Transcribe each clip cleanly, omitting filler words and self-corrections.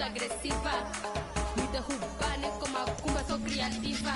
muito agressiva. Me derrubar, nem como a cumba, sou criativa.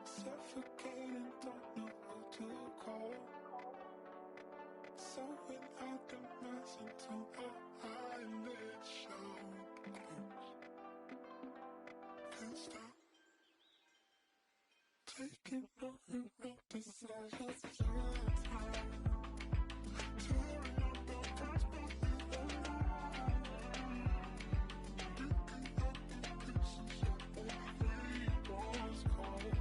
Suffocating, don't know who to call. So without the mask until our eyelids show. Can't stop taking no notice of us feeling tired. Tearing up the parts, but even picking up the pieces of the was cold.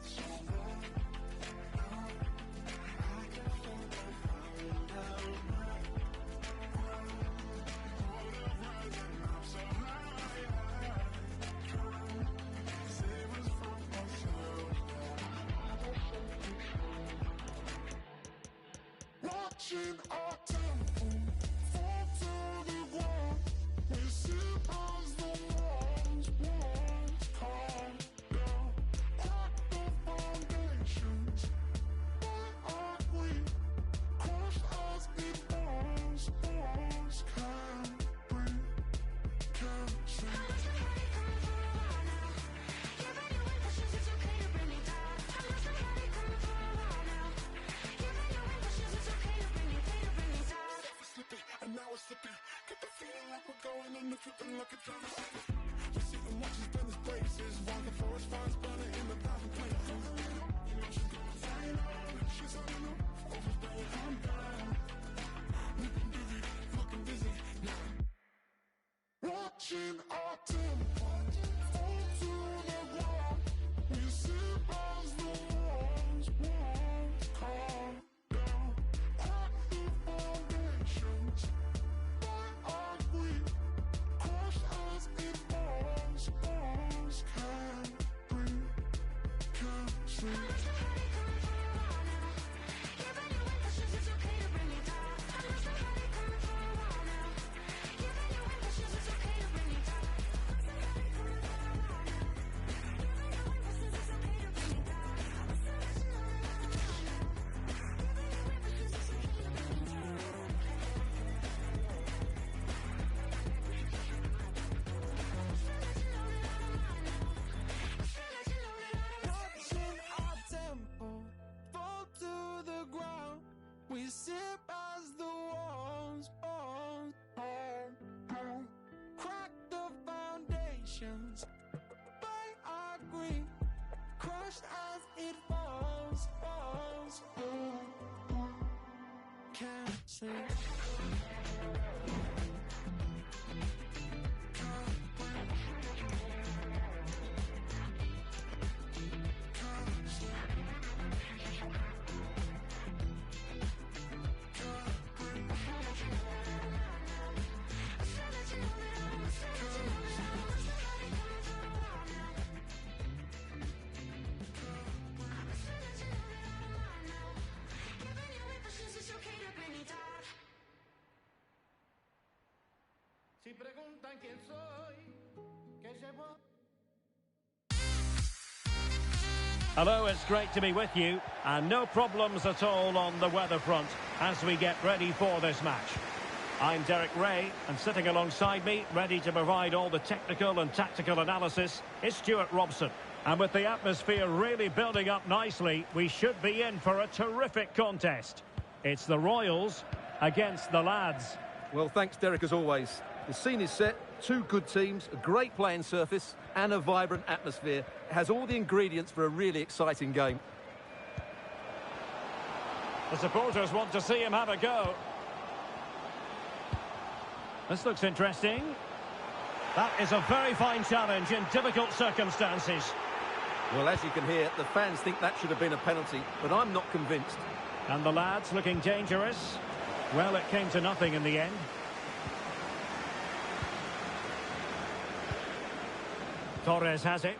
So long, I can feel the fire down. Rising up so high, save us from ourselves now. Watching our temple fall to the ground, we see as the walls come down. Crack the foundations, why aren't we crushed as it burns? Can't breathe, can't see. And now we're slipping. Get the feeling like we're going under, flipping like a drama. We sit and watch us burn his places, while the forest fires burning in the private place. You know she's going viral, she's on the roof, overblowing, I'm down. Looking dizzy, looking dizzy now. Watching our temple fall to the ground, we see as the walls come down. we sit as the walls crack the foundations by our grief, crushed as it falls. Can't sleep. Si preguntan quién soy, que llevo. Hello, it's great to be with you, and no problems at all on the weather front as we get ready for this match. I'm Derek Ray, and sitting alongside me, ready to provide all the technical and tactical analysis, is Stuart Robson. And with the atmosphere really building up nicely, we should be in for a terrific contest. It's the Royals against the Lads. Well, thanks, Derek, as always. The scene is set, two good teams, a great playing surface and a vibrant atmosphere. It has all the ingredients for a really exciting game. The supporters want to see him have a go. This looks interesting. That is a very fine challenge in difficult circumstances. Well, as you can hear, the fans think that should have been a penalty, but I'm not convinced. And the Lads looking dangerous. Well, it came to nothing in the end. Torres has it.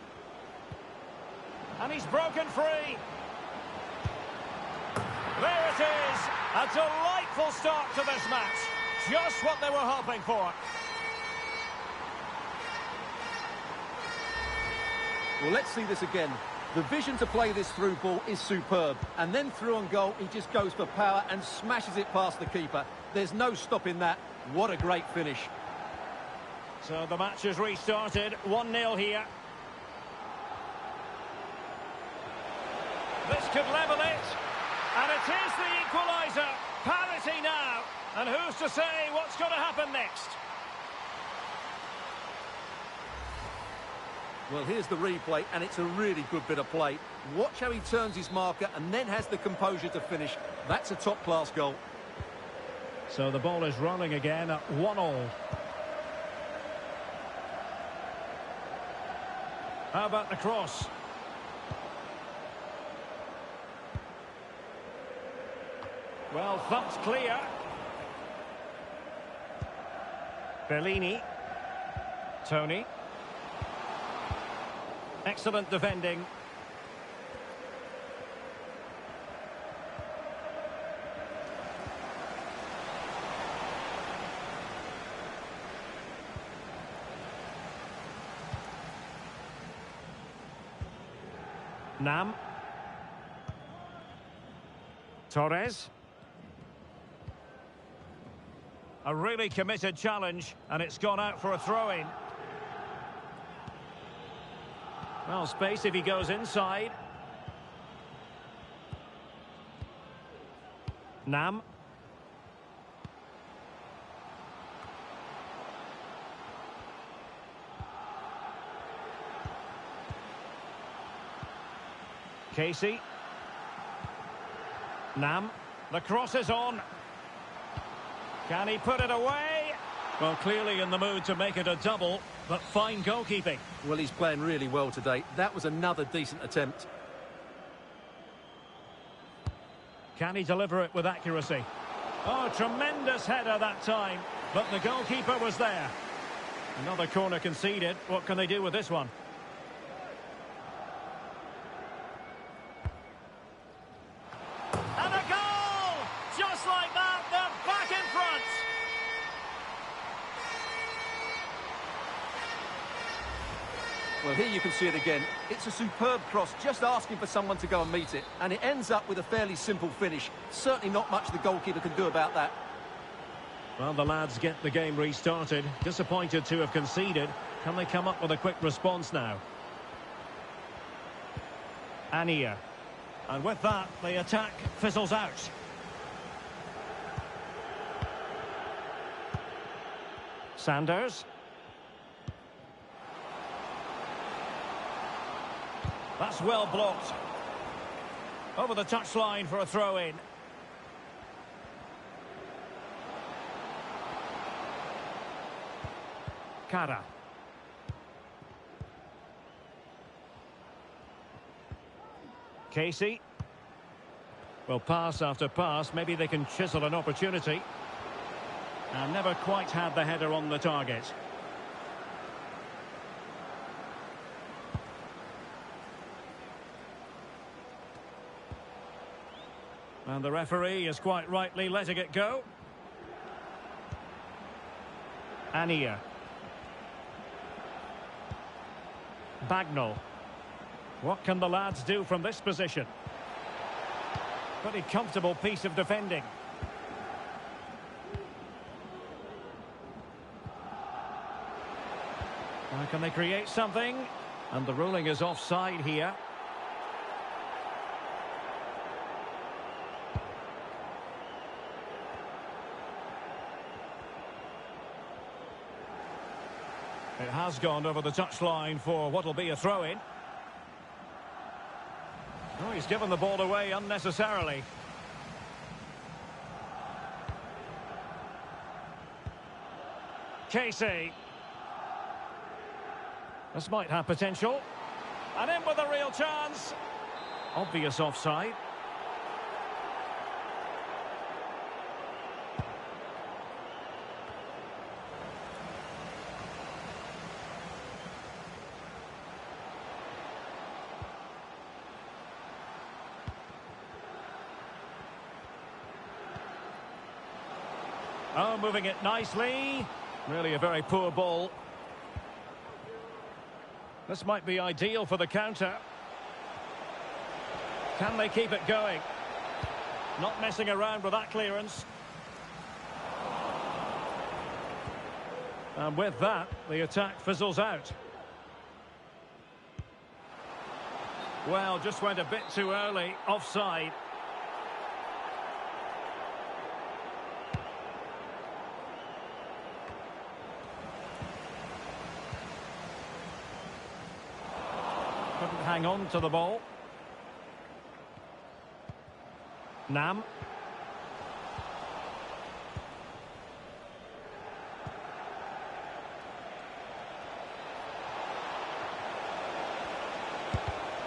And he's broken free. There it is. A delightful start to this match. Just what they were hoping for. Well, let's see this again. The vision to play this through ball is superb. And then through on goal, he just goes for power and smashes it past the keeper. There's no stopping that. What a great finish. So the match has restarted. 1-0 here. This could level it. And it is the equaliser. Parity now. And who's to say what's going to happen next? Well, here's the replay, and it's a really good bit of play. Watch how he turns his marker and then has the composure to finish. That's a top-class goal. So the ball is rolling again at 1-1. How about the cross? Well, thumped clear. Bellini. Tony. Excellent defending. Nam. Torres. A really committed challenge, and it's gone out for a throw-in. Well, space if he goes inside. Nam. Casey. Nam. The cross is on. Can he put it away? Well, clearly in the mood to make it a double, but fine goalkeeping. Well, he's playing really well today. That was another decent attempt. Can he deliver it with accuracy? Oh, tremendous header that time, but the goalkeeper was there. Another corner conceded. What can they do with this one? And a goal! Just like that, they're back in front. Well, here you can see it again. It's a superb cross, just asking for someone to go and meet it. And it ends up with a fairly simple finish. Certainly not much the goalkeeper can do about that. Well, the Lads get the game restarted. Disappointed to have conceded. Can they come up with a quick response now? Ania. And with that, the attack fizzles out. Sanders. That's well blocked. Over the touchline for a throw-in. Kara. Casey. Well, pass after pass, maybe they can chisel an opportunity. And never quite had the header on the target. And the referee is quite rightly letting it go. Anir. Bagnall. What can the lads do from this position? Pretty comfortable piece of defending. Now can they create something? And the ruling is offside here. It has gone over the touchline for what will be a throw-in. Oh, he's given the ball away unnecessarily. Casey. This might have potential. And in with a real chance. Obvious offside. Oh, moving it nicely. Really a very poor ball. This might be ideal for the counter. Can they keep it going? Not messing around with that clearance. And with that, the attack fizzles out. Well, just went a bit too early. Offside. Couldn't hang on to the ball. Nam.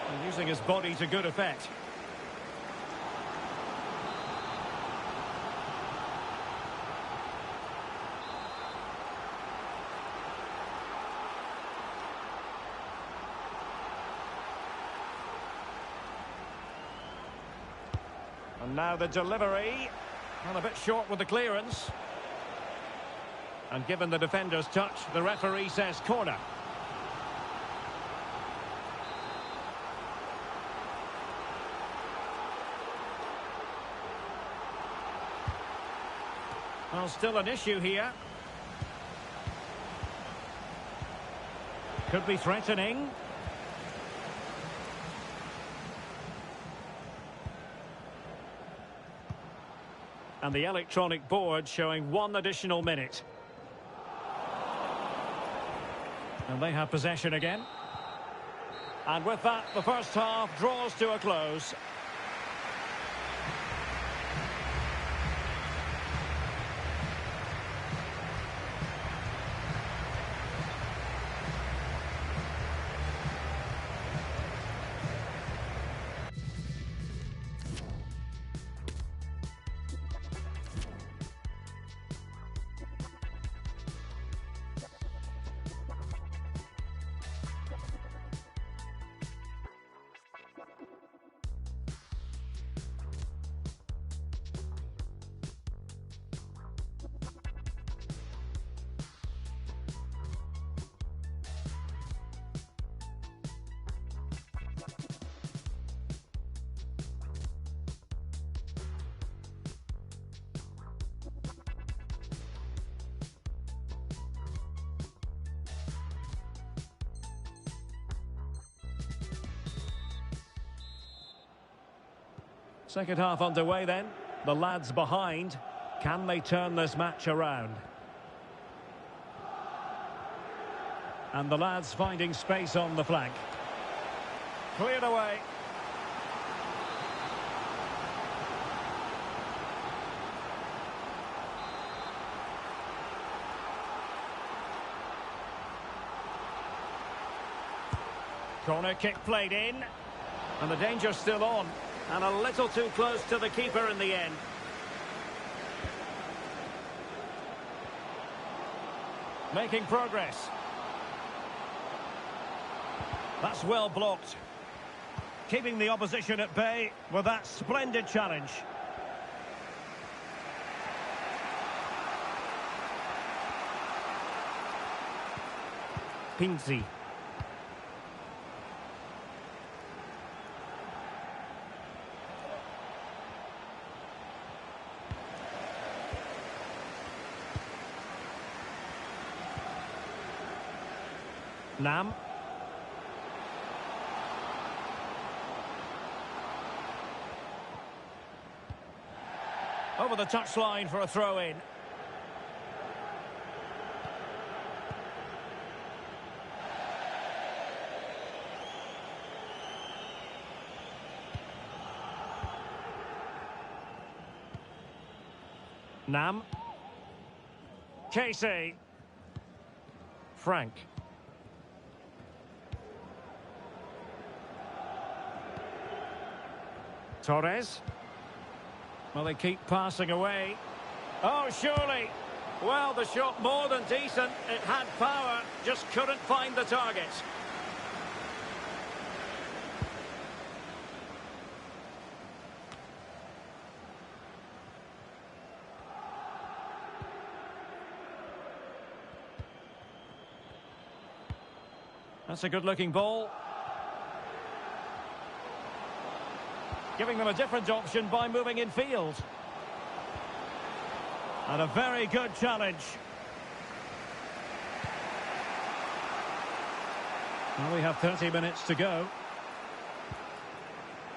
And using his body to good effect. And now the delivery. And a bit short with the clearance. And given the defender's touch, the referee says corner. Well, still an issue here. Could be threatening. And the electronic board showing 1 additional minute. And they have possession again. And with that, the first half draws to a close. Second half underway then. The lads behind. Can they turn this match around? And the lads finding space on the flank. Cleared away. Corner kick played in. And the danger's still on. And a little too close to the keeper in the end. Making progress. That's well blocked. Keeping the opposition at bay with that splendid challenge. Pinzi. Nam. Over the touchline for a throw-in. Nam. Casey. Frank. Torres. Well, they keep passing away. Oh, surely. Well, the shot more than decent. It had power, just couldn't find the target. That's a good-looking ball. Giving them a different option by moving in field. And a very good challenge. Well, we have 30 minutes to go.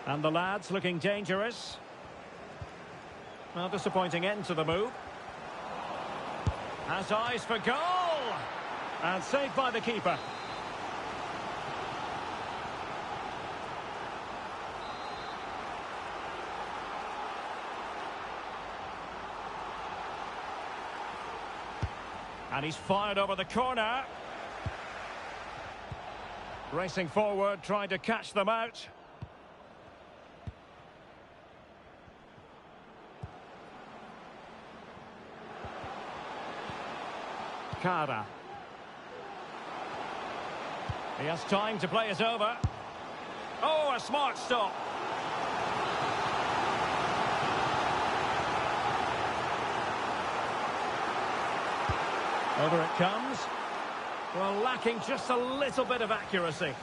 And the lads looking dangerous. Well, disappointing end to the move. Has eyes for goal! And saved by the keeper. And he's fired over the corner. Racing forward, trying to catch them out. Cara. He has time to play it over. Oh, a smart stop. Over it comes. Well, lacking just a little bit of accuracy.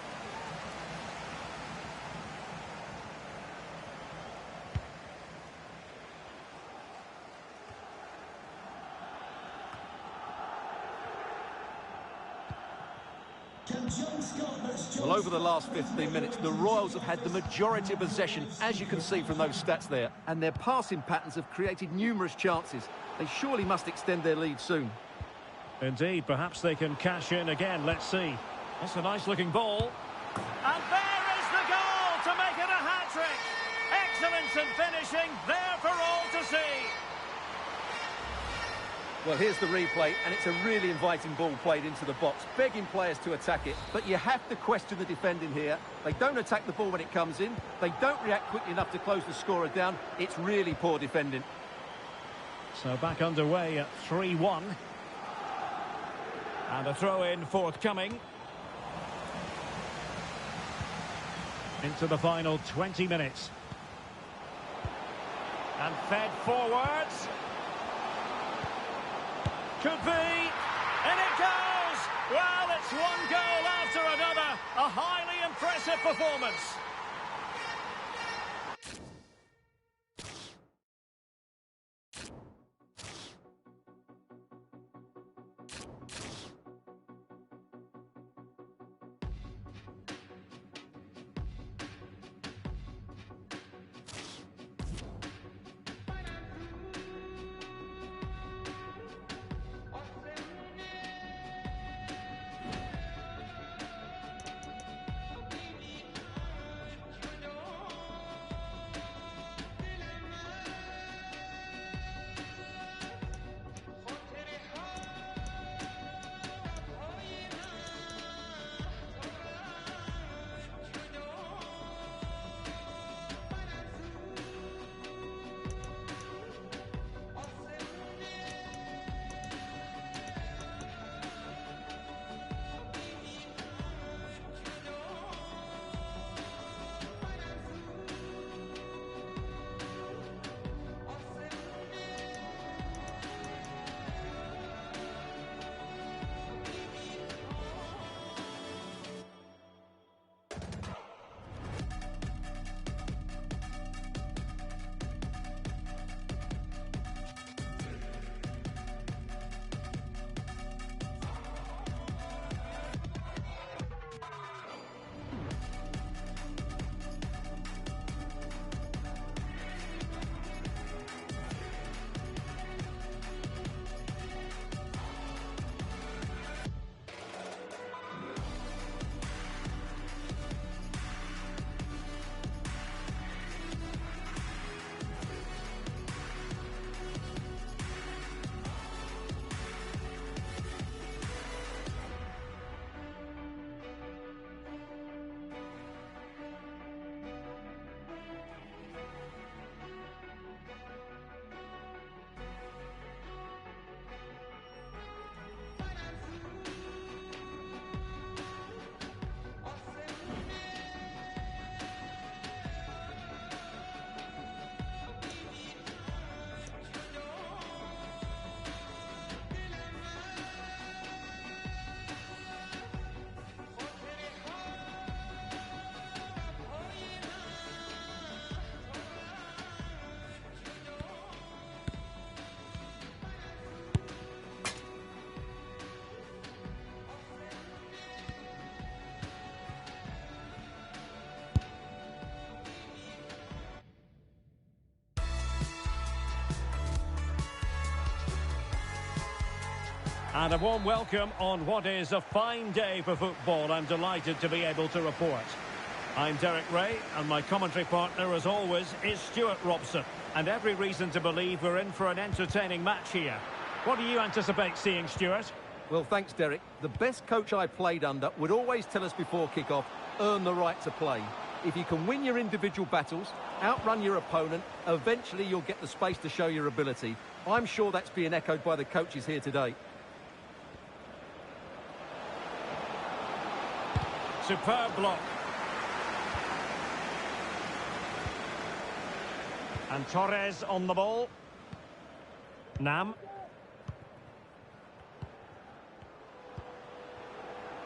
Well, over the last 15 minutes, the Royals have had the majority of possession, as you can see from those stats there. And their passing patterns have created numerous chances. They surely must extend their lead soon. Indeed, perhaps they can cash in again. Let's see. That's a nice-looking ball. And there is the goal to make it a hat-trick. Excellence in finishing, there for all to see. Well, here's the replay, and it's a really inviting ball played into the box, begging players to attack it. But you have to question the defending here. They don't attack the ball when it comes in. They don't react quickly enough to close the scorer down. It's really poor defending. So back underway at 3-1. And a throw-in forthcoming. Into the final 20 minutes. And fed forwards. Could be. And it goes! Well, it's one goal after another. A highly impressive performance. And a warm welcome on what is a fine day for football. I'm delighted to be able to report. I'm Derek Ray, and my commentary partner, as always, is Stuart Robson. And every reason to believe we're in for an entertaining match here. What do you anticipate seeing, Stuart? Well, thanks, Derek. The best coach I played under would always tell us before kick-off, earn the right to play. If you can win your individual battles, outrun your opponent, eventually you'll get the space to show your ability. I'm sure that's being echoed by the coaches here today. Superb block. And Torres on the ball. Nam.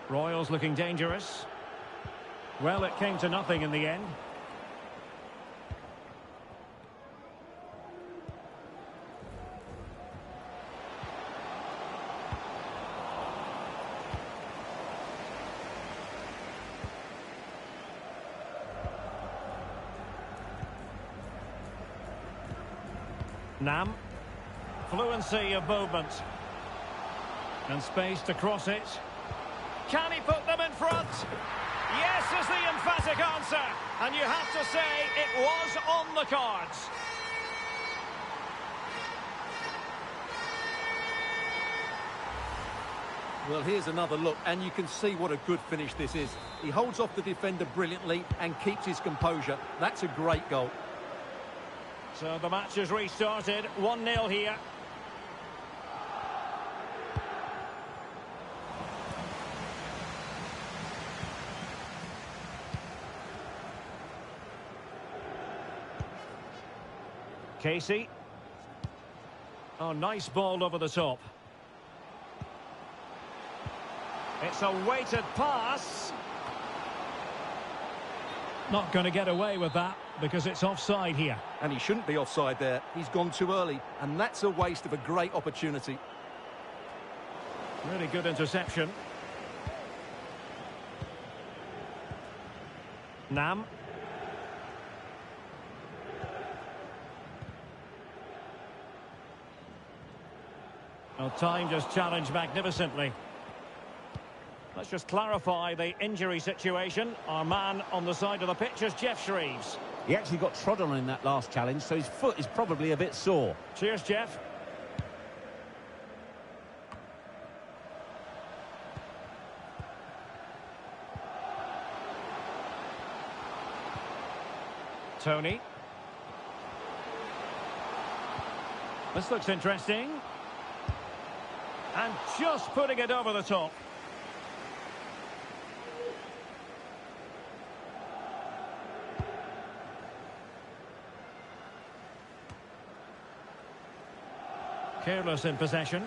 Royals looking dangerous. Well, it came to nothing in the end. Nam. Fluency of movement. And space to cross it. Can he put them in front? Yes is the emphatic answer. And you have to say it was on the cards. Well, here's another look, and you can see what a good finish this is. He holds off the defender brilliantly and keeps his composure. That's a great goal. So the match has restarted. 1-0 here. Casey. Oh, nice ball over the top. It's a weighted pass. Not going to get away with that because it's offside here. And he shouldn't be offside there. He's gone too early, and that's a waste of a great opportunity. Really good interception. Nam. Well, time just challenged magnificently. Let's just clarify the injury situation. Our man on the side of the pitch is Geoff Shreeves. He actually got trodden on in that last challenge, so his foot is probably a bit sore. Cheers, Geoff. Tony. This looks interesting. And just putting it over the top. Careless in possession.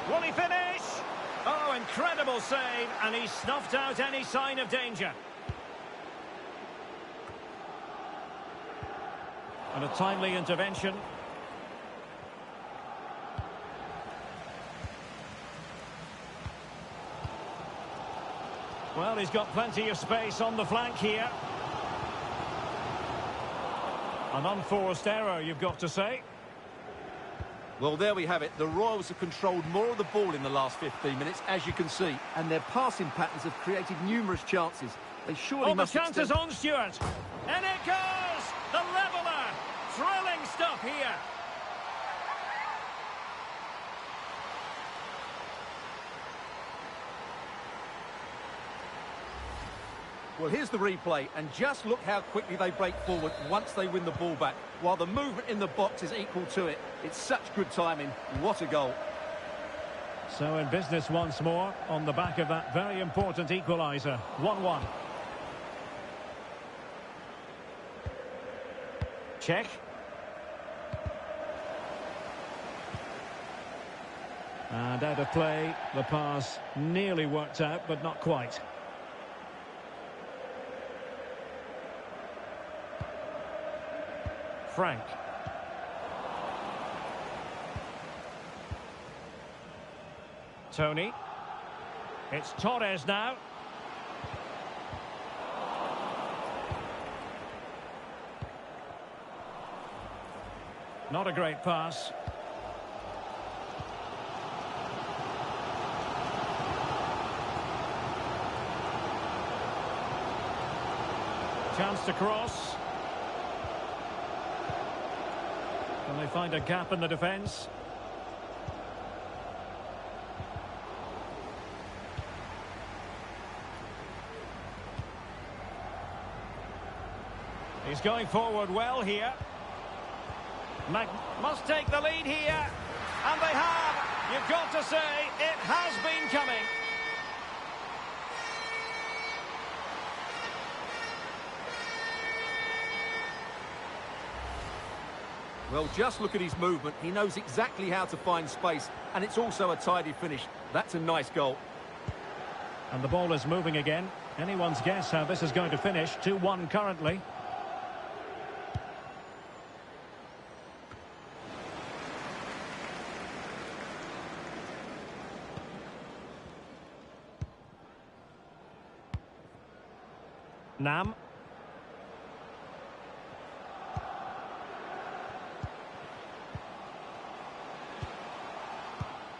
Will he finish? Oh, incredible save, and he snuffed out any sign of danger. And a timely intervention. Well, he's got plenty of space on the flank here. An unforced error, you've got to say. Well, there we have it. The Royals have controlled more of the ball in the last 15 minutes, as you can see. And their passing patterns have created numerous chances. They surely must... the chance is on, Stuart. And it goes! The leveller! Thrilling stuff here. Well, here's the replay, and just look how quickly they break forward once they win the ball back, while the movement in the box is equal to it. It's such good timing. What a goal. So in business once more, on the back of that very important equaliser. 1-1. Check. And out of play, the pass nearly worked out, but not quite. Frank. Tony. It's Torres now. Not a great pass. Chance to cross. Can they find a gap in the defence? He's going forward well here. Must take the lead here. And they have. You've got to say, it has been coming. Well, just look at his movement. He knows exactly how to find space, and it's also a tidy finish. That's a nice goal. And the ball is moving again. Anyone's guess how this is going to finish. 2-1 currently. Nam.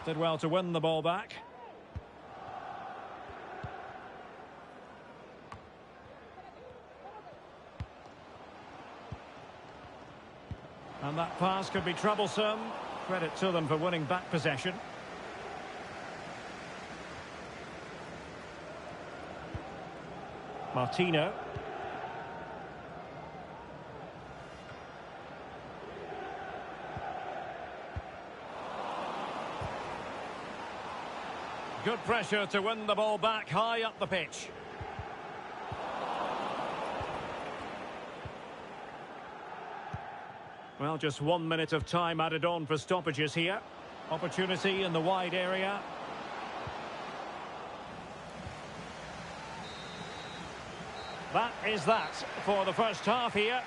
Did well to win the ball back. And that pass could be troublesome. Credit to them for winning back possession. Martino. Good pressure to win the ball back high up the pitch. Well, just 1 minute of time added on for stoppages here. Opportunity in the wide area. That is that for the first half here.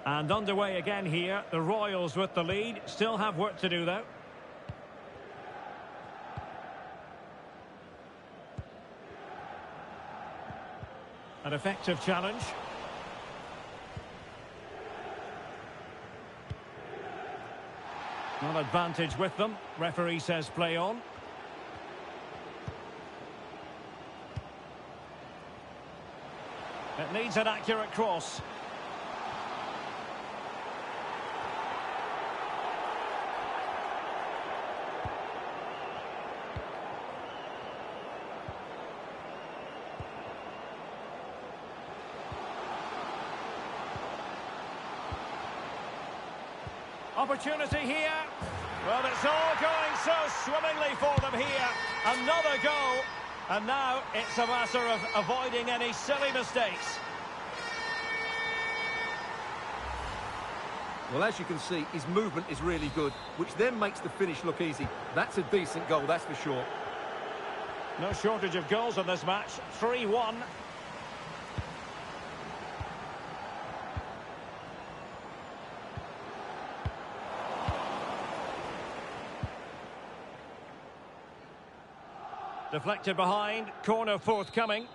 And underway again here. The Royals with the lead. Still have work to do, though. An effective challenge. Not advantage with them. Referee says play on. It needs an accurate cross. Opportunity here. Well, it's all going so swimmingly for them here. Another goal. And now it's a matter of avoiding any silly mistakes. Well, as you can see, his movement is really good, which then makes the finish look easy. That's a decent goal, that's for sure. No shortage of goals in this match. 3-1. Deflected behind, corner forthcoming.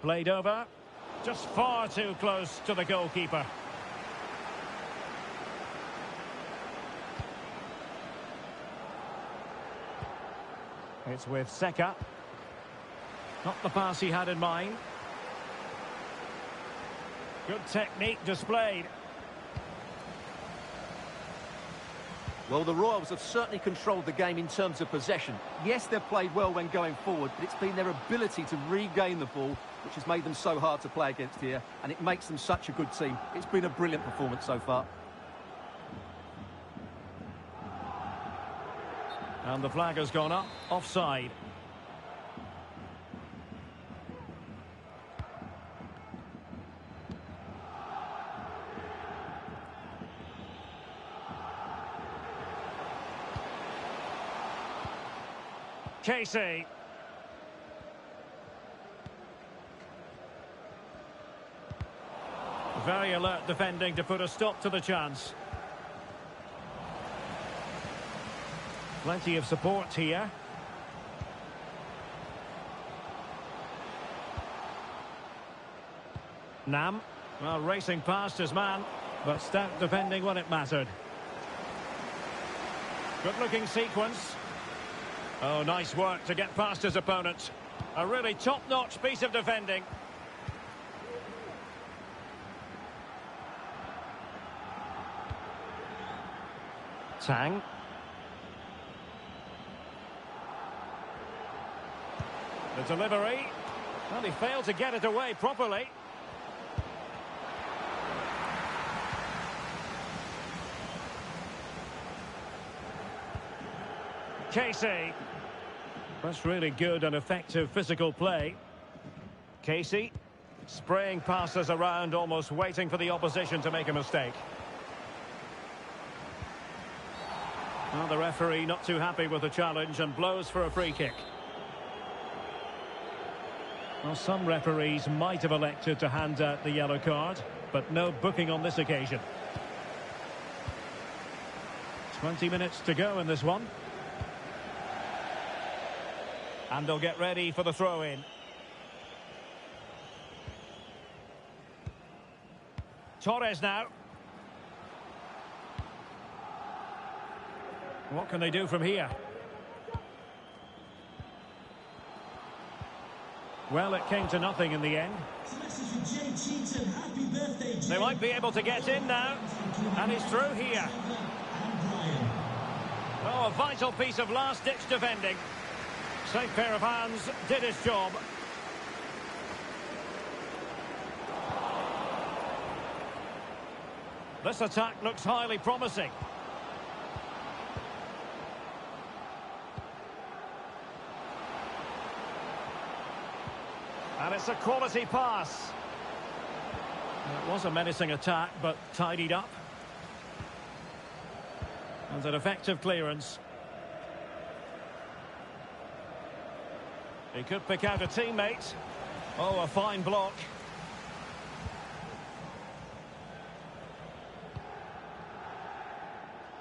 Played over. Just far too close to the goalkeeper. It's with Seka. Not the pass he had in mind. Good technique displayed. Well, the Royals have certainly controlled the game in terms of possession. Yes, they've played well when going forward, but it's been their ability to regain the ball which has made them so hard to play against here, and it makes them such a good team. It's been a brilliant performance so far. And the flag has gone up, offside. Casey. Very alert defending to put a stop to the chance. Plenty of support here. Nam, well, racing past his man, but stout defending when it mattered. Good-looking sequence. Oh, nice work to get past his opponent. A really top-notch piece of defending. Tang. The delivery. Well, he failed to get it away properly. Casey. That's really good and effective physical play. Casey spraying passes around, almost waiting for the opposition to make a mistake. Well, the referee not too happy with the challenge and blows for a free kick. Well, some referees might have elected to hand out the yellow card, but no booking on this occasion. 20 minutes to go in this one. And they'll get ready for the throw-in. Torres now. What can they do from here? Well, it came to nothing in the end. They might be able to get in now. And he's through here. Oh, a vital piece of last-ditch defending. Safe pair of hands, did his job. This attack looks highly promising. And it's a quality pass. It was a menacing attack, but tidied up. And an effective clearance. He could pick out a teammate. Oh, a fine block.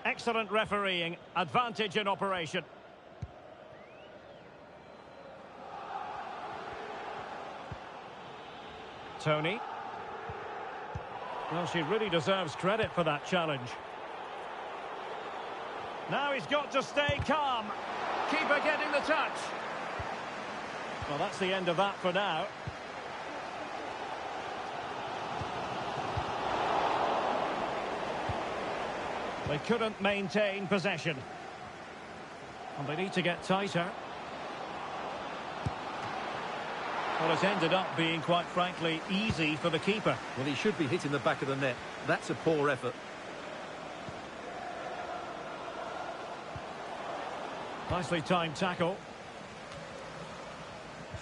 Excellent refereeing. Advantage in operation. Tony. Well, she really deserves credit for that challenge. Now he's got to stay calm. Keeper getting the touch. Well, that's the end of that for now. They couldn't maintain possession. And they need to get tighter. Well, it ended up being, quite frankly, easy for the keeper. Well, he should be hitting the back of the net. That's a poor effort. Nicely timed tackle.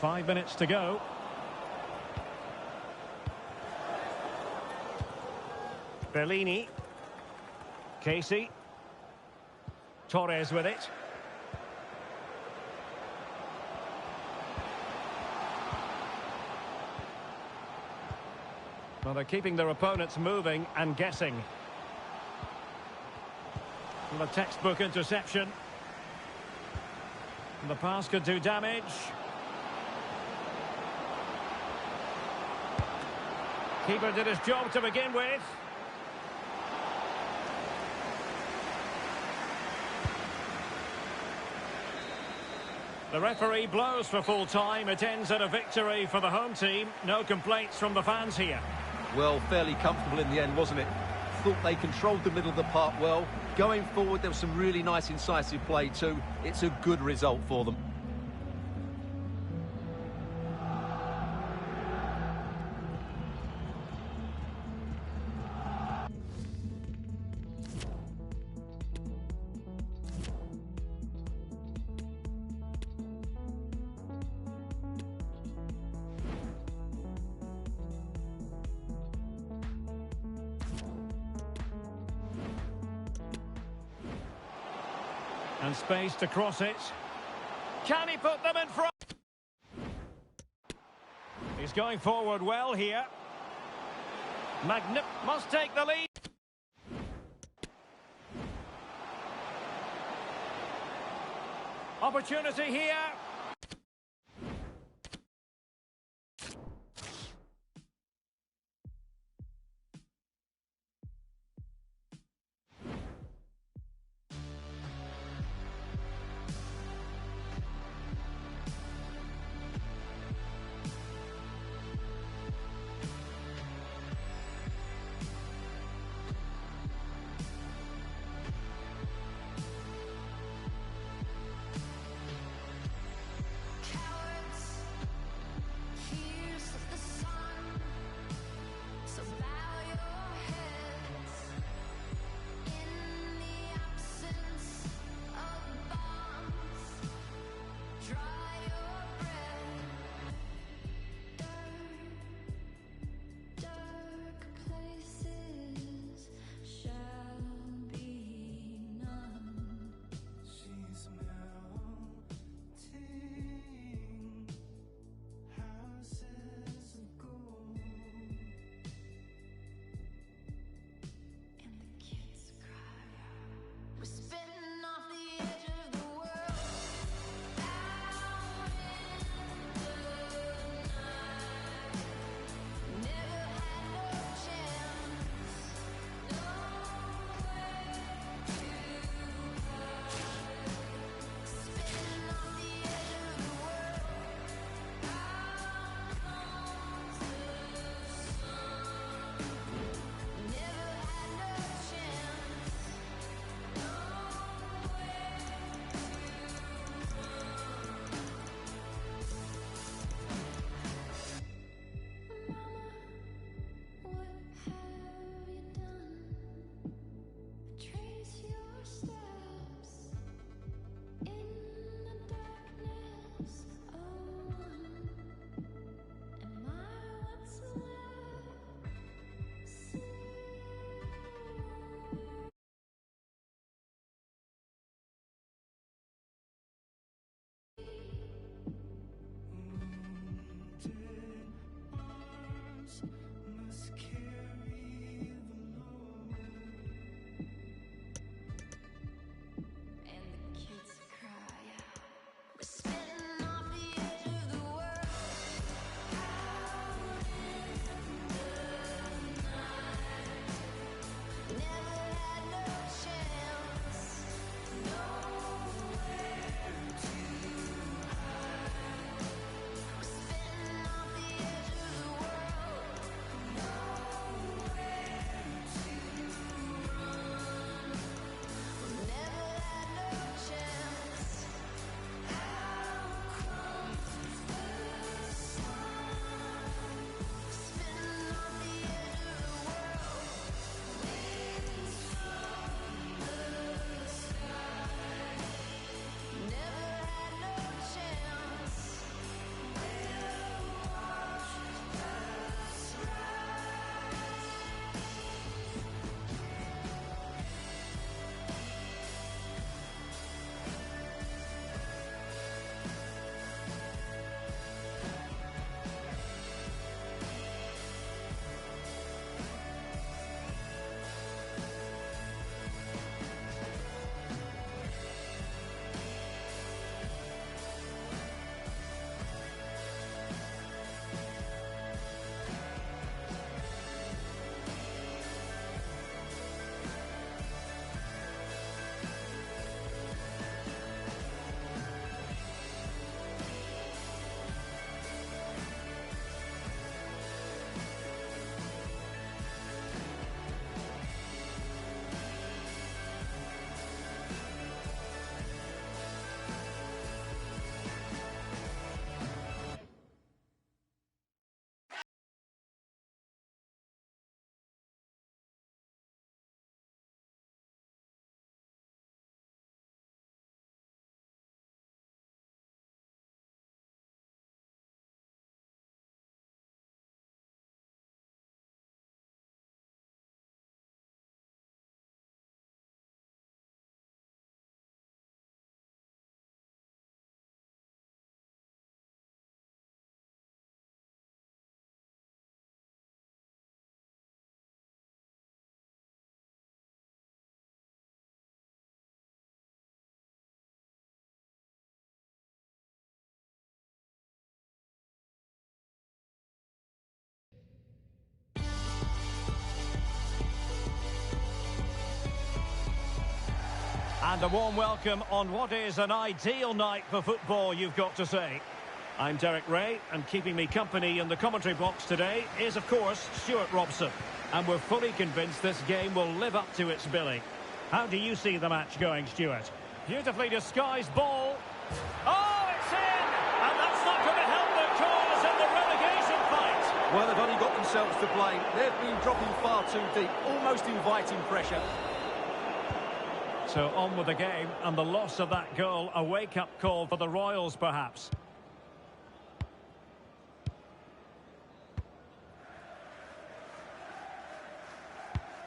5 minutes to go. Bellini. Casey. Torres with it. Well, they're keeping their opponents moving and guessing. Well, a textbook interception. The pass could do damage. Keeper did his job to begin with. The referee blows for full time. It ends at a victory for the home team. No complaints from the fans here. Well, fairly comfortable in the end, wasn't it? Thought they controlled the middle of the park well. Going forward, there was some really nice incisive play too. It's a good result for them. And space to cross it. Can he put them in front? He's going forward well here. Magnip must take the lead. Opportunity here. And a warm welcome on what is an ideal night for football, you've got to say. I'm Derek Ray, and keeping me company in the commentary box today is, of course, Stuart Robson. And we're fully convinced this game will live up to its billing. How do you see the match going, Stuart? Beautifully disguised ball. Oh, it's in! And that's not going to help their cause in the relegation fight. Well, they've only got themselves to blame. They've been dropping far too deep, almost inviting pressure. So on with the game, and the loss of that goal, a wake-up call for the Royals, perhaps.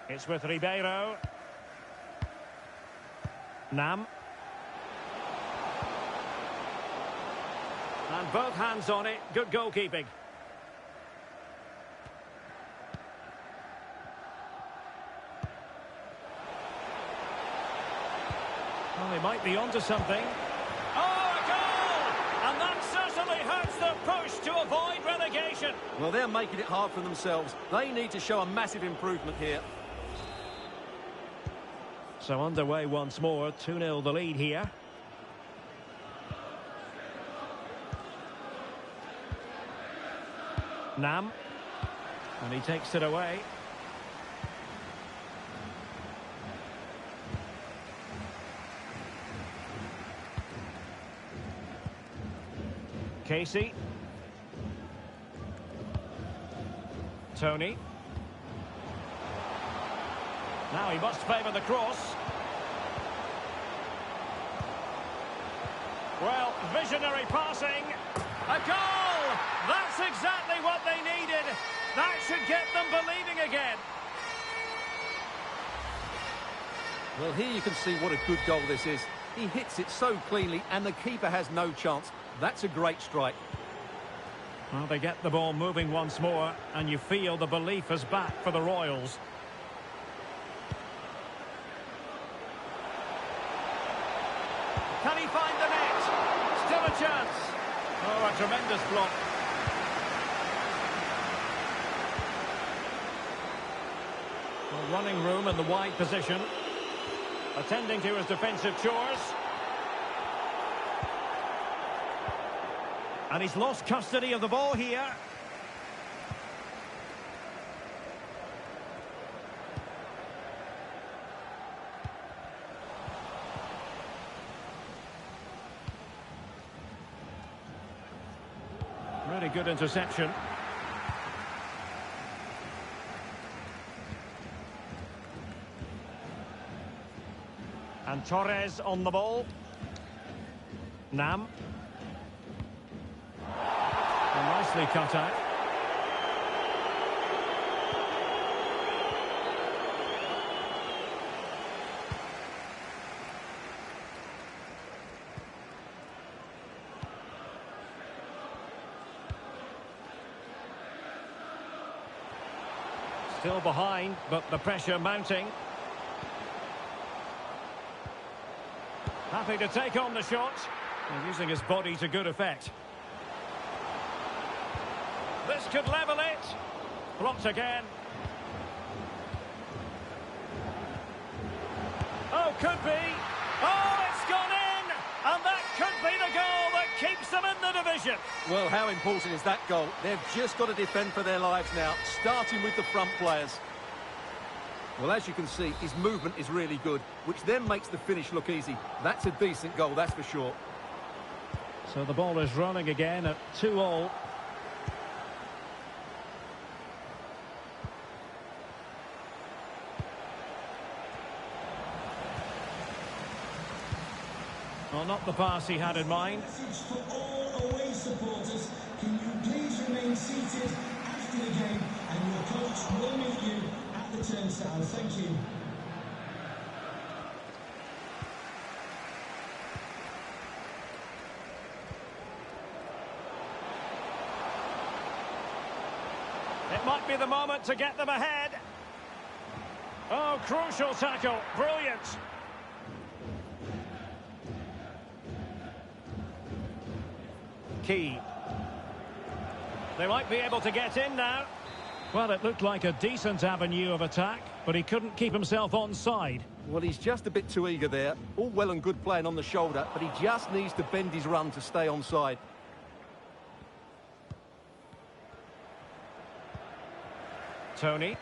It's with Ribeiro. Nam. And both hands on it. Good goalkeeping. Well, he might be onto something. Oh, a goal! And that certainly hurts their push to avoid relegation. Well, they're making it hard for themselves. They need to show a massive improvement here. So underway once more, 2-0 the lead here. Nam. And he takes it away. Casey. Tony. Now he must favour the cross. Well, visionary passing. A goal! That's exactly what they needed. That should get them believing again. Well, here you can see what a good goal this is. He hits it so cleanly, and the keeper has no chance. That's a great strike. Well, they get the ball moving once more, and you feel the belief is back for the Royals. Can he find the net? Still a chance. Oh, a tremendous block. Well, running room in the wide position. Attending to his defensive chores. And he's lost custody of the ball here. Really good interception. And Torres on the ball. Nam. And nicely cut out. Still behind, but the pressure mounting. Happy to take on the shot. And using his body to good effect. This could level it. Blocked again. Oh, could be. Oh, it's gone in. And that could be the goal that keeps them in the division. Well, how important is that goal? They've just got to defend for their lives now, starting with the front players. Well, as you can see, his movement is really good, which then makes the finish look easy. That's a decent goal, that's for sure. So the ball is running again at 2-2. Well, not the pass he had in mind. Message for all away supporters. Can you please remain seated after the game, and your coach will meet you at the turnstile. Thank you. It might be the moment to get them ahead. Oh, crucial tackle. Brilliant. Key. They might be able to get in now. Well, it looked like a decent avenue of attack. but he couldn't keep himself onside. Well, he's just a bit too eager there. All well and good playing on the shoulder, but he just needs to bend his run to stay onside. Tony.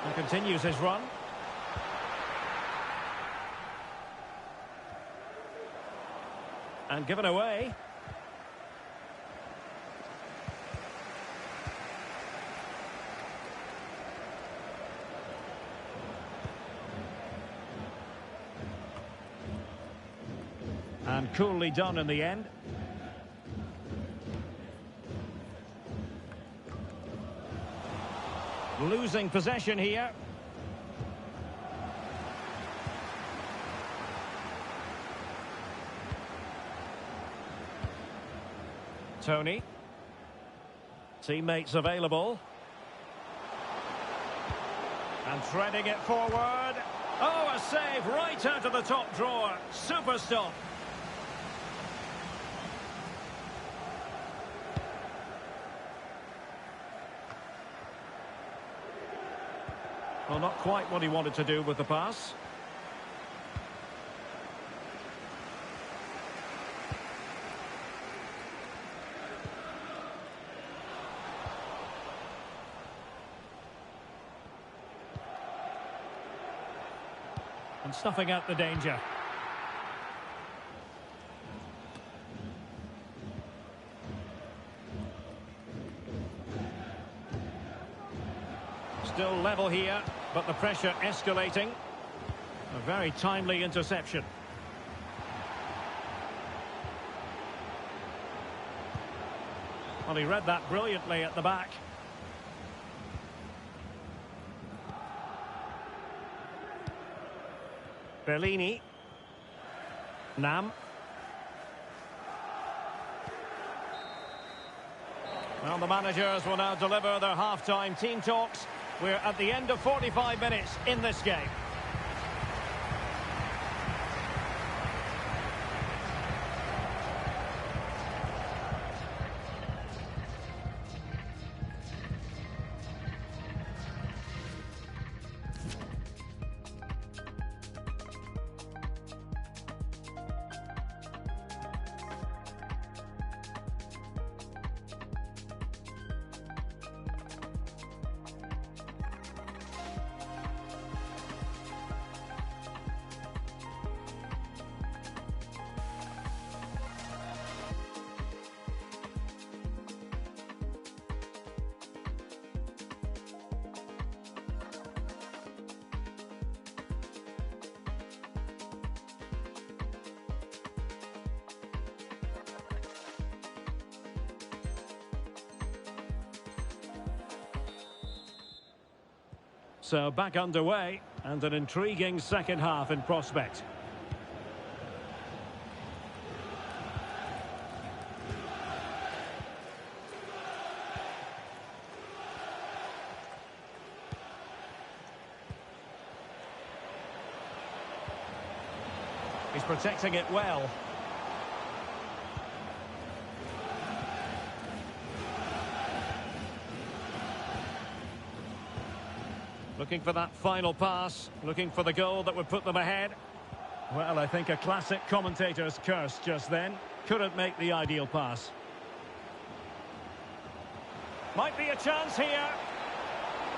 And continues his run. And given away. And coolly done in the end. Losing possession here. Tony. Teammates available. And threading it forward. Oh, a save right out of the top drawer. Super stop. Well, not quite what he wanted to do with the pass. And snuffing out the danger. Still level here, but the pressure escalating. A very timely interception. Well, he read that brilliantly at the back. Bellini. Nam. Well, the managers will now deliver their half-time team talks. We're at the end of 45 minutes in this game. So back underway, and an intriguing second half in prospect. He's protecting it well. Looking for that final pass, looking for the goal that would put them ahead. Well, I think a classic commentator's curse just then. Couldn't make the ideal pass. Might be a chance here.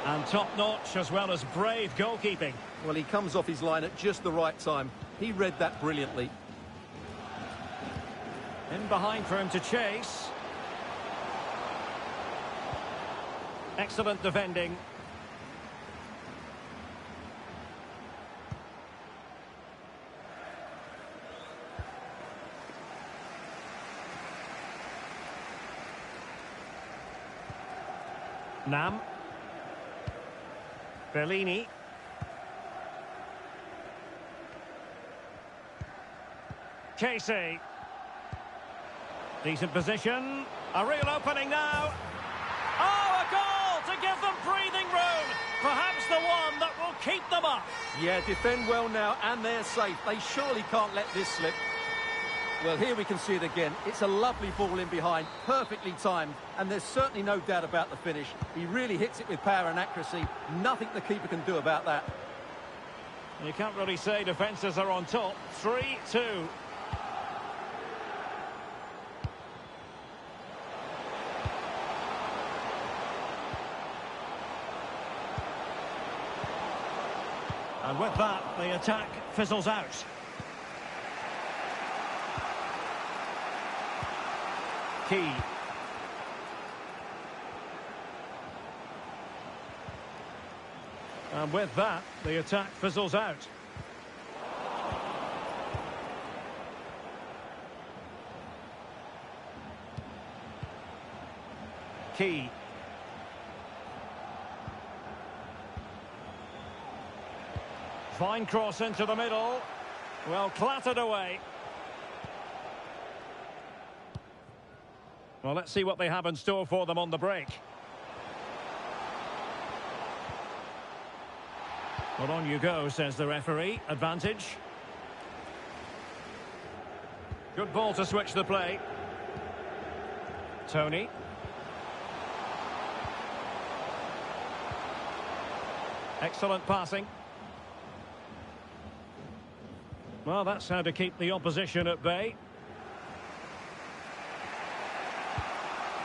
And top-notch as well as brave goalkeeping. Well, he comes off his line at just the right time. He read that brilliantly. In behind for him to chase. Excellent defending. Nam. Bellini. Casey. Decent position. A real opening now. Oh, a goal to give them breathing room. Perhaps the one that will keep them up. Yeah, defend well now, and they're safe. They surely can't let this slip. Well, here we can see it again. It's a lovely ball in behind, perfectly timed, and there's certainly no doubt about the finish. He really hits it with power and accuracy. Nothing the keeper can do about that. You can't really say defences are on top. 3-2. And with that, the attack fizzles out. Key. And with that, the attack fizzles out. Key. Fine cross into the middle. Well, clattered away. Well, let's see what they have in store for them on the break. Well, on you go, says the referee. Advantage. Good ball to switch the play. Tony. Excellent passing. Well, that's how to keep the opposition at bay.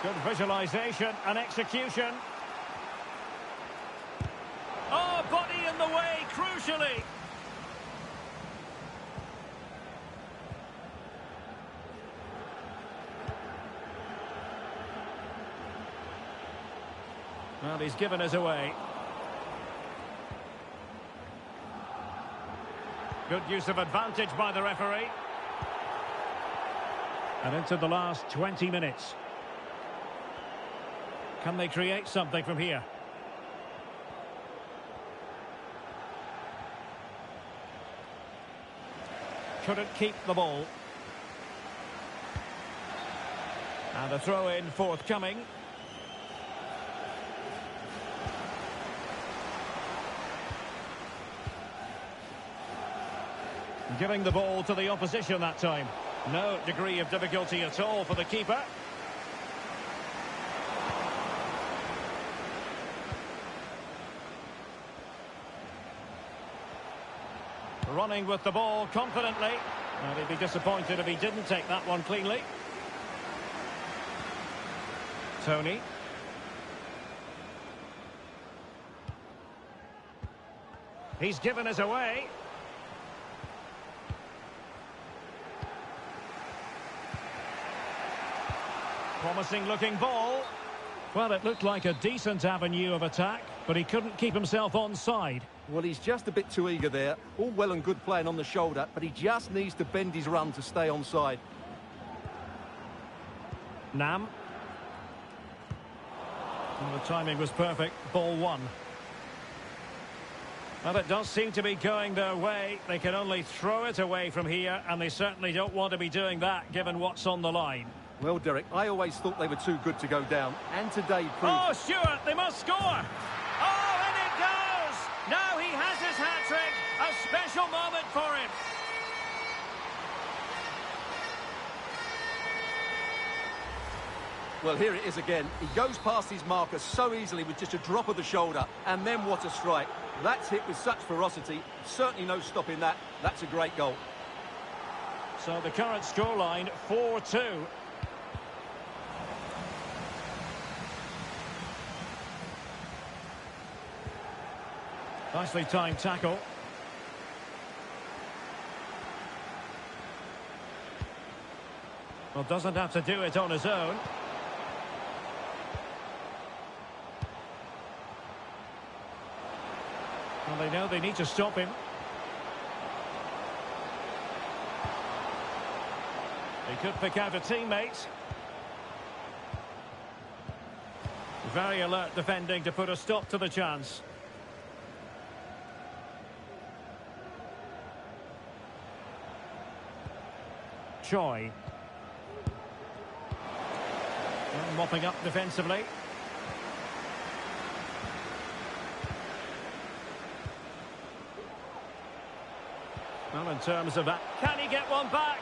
Good visualisation and execution. Oh, body in the way, crucially. Well, he's given us away. Good use of advantage by the referee. And into the last 20 minutes. Can they create something from here? Couldn't keep the ball. And a throw-in forthcoming. Giving the ball to the opposition that time. No degree of difficulty at all for the keeper. Running with the ball confidently. And he'd be disappointed if he didn't take that one cleanly. Tony. He's given us away. Promising looking ball. Well, it looked like a decent avenue of attack, but he couldn't keep himself onside. Well, he's just a bit too eager there. All well and good playing on the shoulder, but he just needs to bend his run to stay onside. Nam. And the timing was perfect. Ball one. Well, it does seem to be going their way. They can only throw it away from here, and they certainly don't want to be doing that, given what's on the line. Well, Derek, I always thought they were too good to go down, and today proved... Oh, Stewart, they must score! Oh, and it goes! Now he has his hat-trick. A special moment for him. Well, here it is again. He goes past his marker so easily with just a drop of the shoulder, and then what a strike. That's hit with such ferocity. Certainly no stopping that. That's a great goal. So the current scoreline, 4-2. Nicely timed tackle. Well, doesn't have to do it on his own. Well, they know they need to stop him. He could pick out a teammate. Very alert defending to put a stop to the chance. Choi. And mopping up defensively. Well, in terms of that, can he get one back?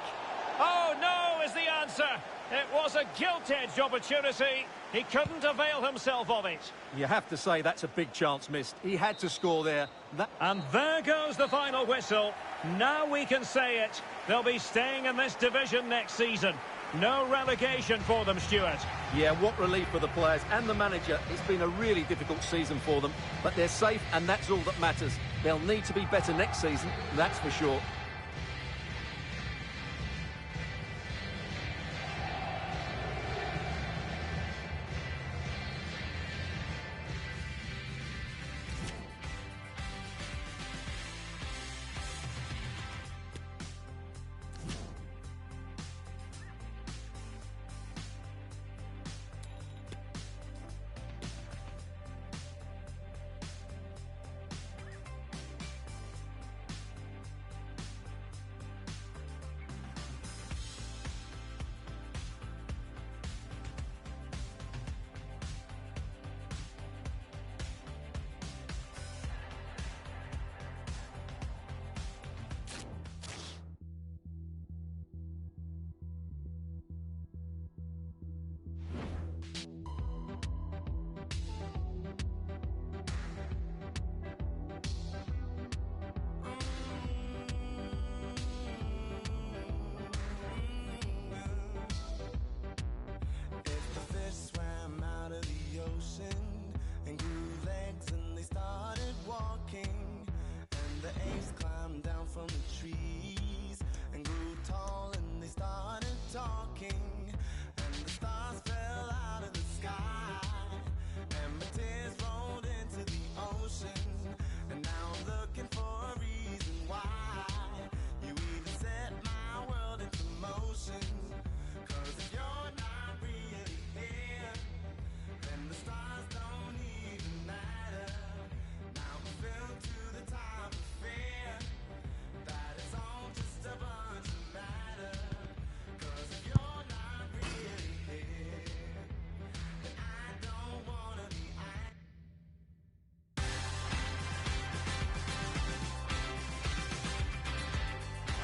Oh, no is the answer. It was a gilt-edged opportunity. He couldn't avail himself of it. You have to say that's a big chance missed. He had to score there. And there goes the final whistle. Now we can say it. They'll be staying in this division next season. No relegation for them, Stuart. Yeah, what relief for the players and the manager. It's been a really difficult season for them, but they're safe and that's all that matters. They'll need to be better next season, that's for sure.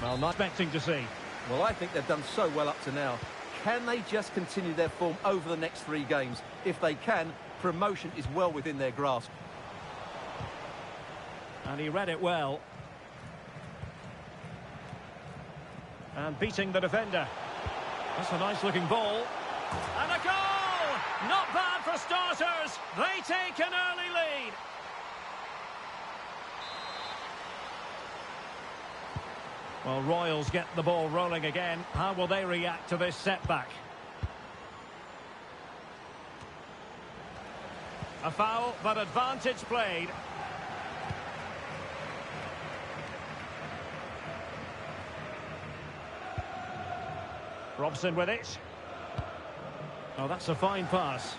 Well, not expecting to see. Well, I think they've done so well up to now. Can they just continue their form over the next 3 games? If they can, promotion is well within their grasp. And he read it well. And beating the defender. That's a nice-looking ball. And a goal! Not bad for starters. They take an early lead. Well, Royals get the ball rolling again. How will they react to this setback? A foul, but advantage played. Robson with it. Oh, that's a fine pass.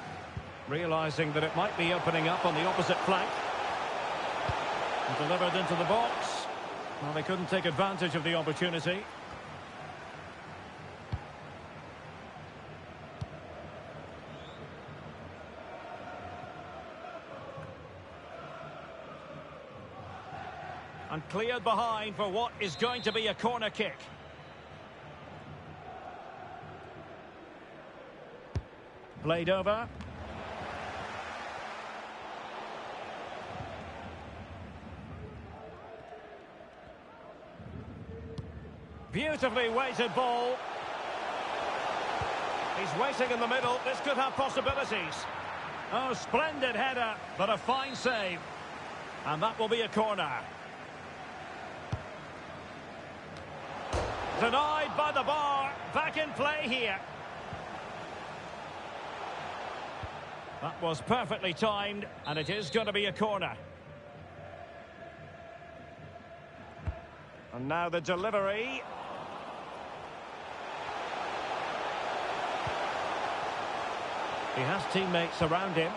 Realising that it might be opening up on the opposite flank. And delivered into the box. Well, they couldn't take advantage of the opportunity. And cleared behind for what is going to be a corner kick. Played over. Beautifully weighted ball. He's waiting in the middle. This could have possibilities. Oh, splendid header, but a fine save. And that will be a corner. Denied by the bar. Back in play here. That was perfectly timed, and it is going to be a corner. And now the delivery. He has teammates around him.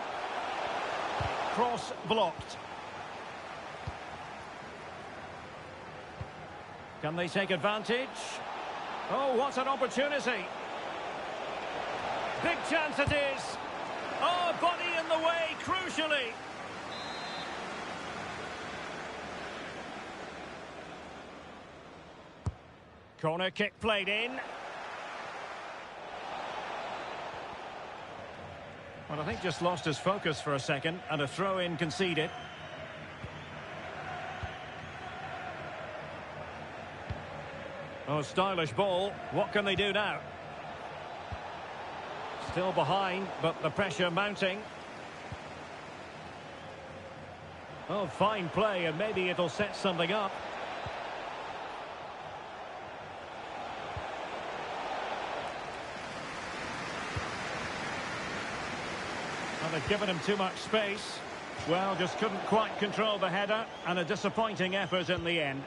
Cross blocked. Can they take advantage? Oh, what an opportunity. Big chance it is. Oh, body in the way, crucially. Corner kick played in. Well, I think just lost his focus for a second, and a throw-in conceded. Oh, stylish ball. What can they do now? Still behind, but the pressure mounting. Oh, fine play, and maybe it'll set something up. Well, they've given him too much space. Well, just couldn't quite control the header, and a disappointing effort in the end.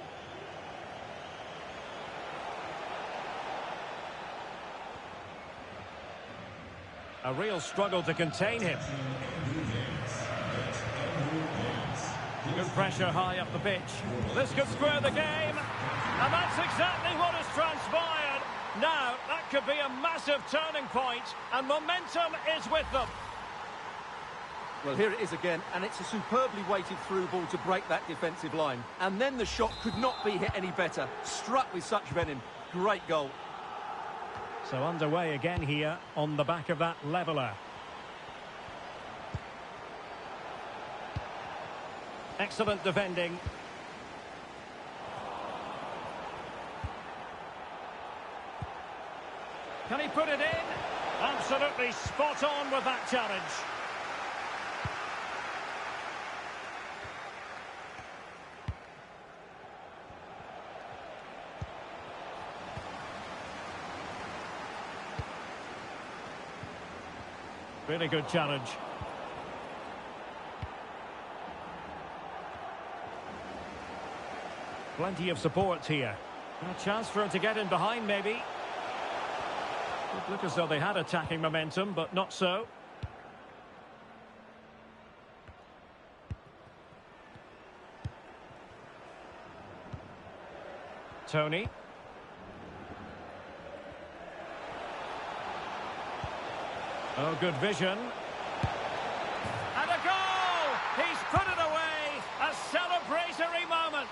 A real struggle to contain him. Good pressure high up the pitch. This could square the game. And that's exactly what has transpired. Now, that could be a massive turning point, and momentum is with them. Well, here it is again, and it's a superbly weighted through ball to break that defensive line. And then the shot could not be hit any better. Struck with such venom. Great goal. So underway again here on the back of that leveller. Excellent defending. Can he put it in? Absolutely spot on with that challenge. Really good challenge. Plenty of support here. A chance for him to get in behind, maybe. It looked as though they had attacking momentum, but not so. Tony. Oh, good vision. And a goal! He's put it away! A celebratory moment!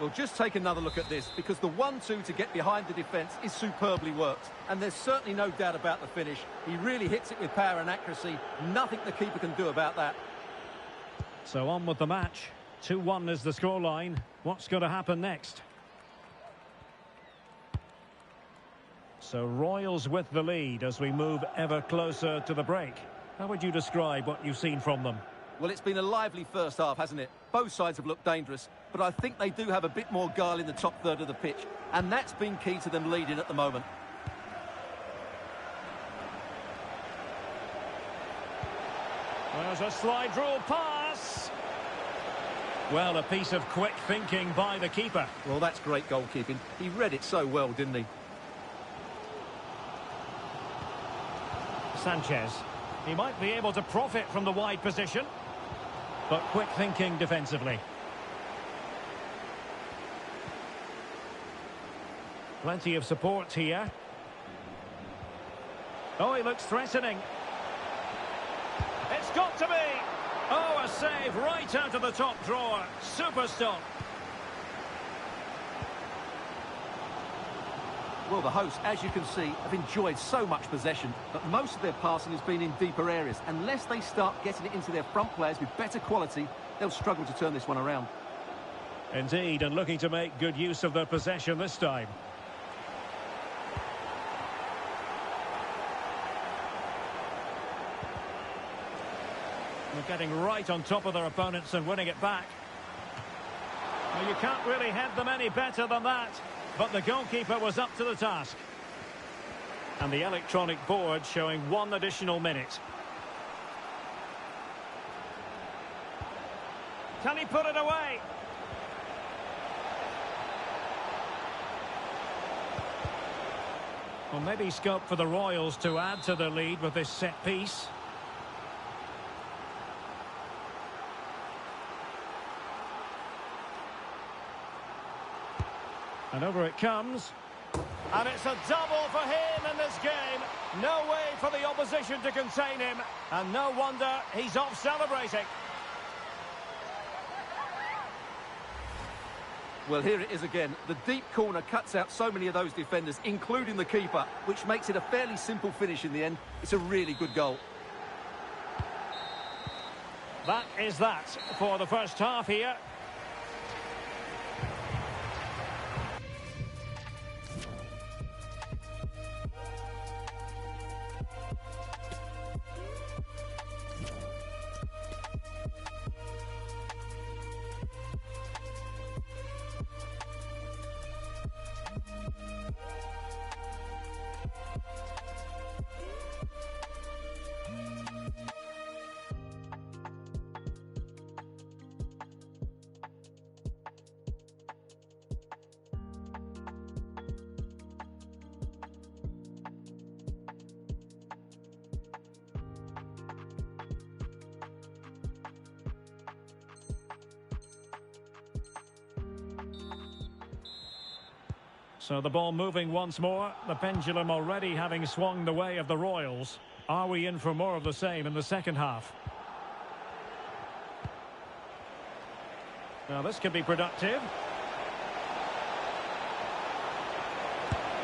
Well, just take another look at this, because the 1-2 to get behind the defence is superbly worked. And there's certainly no doubt about the finish. He really hits it with power and accuracy. Nothing the keeper can do about that. So on with the match. 2-1 is the scoreline. What's going to happen next? So Royals with the lead as we move ever closer to the break. How would you describe what you've seen from them? Well, it's been a lively first half, hasn't it? Both sides have looked dangerous, but I think they do have a bit more guile in the top third of the pitch, and that's been key to them leading at the moment. There's a slide rule pass. Well, a piece of quick thinking by the keeper. Well, that's great goalkeeping. He read it so well, didn't he? Sanchez. He might be able to profit from the wide position, but quick thinking defensively. Plenty of support here. Oh, he looks threatening. It's got to be. Oh, a save right out of the top drawer. Super stop. Well, the hosts, as you can see, have enjoyed so much possession, but most of their passing has been in deeper areas. Unless they start getting it into their front players with better quality, they'll struggle to turn this one around. Indeed, and looking to make good use of their possession this time. They're getting right on top of their opponents and winning it back. Well, you can't really head them any better than that. But the goalkeeper was up to the task. And the electronic board showing 1 additional minute. Can he put it away? Well, maybe scope for the Royals to add to the lead with this set piece. And over it comes. And it's a double for him in this game. No way for the opposition to contain him. And no wonder he's off celebrating. Well, here it is again. The deep corner cuts out so many of those defenders, including the keeper, which makes it a fairly simple finish in the end. It's a really good goal. That is that for the first half here. So the ball moving once more. The pendulum already having swung the way of the Royals. Are we in for more of the same in the second half? Now this could be productive.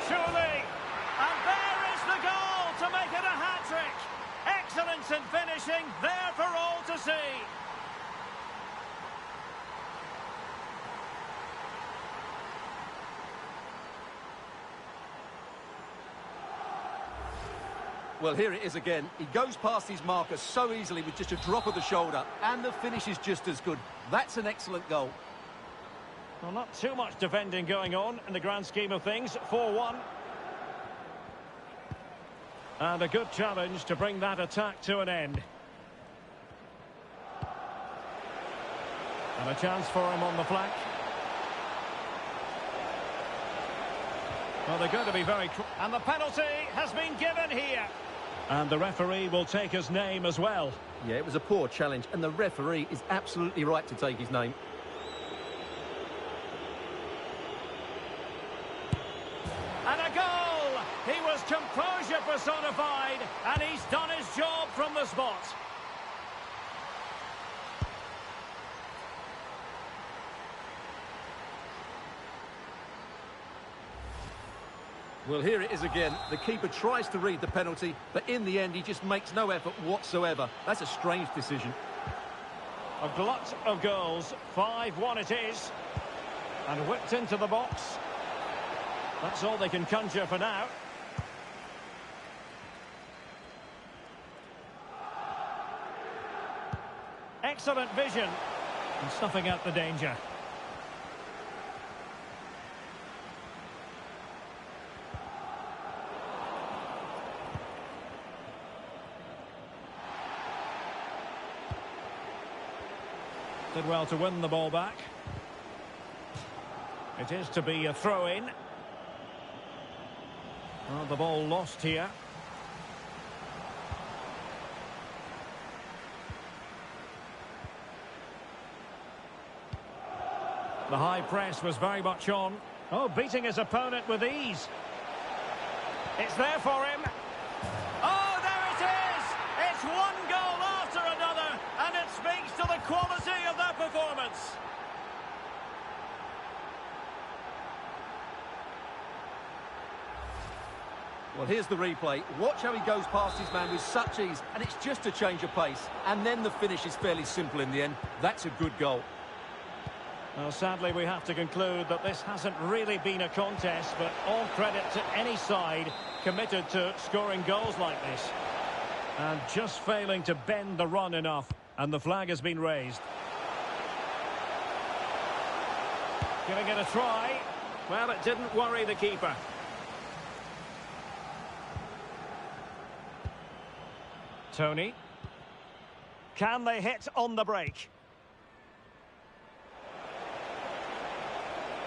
Surely! And there is the goal to make it a hat-trick! Excellence in finishing, there for all to see! Well, here it is again. He goes past his marker so easily with just a drop of the shoulder, and the finish is just as good. That's an excellent goal. Well, not too much defending going on in the grand scheme of things. 4-1. And a good challenge to bring that attack to an end. And a chance for him on the flank. Well, they're going to be very... And the penalty has been given here. And the referee will take his name as well. Yeah, it was a poor challenge, and the referee is absolutely right to take his name. And a goal! He was composure personified, and he's done his job from the spot. Well, here it is again. The keeper tries to read the penalty, but in the end, he just makes no effort whatsoever. That's a strange decision. A glut of goals. 5-1 it is. And whipped into the box. That's all they can conjure for now. Excellent vision. And snuffing out the danger. Did well to win the ball back. It is to be a throw-in. Well, the ball lost here. The high press was very much on. Oh, beating his opponent with ease. It's there for him. Oh, there it is! It's one goal after another, and it speaks to the quality of that performance. Well, here's the replay. Watch how he goes past his man with such ease, and it's just a change of pace. And then the finish is fairly simple in the end. That's a good goal. Well, sadly, we have to conclude that this hasn't really been a contest, but all credit to any side committed to scoring goals like this. And just failing to bend the run enough, and the flag has been raised. Giving it a try. Well, it didn't worry the keeper. Tony. Can they hit on the break?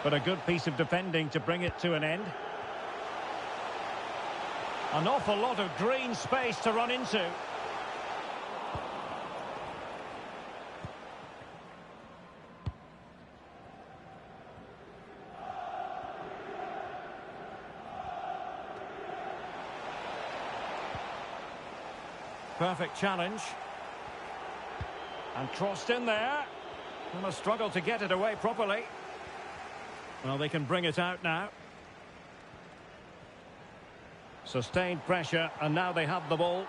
But a good piece of defending to bring it to an end. An awful lot of green space to run into. Perfect challenge. And crossed in there. And a struggle to get it away properly. Well, they can bring it out now. Sustained pressure, and now they have the ball.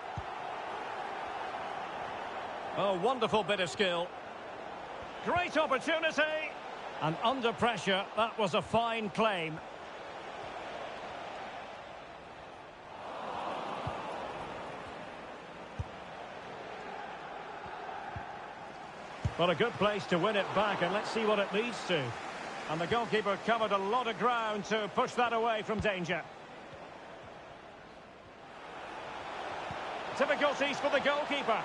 Oh, wonderful bit of skill. Great opportunity. And under pressure, that was a fine claim. Well, a good place to win it back, and let's see what it leads to. And the goalkeeper covered a lot of ground to push that away from danger. Difficulties for the goalkeeper.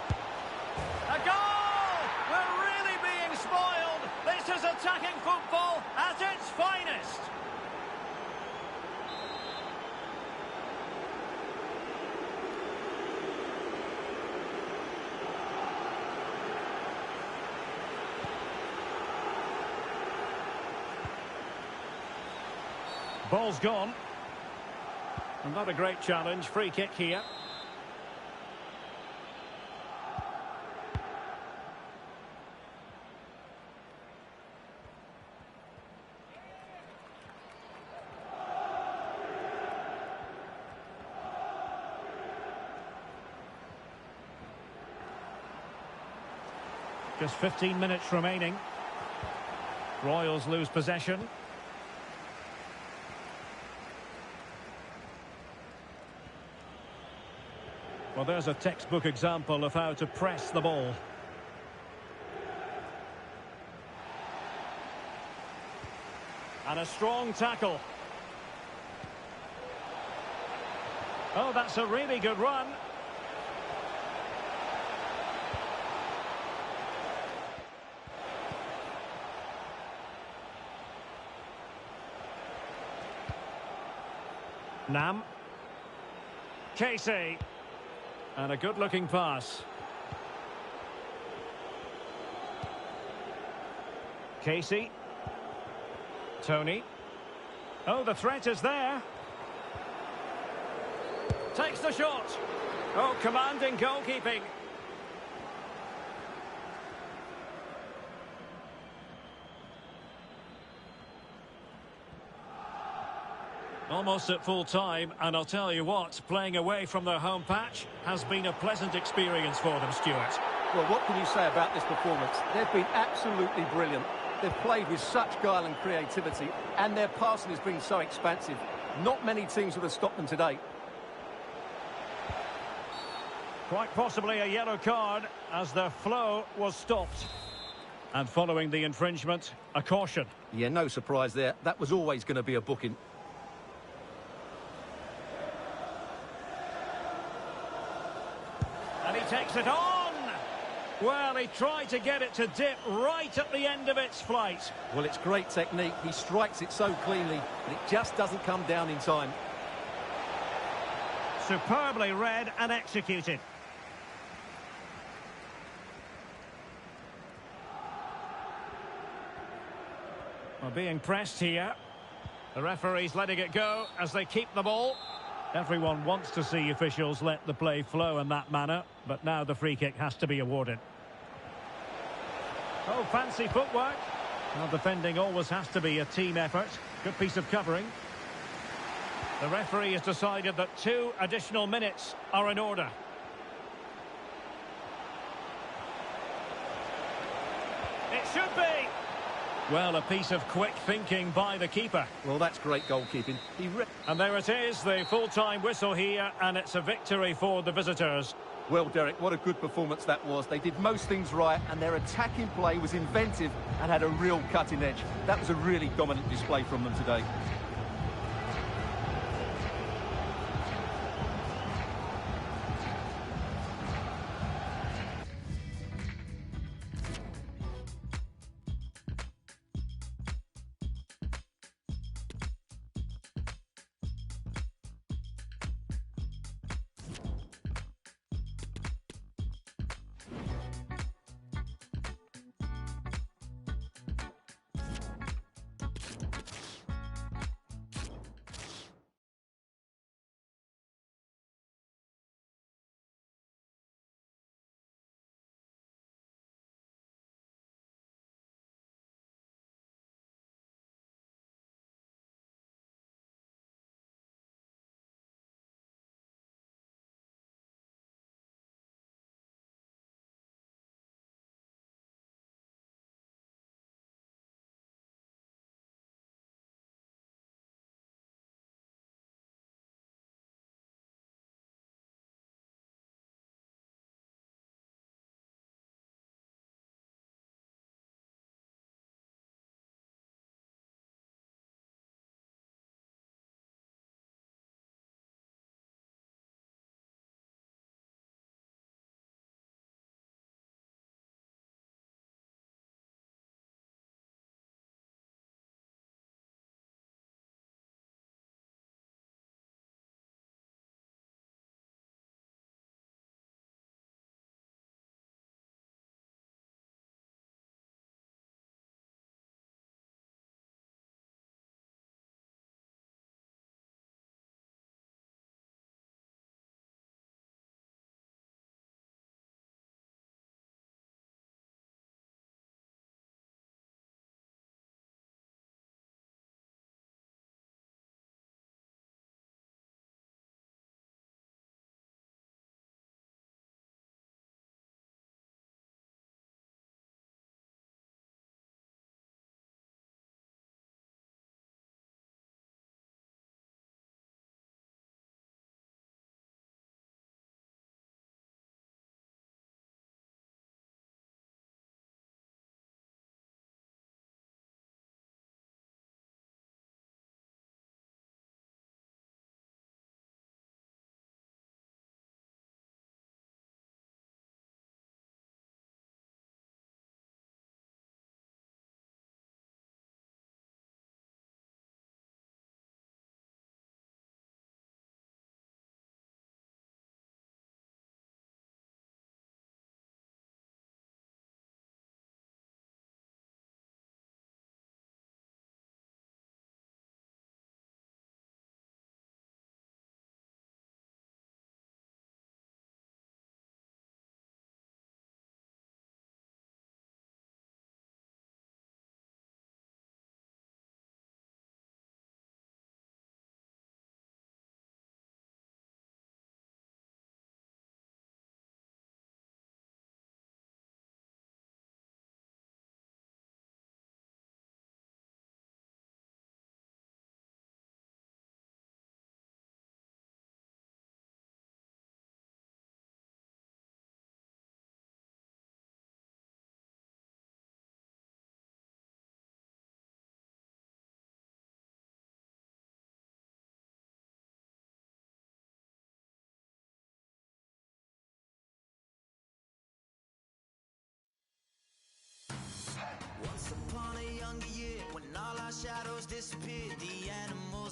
A goal! We're really being spoiled. This is attacking football at its finest. Ball's gone. And not a great challenge. Free kick here. Just 15 minutes remaining. Royals lose possession. Well, there's a textbook example of how to press the ball. And a strong tackle. Oh, that's a really good run. Nam. Casey. And a good-looking pass. Casey. Tony. Oh, the threat is there. Takes the shot. Oh, commanding goalkeeping. Almost at full time, and I'll tell you what, playing away from their home patch has been a pleasant experience for them, Stuart. Well, what can you say about this performance? They've been absolutely brilliant. They've played with such guile and creativity, and their passing has been so expansive. Not many teams would have stopped them today. Quite possibly a yellow card as their flow was stopped. And following the infringement, a caution. Yeah, no surprise there. That was always going to be a booking. And he takes it on. Well, he tried to get it to dip right at the end of its flight. Well, it's great technique. He strikes it so cleanly, but it just doesn't come down in time. Superbly read and executed. Well, being pressed here. The referee's letting it go as they keep the ball. Everyone wants to see officials let the play flow in that manner, but now the free kick has to be awarded. Oh, fancy footwork. Well, defending always has to be a team effort. Good piece of covering. The referee has decided that 2 additional minutes are in order. It should be. Well, a piece of quick thinking by the keeper. Well, that's great goalkeeping. And there it is, the full-time whistle here, and it's a victory for the visitors. Well, Derek, what a good performance that was. They did most things right, and their attacking play was inventive and had a real cutting edge. That was a really dominant display from them today.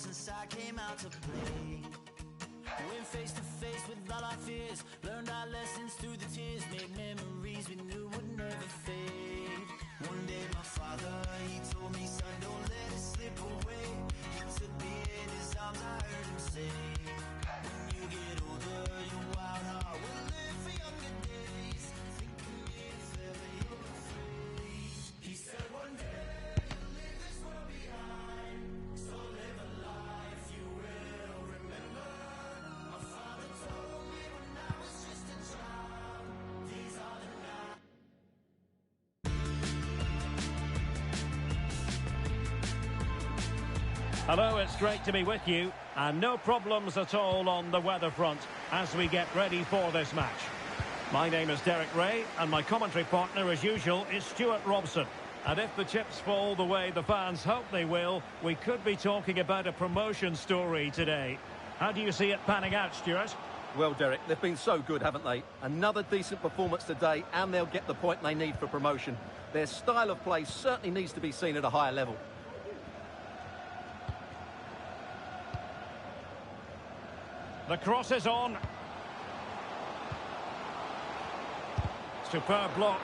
since I came out to play. Went face to face with all our fears, learned our lessons through the tears, made memories we knew would never fade. One day my father, he told me, son, don't let it slip away. He took me in his arms, I heard him say, when you get older, your wild heart will live for younger days. Think of me if ever you're afraid. He said one day you'll leave this world behind, so live a life you will remember. My father told me when I was just a child, these are the nights. Hello, it's great to be with you, and no problems at all on the weather front as we get ready for this match. My name is Derek Ray, and my commentary partner, as usual, is Stuart Robson. And if the chips fall the way the fans hope they will, we could be talking about a promotion story today. How do you see it panning out, Stuart? Well, Derek, they've been so good, haven't they? Another decent performance today, and they'll get the point they need for promotion. Their style of play certainly needs to be seen at a higher level. The cross is on. Superb block.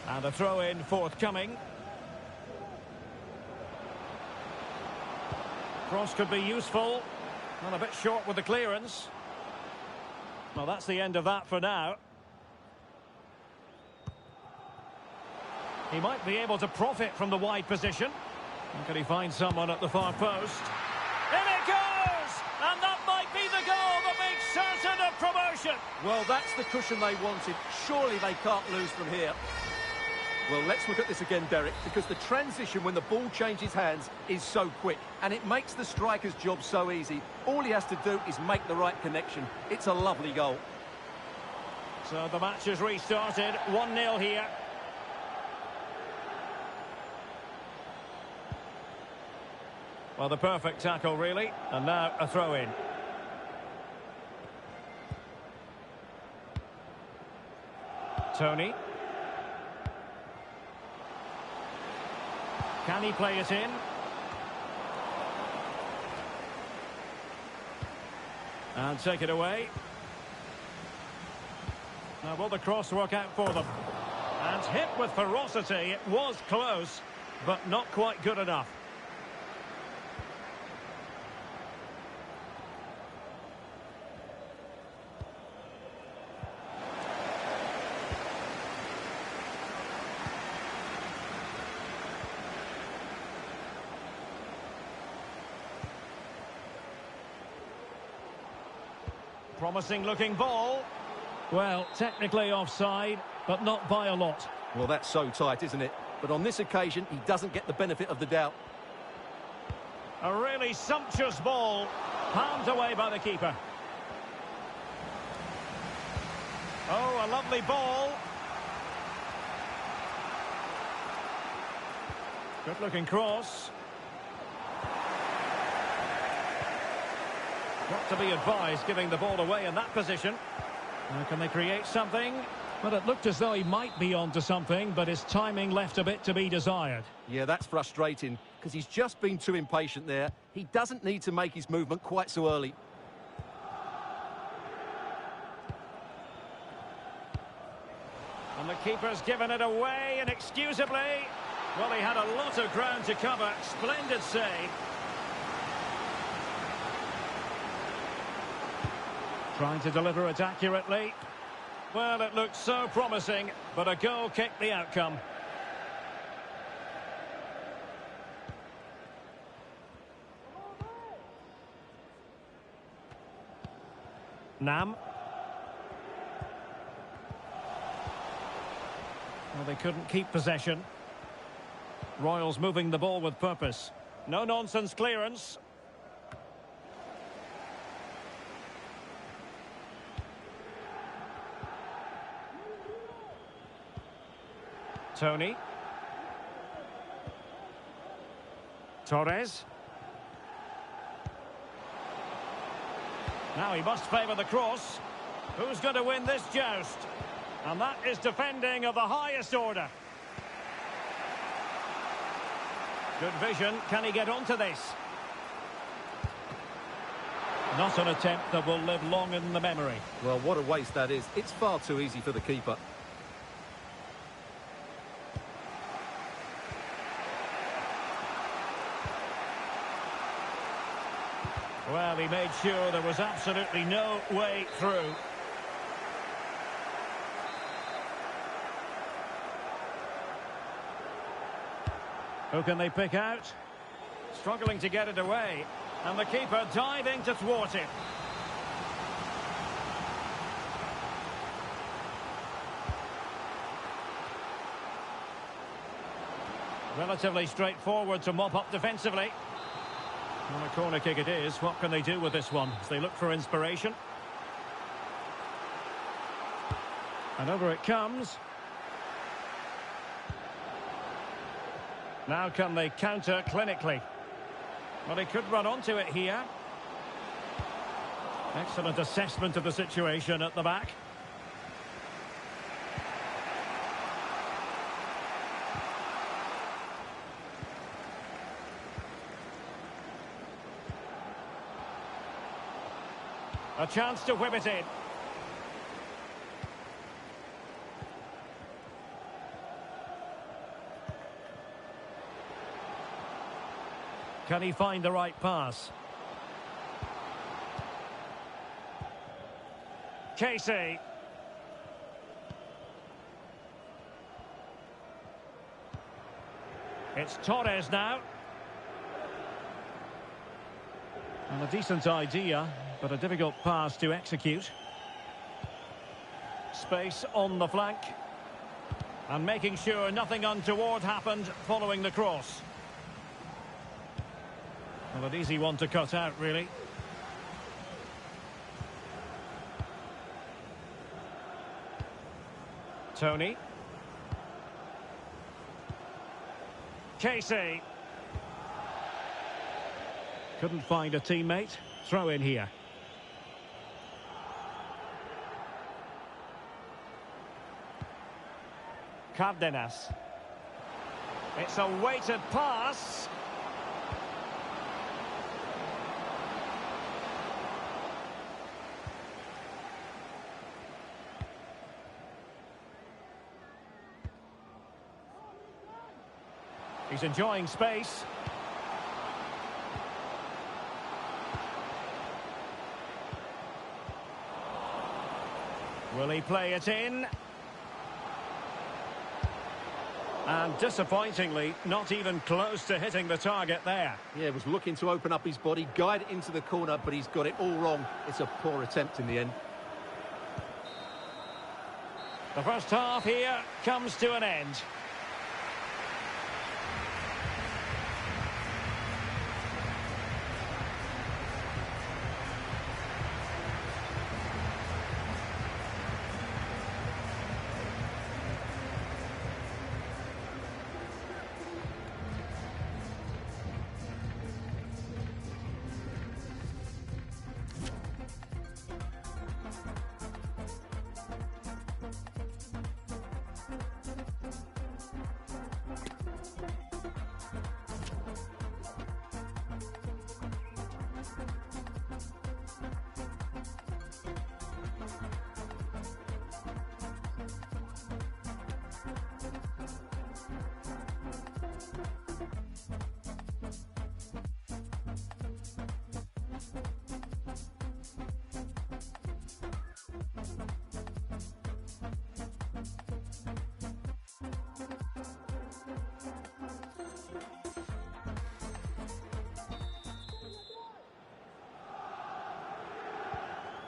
And a throw-in forthcoming. Cross could be useful. And a bit short with the clearance. Well, that's the end of that for now. He might be able to profit from the wide position. And can he find someone at the far post? In it goes! And that might be the goal that makes certain of promotion. Well, that's the cushion they wanted. Surely they can't lose from here. Well, let's look at this again, Derek, because the transition when the ball changes hands is so quick, and it makes the striker's job so easy. All he has to do is make the right connection. It's a lovely goal. So the match has restarted. 1-0 here. Well, the perfect tackle, really. And now a throw-in. Tony. Can he play it in? And take it away. Now, will the cross work out for them? And hit with ferocity. It was close, but not quite good enough. Promising looking ball. Well, technically offside, but not by a lot. Well, that's so tight, isn't it? But on this occasion, he doesn't get the benefit of the doubt. A really sumptuous ball, palmed away by the keeper. Oh, a lovely ball. Good looking cross. Got to be advised giving the ball away in that position. Now can they create something? Well, it looked as though he might be onto something, but his timing left a bit to be desired. Yeah, that's frustrating, because he's just been too impatient there. He doesn't need to make his movement quite so early. And the keeper's given it away inexcusably. Well, he had a lot of ground to cover. Splendid save. Trying to deliver it accurately. Well, it looked so promising, but a goal kicked the outcome. Nam. Well, they couldn't keep possession. Royals moving the ball with purpose. No-nonsense clearance. Tony. Torres. Now he must favour the cross. Who's going to win this joust? And that is defending of the highest order. Good vision. Can he get onto this? Not an attempt that will live long in the memory. Well, what a waste that is. It's far too easy for the keeper. Well, he made sure there was absolutely no way through. Who can they pick out? Struggling to get it away. And the keeper diving to thwart it. Relatively straightforward to mop up defensively. On a corner kick it is. What can they do with this one as they look for inspiration? And over it comes. Now can they counter clinically? Well, he could run onto it here. Excellent assessment of the situation at the back. A chance to whip it in. Can he find the right pass? Casey. It's Torres now. And a decent idea, but a difficult pass to execute. Space on the flank. And making sure nothing untoward happened following the cross. Well, an easy one to cut out, really. Tony. Casey. Couldn't find a teammate. Throw in here. Cardenas. It's a weighted pass. He's enjoying space. Will he play it in? And disappointingly, not even close to hitting the target there. Yeah, was looking to open up his body, guide it into the corner, but he's got it all wrong. It's a poor attempt in the end. The first half here comes to an end.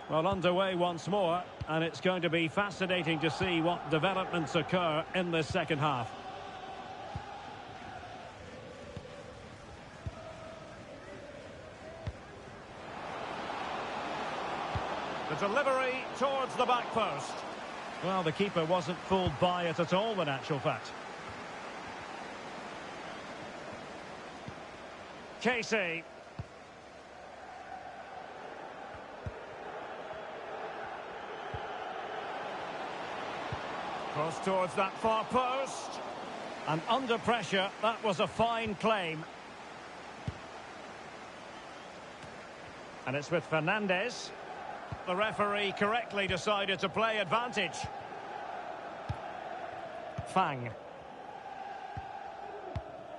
Well, underway once more, and it's going to be fascinating to see what developments occur in this second half. The delivery towards the back post. Well, the keeper wasn't fooled by it at all, in actual fact. Casey. Cross towards that far post. And under pressure, that was a fine claim. And it's with Fernandez. The referee correctly decided to play advantage. Fang.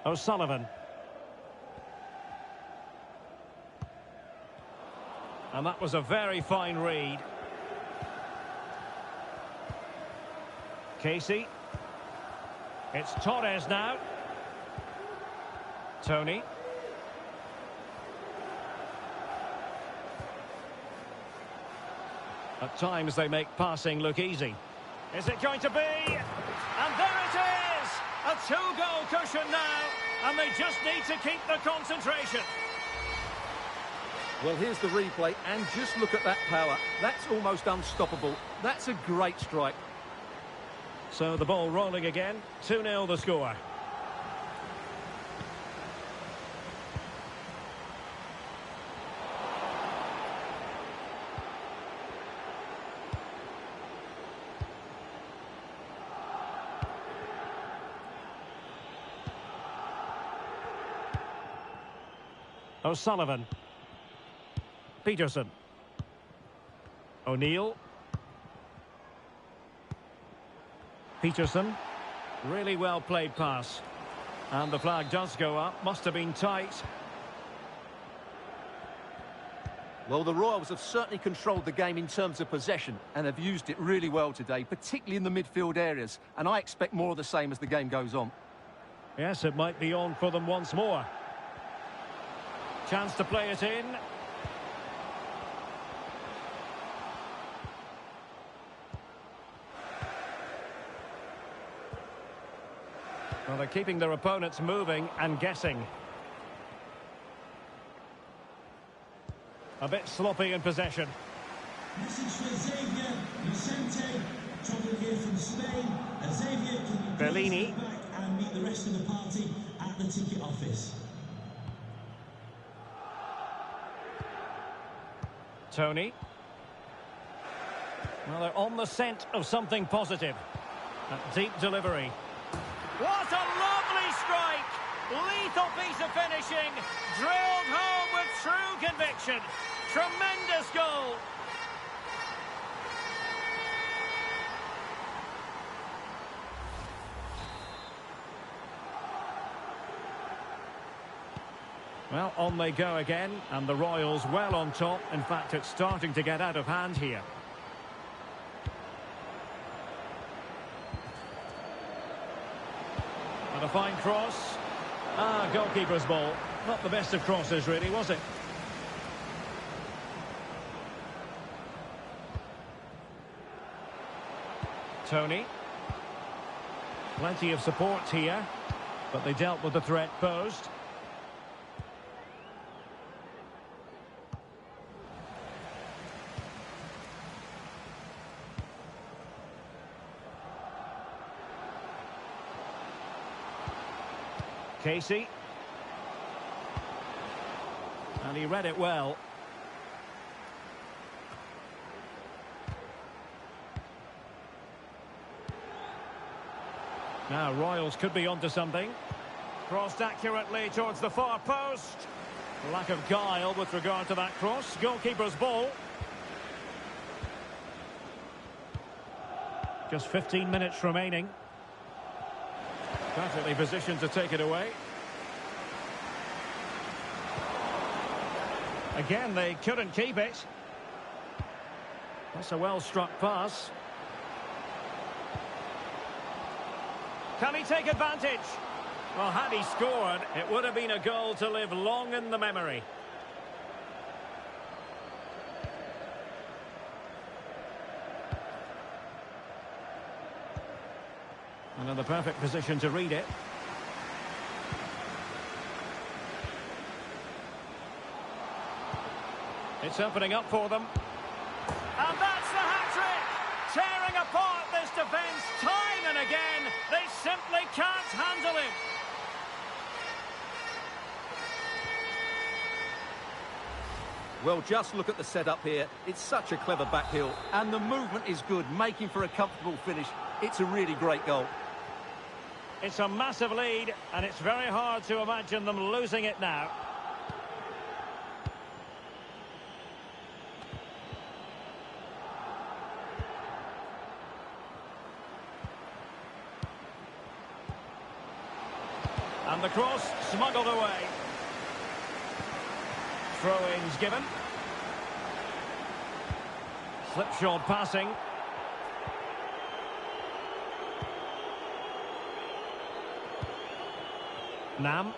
O'Sullivan. And that was a very fine read. Casey. It's Torres now. Tony. At times they make passing look easy. Is it going to be? And there it is! A two-goal cushion now, and they just need to keep the concentration. Well, here's the replay, and just look at that power. That's almost unstoppable. That's a great strike. So the ball rolling again. 2-0 the score. O'Sullivan. Peterson. O'Neill. Peterson. Really well played pass. And the flag does go up. Must have been tight. Well, the Royals have certainly controlled the game in terms of possession and have used it really well today, particularly in the midfield areas. And I expect more of the same as the game goes on. Yes, it might be on for them once more. Chance to play it in. Well, they're keeping their opponents moving and guessing. A bit sloppy in possession. Message for Xavier Vicente, travelling here from Spain. Xavier, can you Bellini. please come back and meet the rest of the party at the ticket office? Tony. Well, they're on the scent of something positive. A deep delivery. What a lovely strike! Lethal piece of finishing. Drilled home with true conviction. Tremendous goal. Well, on they go again, and the Royals well on top. In fact, it's starting to get out of hand here. And a fine cross. Goalkeeper's ball. Not the best of crosses, really, was it? Tony. Plenty of support here, but they dealt with the threat posed. Casey. And he read it well. Now Royals could be onto something. Crossed accurately towards the far post. Lack of guile with regard to that cross. Goalkeeper's ball. Just 15 minutes remaining. Perfectly positioned to take it away. Again, they couldn't keep it. That's a well-struck pass. Can he take advantage? Well, had he scored, it would have been a goal to live long in the memory. And in the perfect position to read it. It's opening up for them. And that's the hat-trick! Tearing apart this defence time and again. They simply can't handle him. Well, just look at the setup here. It's such a clever backhill. And the movement is good, making for a comfortable finish. It's a really great goal. It's a massive lead, and it's very hard to imagine them losing it now. And the cross smuggled away. Throw-ins given. Slipshod passing. Nam.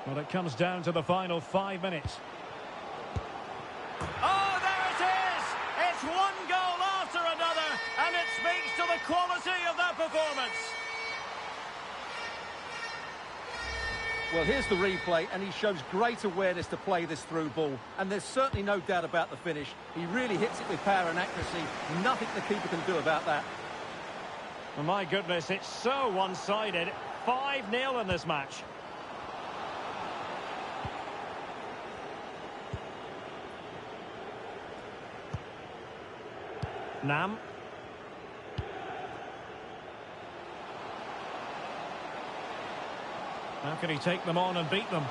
Well, it comes down to the final 5 minutes. Oh, there it is! It's one goal after another, and it speaks to the quality of that performance. Well, here's the replay, and he shows great awareness to play this through ball. And there's certainly no doubt about the finish. He really hits it with power and accuracy. Nothing the keeper can do about that. Oh, my goodness, it's so one-sided. 5-0 in this match. Nam. How can he take them on and beat them?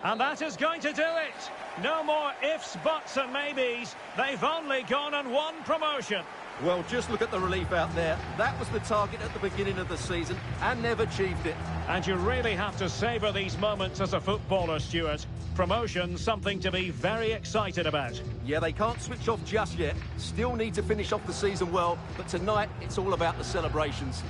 And that is going to do it. No more ifs, buts and maybes. They've only gone and won promotion. Well, just look at the relief out there. That was the target at the beginning of the season and never achieved it. And you really have to savour these moments as a footballer, Stuart. Promotion, something to be very excited about. Yeah, they can't switch off just yet. Still need to finish off the season well, but tonight it's all about the celebrations.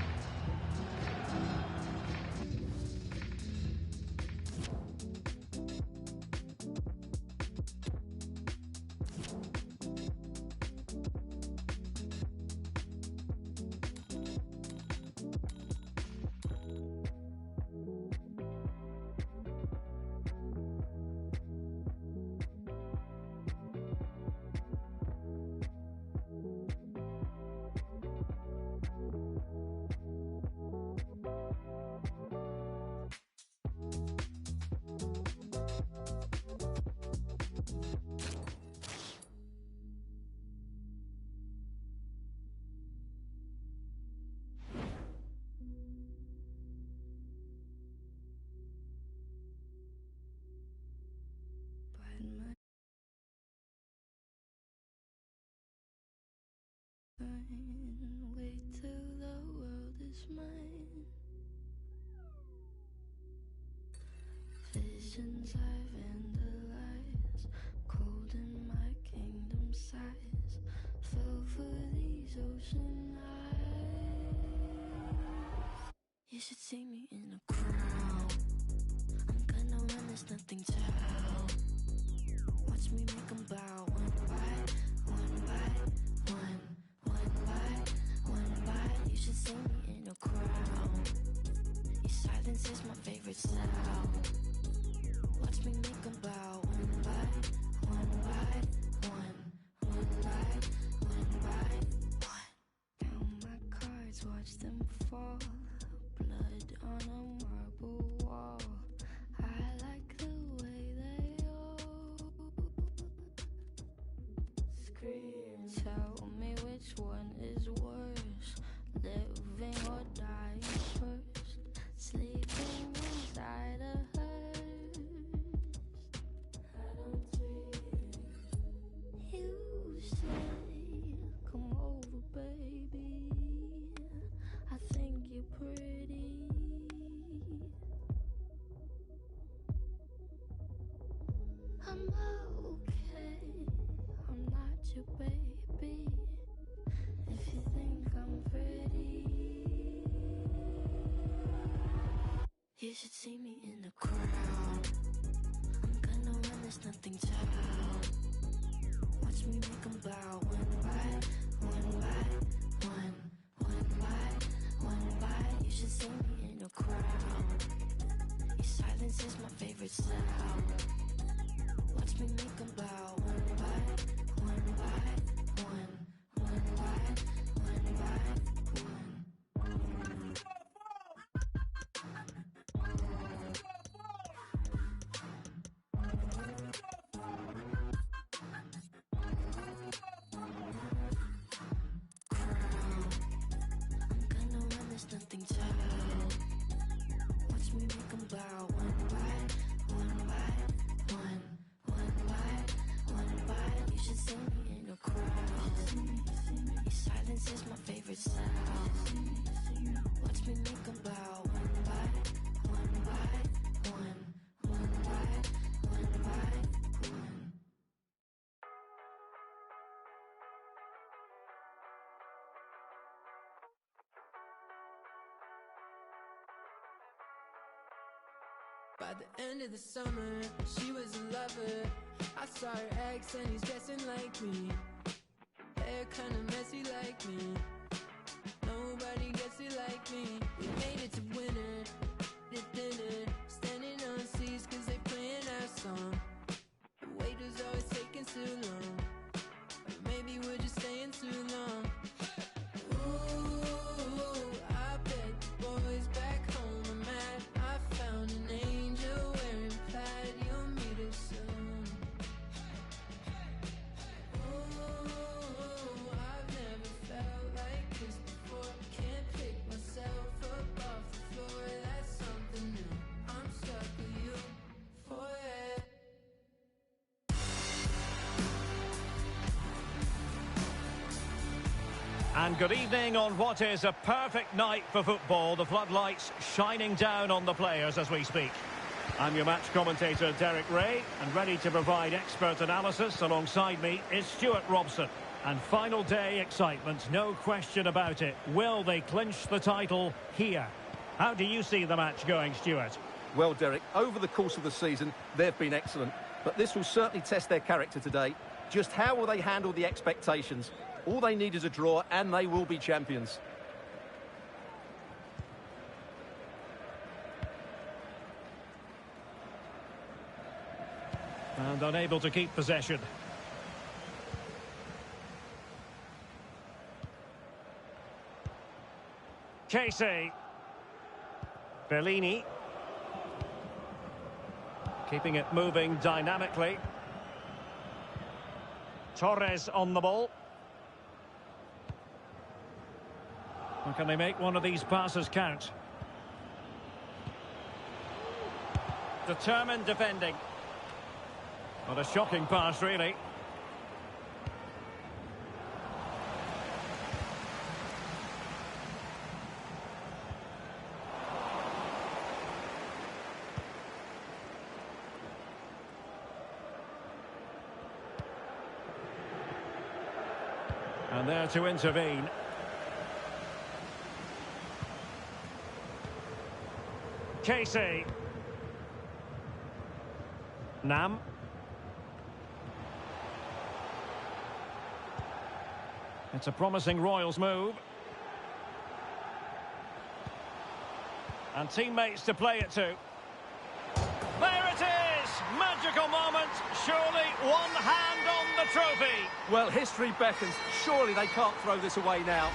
Wait till the world is mine. Visions I vandalize, cold in my kingdom size. Fell for these ocean eyes. You should see me in a crowd. I'm gonna run, there's nothing to help. Watch me make 'em bow one by one by one. One by, you should see me in a crowd. Your silence is my favorite sound. Watch me make 'em bow one by one by one. One by one. Count my cards, watch them fall. Blood on a marble wall. I like the way they all scream. Tell me which one is worse, living or dying first, sleeping inside a hearse. I don't dream. You say, come over, baby. I think you're pretty. I'm okay, I'm not your baby. If you think I'm pretty, you should see me in the crowd. I'm gonna run, there's nothing to help. Watch me make 'em bow one by one by one. One by one by, you should see me in a crowd. Your silence is my favorite sound. Watch me make 'em bow one by one by one. One by one by one. By the end of the summer, she was a lover. I saw her ex and he's dressing like me. Hair kinda messy like me. Nobody gets it like me. We made it to winter, to dinner. Standing on seats cause they playing our song. The waiter's always taking too long. Or maybe we're just staying too long. Ooh, I bet the boys back home are mad. I found an angel wearing plaid. You'll meet her soon. Ooh, I've never felt like this before. Can't pick myself up off the floor. That's something new. I'm stuck with you forever. And good evening on what is a perfect night for football. The floodlights shining down on the players as we speak. I'm your match commentator, Derek Ray, and ready to provide expert analysis alongside me is Stuart Robson. And final day excitement, no question about it. Will they clinch the title here? How do you see the match going, Stuart? Well, Derek, over the course of the season, they've been excellent. But this will certainly test their character today. Just how will they handle the expectations? All they need is a draw, and they will be champions. And unable to keep possession. Casey. Bellini. Keeping it moving dynamically. Torres on the ball. Or can they make one of these passes count? Determined defending. What a shocking pass, really. And there to intervene. Casey. Nam. It's a promising Royals move. And teammates to play it to. There it is! Magical moment. Surely one hand on the trophy. Well, history beckons. Surely they can't throw this away now.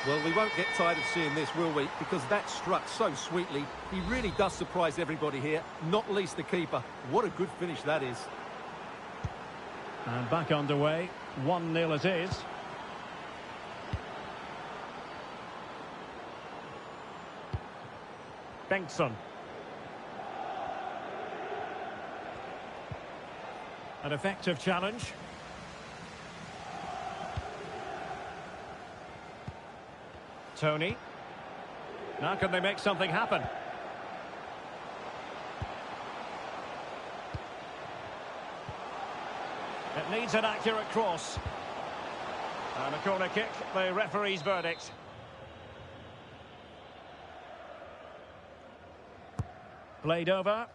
Well, we won't get tired of seeing this, will we? Because that struck so sweetly. He really does surprise everybody here, not least the keeper. What a good finish that is. And back underway. 1-0 it is. Bengtsson. An effective challenge. Tony. Now can they make something happen? It needs an accurate cross. And a corner kick, the referee's verdict. Played over.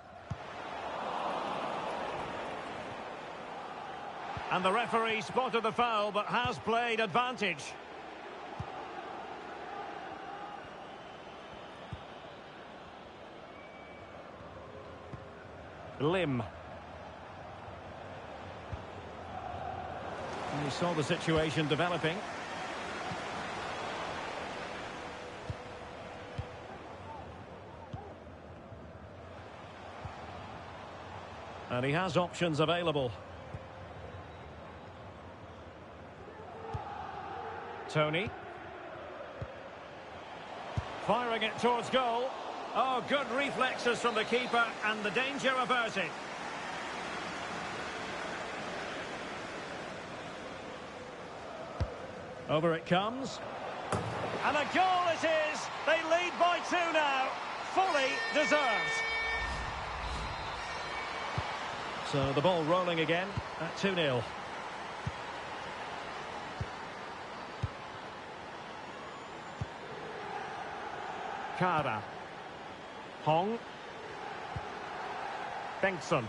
And the referee spotted the foul, but has played advantage. Lim. And he saw the situation developing. And he has options available. Tony. Firing it towards goal. Oh, good reflexes from the keeper, and the danger averted. Over it comes. And a goal it is! They lead by 2 now. Fully deserved. So the ball rolling again at 2-0. Kara. Hong. Bengtsson.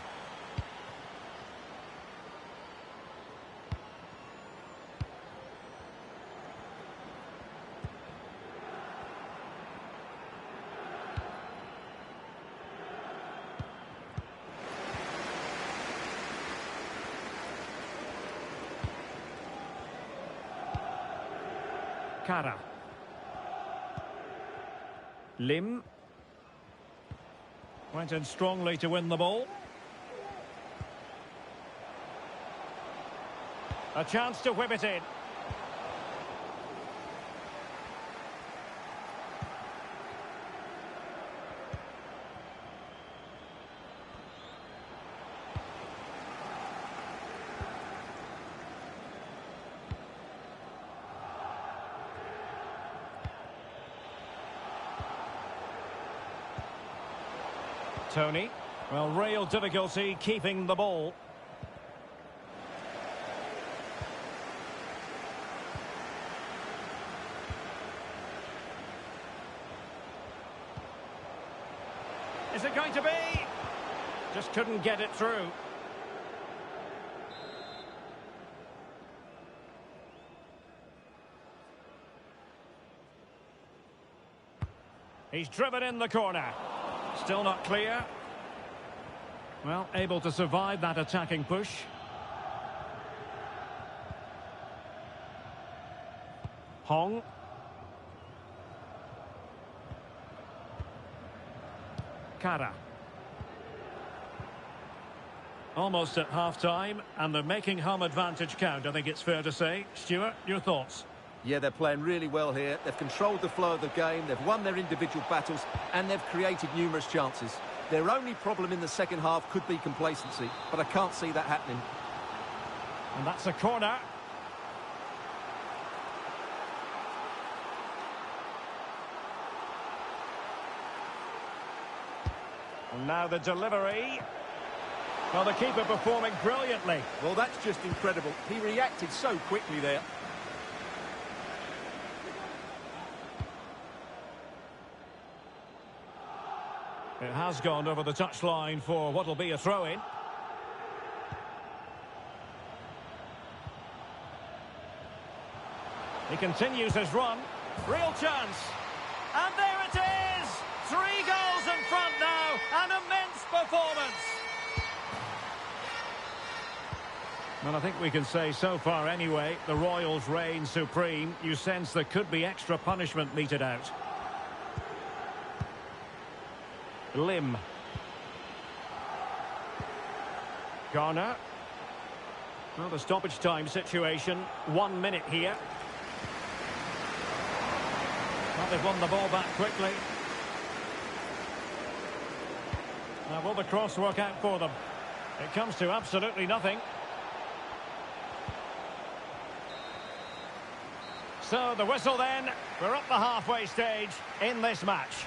Kara. Lim. Went in strongly to win the ball. A chance to whip it in. Tony. Well, real difficulty keeping the ball. Is it going to be? Just couldn't get it through. He's driven in the corner. Still not clear. Well, able to survive that attacking push. Hong. Kara. Almost at half-time, and they're making home advantage count, I think it's fair to say. Stuart, your thoughts? Yeah, they're playing really well here. They've controlled the flow of the game, they've won their individual battles, and they've created numerous chances. Their only problem in the second half could be complacency, but I can't see that happening. And that's a corner. And now the delivery. Well, the keeper performing brilliantly. Well, that's just incredible. He reacted so quickly there. It has gone over the touchline for what will be a throw-in. He continues his run. Real chance. And there it is! 3 goals in front now. An immense performance. Well, I think we can say so far anyway, the Royals reign supreme. You sense there could be extra punishment meted out. Lim. Garner. Well, the stoppage time situation. 1 minute here. Well, they've won the ball back quickly. Now, will the cross work out for them? It comes to absolutely nothing. So, the whistle then. We're up the halfway stage in this match.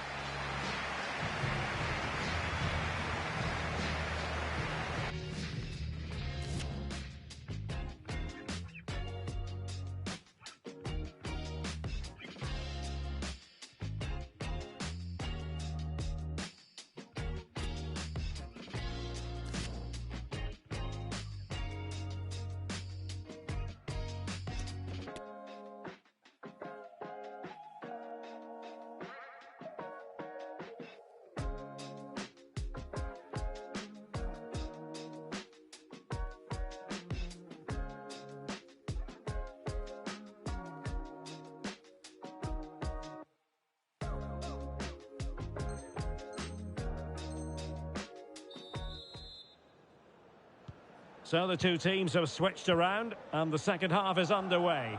So the two teams have switched around and the second half is underway.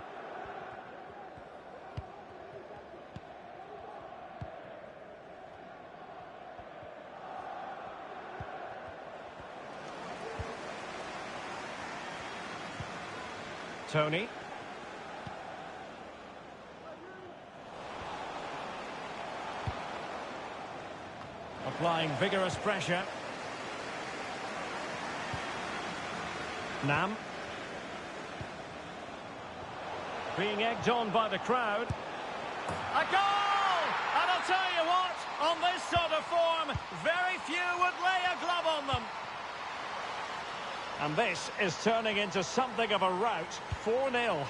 Tony. Applying vigorous pressure. Nam. Being egged on by the crowd. A goal! And a I'll tell you what, on this sort of form, very few would lay a glove on them. And this is turning into something of a rout, 4-0.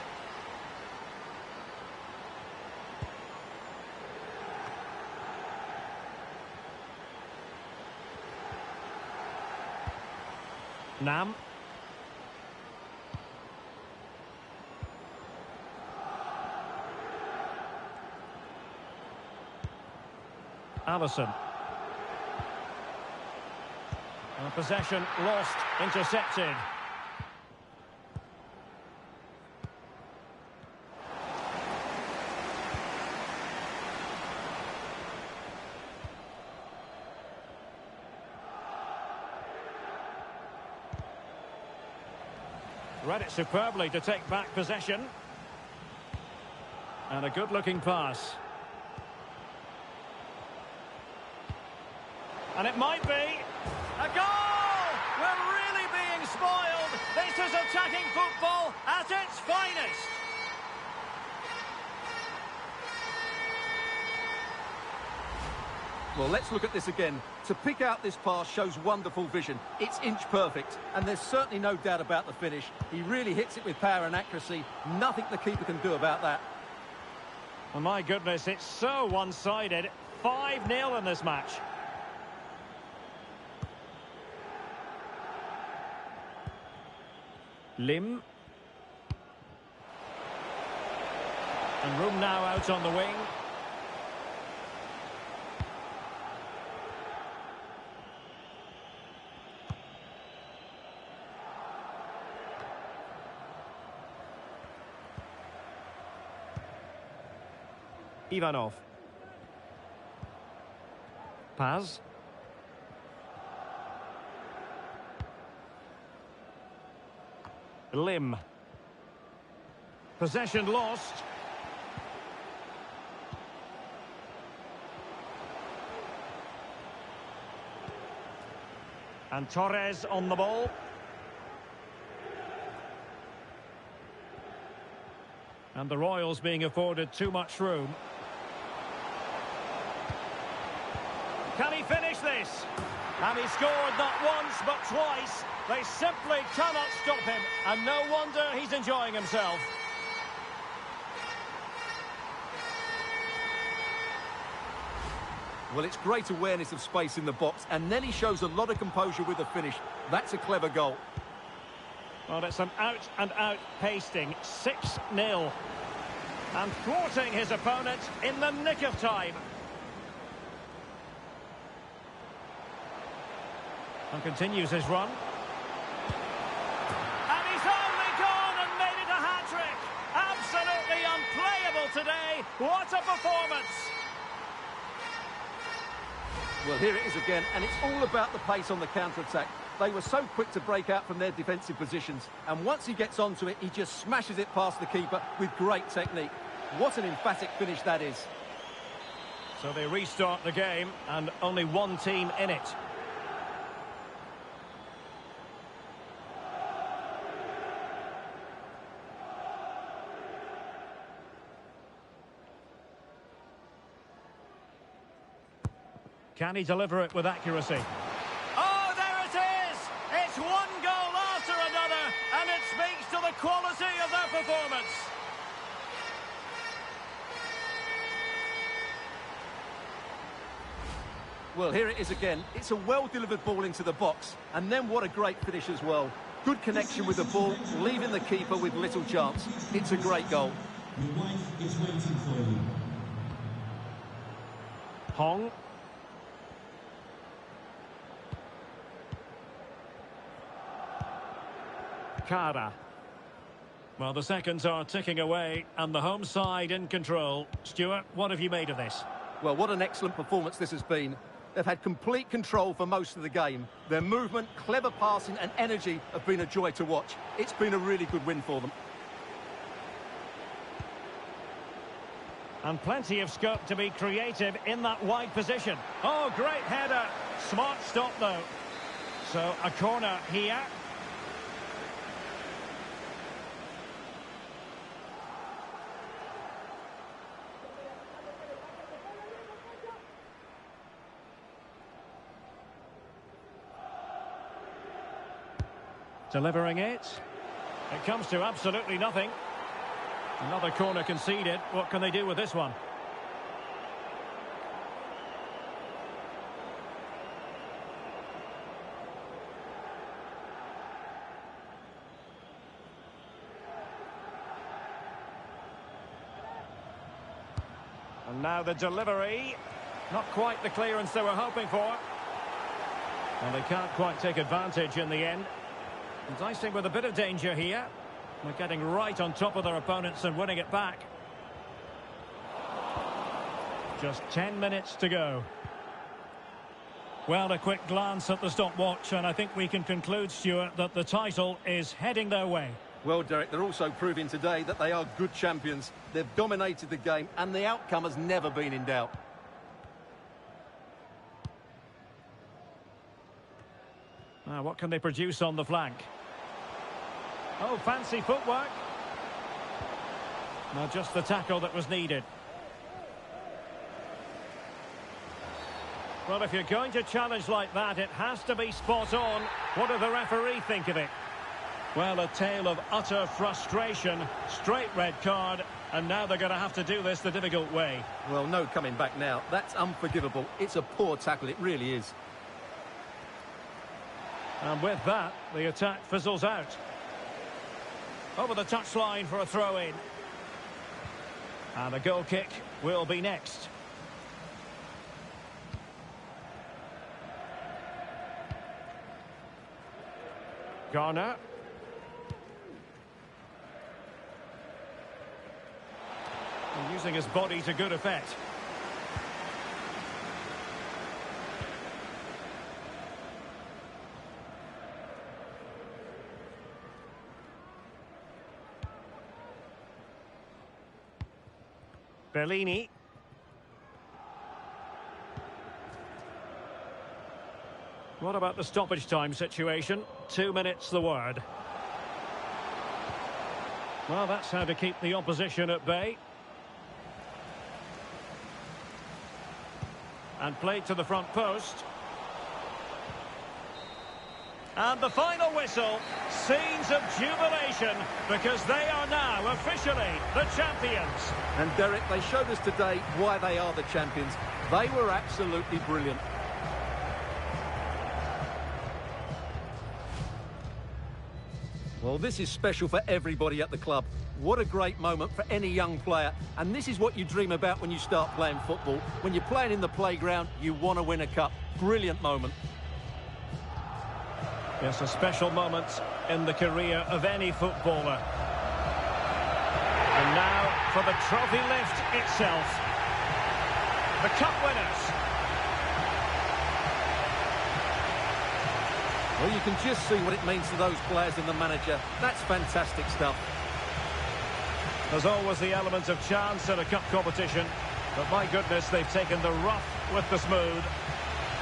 Nam. Allison. And possession lost, intercepted. Read it superbly to take back possession. And a good-looking pass. And it might be a goal! We're really being spoiled. This is attacking football at its finest. Well, let's look at this again. To pick out this pass shows wonderful vision. It's inch perfect, and there's certainly no doubt about the finish. He really hits it with power and accuracy. Nothing the keeper can do about that. Well, my goodness, it's so one-sided. 5-0 in this match. Lim. And room now out on the wing. Ivanov. Paz. Lim. Possession lost. And Torres on the ball. And the Royals being afforded too much room. Can he finish this? And he scored not once but twice. They simply cannot stop him, and no wonder he's enjoying himself. Well, it's great awareness of space in the box, and then he shows a lot of composure with the finish. That's a clever goal. Well, it's an out-and-out pasting, 6-0. And thwarting his opponent in the nick of time. And continues his run. And he's only gone and made it a hat-trick. Absolutely unplayable today. What a performance. Well, here it is again, and it's all about the pace on the counter-attack. They were so quick to break out from their defensive positions, and once he gets onto it, he just smashes it past the keeper with great technique. What an emphatic finish that is. So they restart the game, and only one team in it. Can he deliver it with accuracy? Oh, there it is! It's one goal after another, and it speaks to the quality of their performance. Well, here it is again. It's a well-delivered ball into the box, and then what a great finish as well. Good connection with the ball, leaving the keeper with little chance. It's a great goal. Your wife is waiting for you. Hong. Kara. Well, the seconds are ticking away, and the home side in control. Stuart, what have you made of this? Well, what an excellent performance this has been. They've had complete control for most of the game. Their movement, clever passing and energy have been a joy to watch. It's been a really good win for them. And plenty of scope to be creative in that wide position. Oh, great header. Smart stop, though. So, a corner here. Delivering it. It comes to absolutely nothing. Another corner conceded. What can they do with this one? And now the delivery. Not quite the clearance they were hoping for. And they can't quite take advantage in the end. Dicing with a bit of danger here. They're getting right on top of their opponents and winning it back. Just 10 minutes to go. Well, a quick glance at the stopwatch, and I think we can conclude, Stuart, that the title is heading their way. Well, Derek, they're also proving today that they are good champions. They've dominated the game, and the outcome has never been in doubt. Now, what can they produce on the flank? Oh, fancy footwork. Now, just the tackle that was needed. Well, if you're going to challenge like that, it has to be spot on. What do the referee think of it? Well, a tale of utter frustration. Straight red card. And now they're going to have to do this the difficult way. Well, no coming back now. That's unforgivable. It's a poor tackle. It really is. And with that, the attack fizzles out. Over the touchline for a throw-in. And a goal kick will be next. Garner. And using his body to good effect. Bellini. What about the stoppage time situation? 2 minutes the word. Well, that's how to keep the opposition at bay. And played to the front post. And the final whistle, scenes of jubilation, because they are now officially the champions. And Derek, they showed us today why they are the champions. They were absolutely brilliant. Well, this is special for everybody at the club. What a great moment for any young player. And this is what you dream about when you start playing football. When you're playing in the playground, you want to win a cup. Brilliant moment. Yes, a special moment in the career of any footballer. And now for the trophy lift itself. The cup winners. Well, you can just see what it means to those players and the manager. That's fantastic stuff. There's always the element of chance in a cup competition. But my goodness, they've taken the rough with the smooth.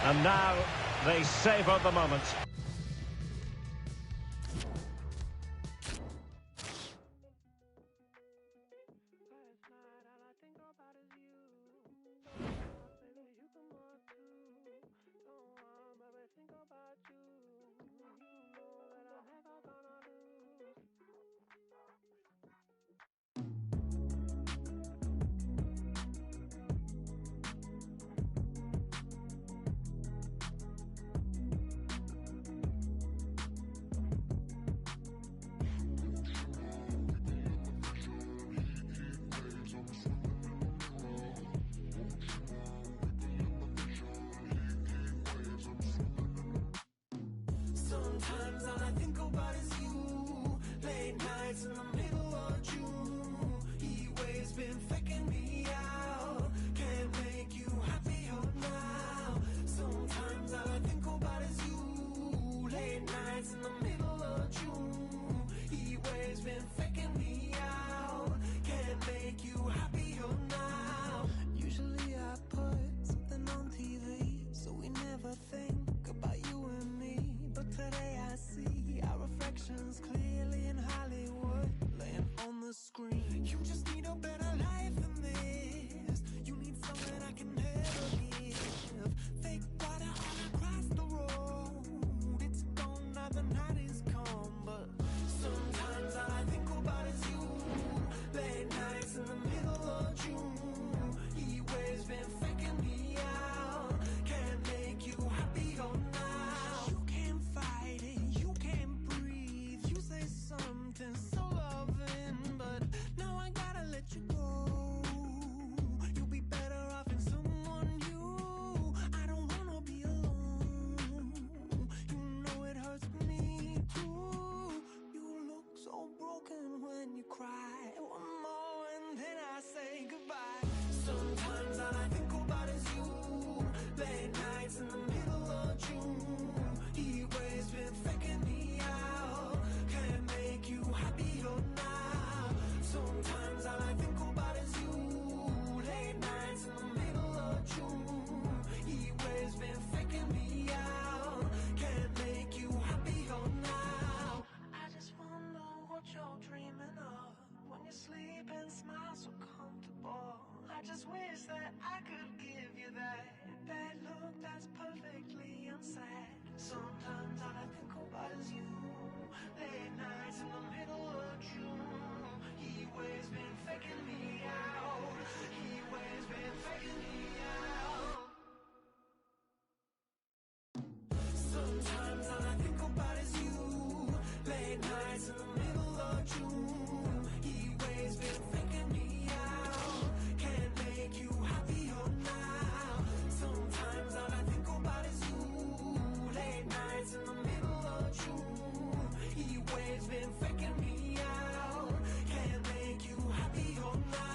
And now they savour the moment. just wish that I could give you that bad look that's perfectly unsaid. Sometimes all I think about is you. Late nights in the middle of June. He always been faking me out. He always been faking me out. Sometimes all I think about is you. Late nights in the middle of June. He always been faking me out. Can't make you happier now. Sometimes all I think about is you. Late nights in the middle of June. He always been faking me out. Can't make you happier now.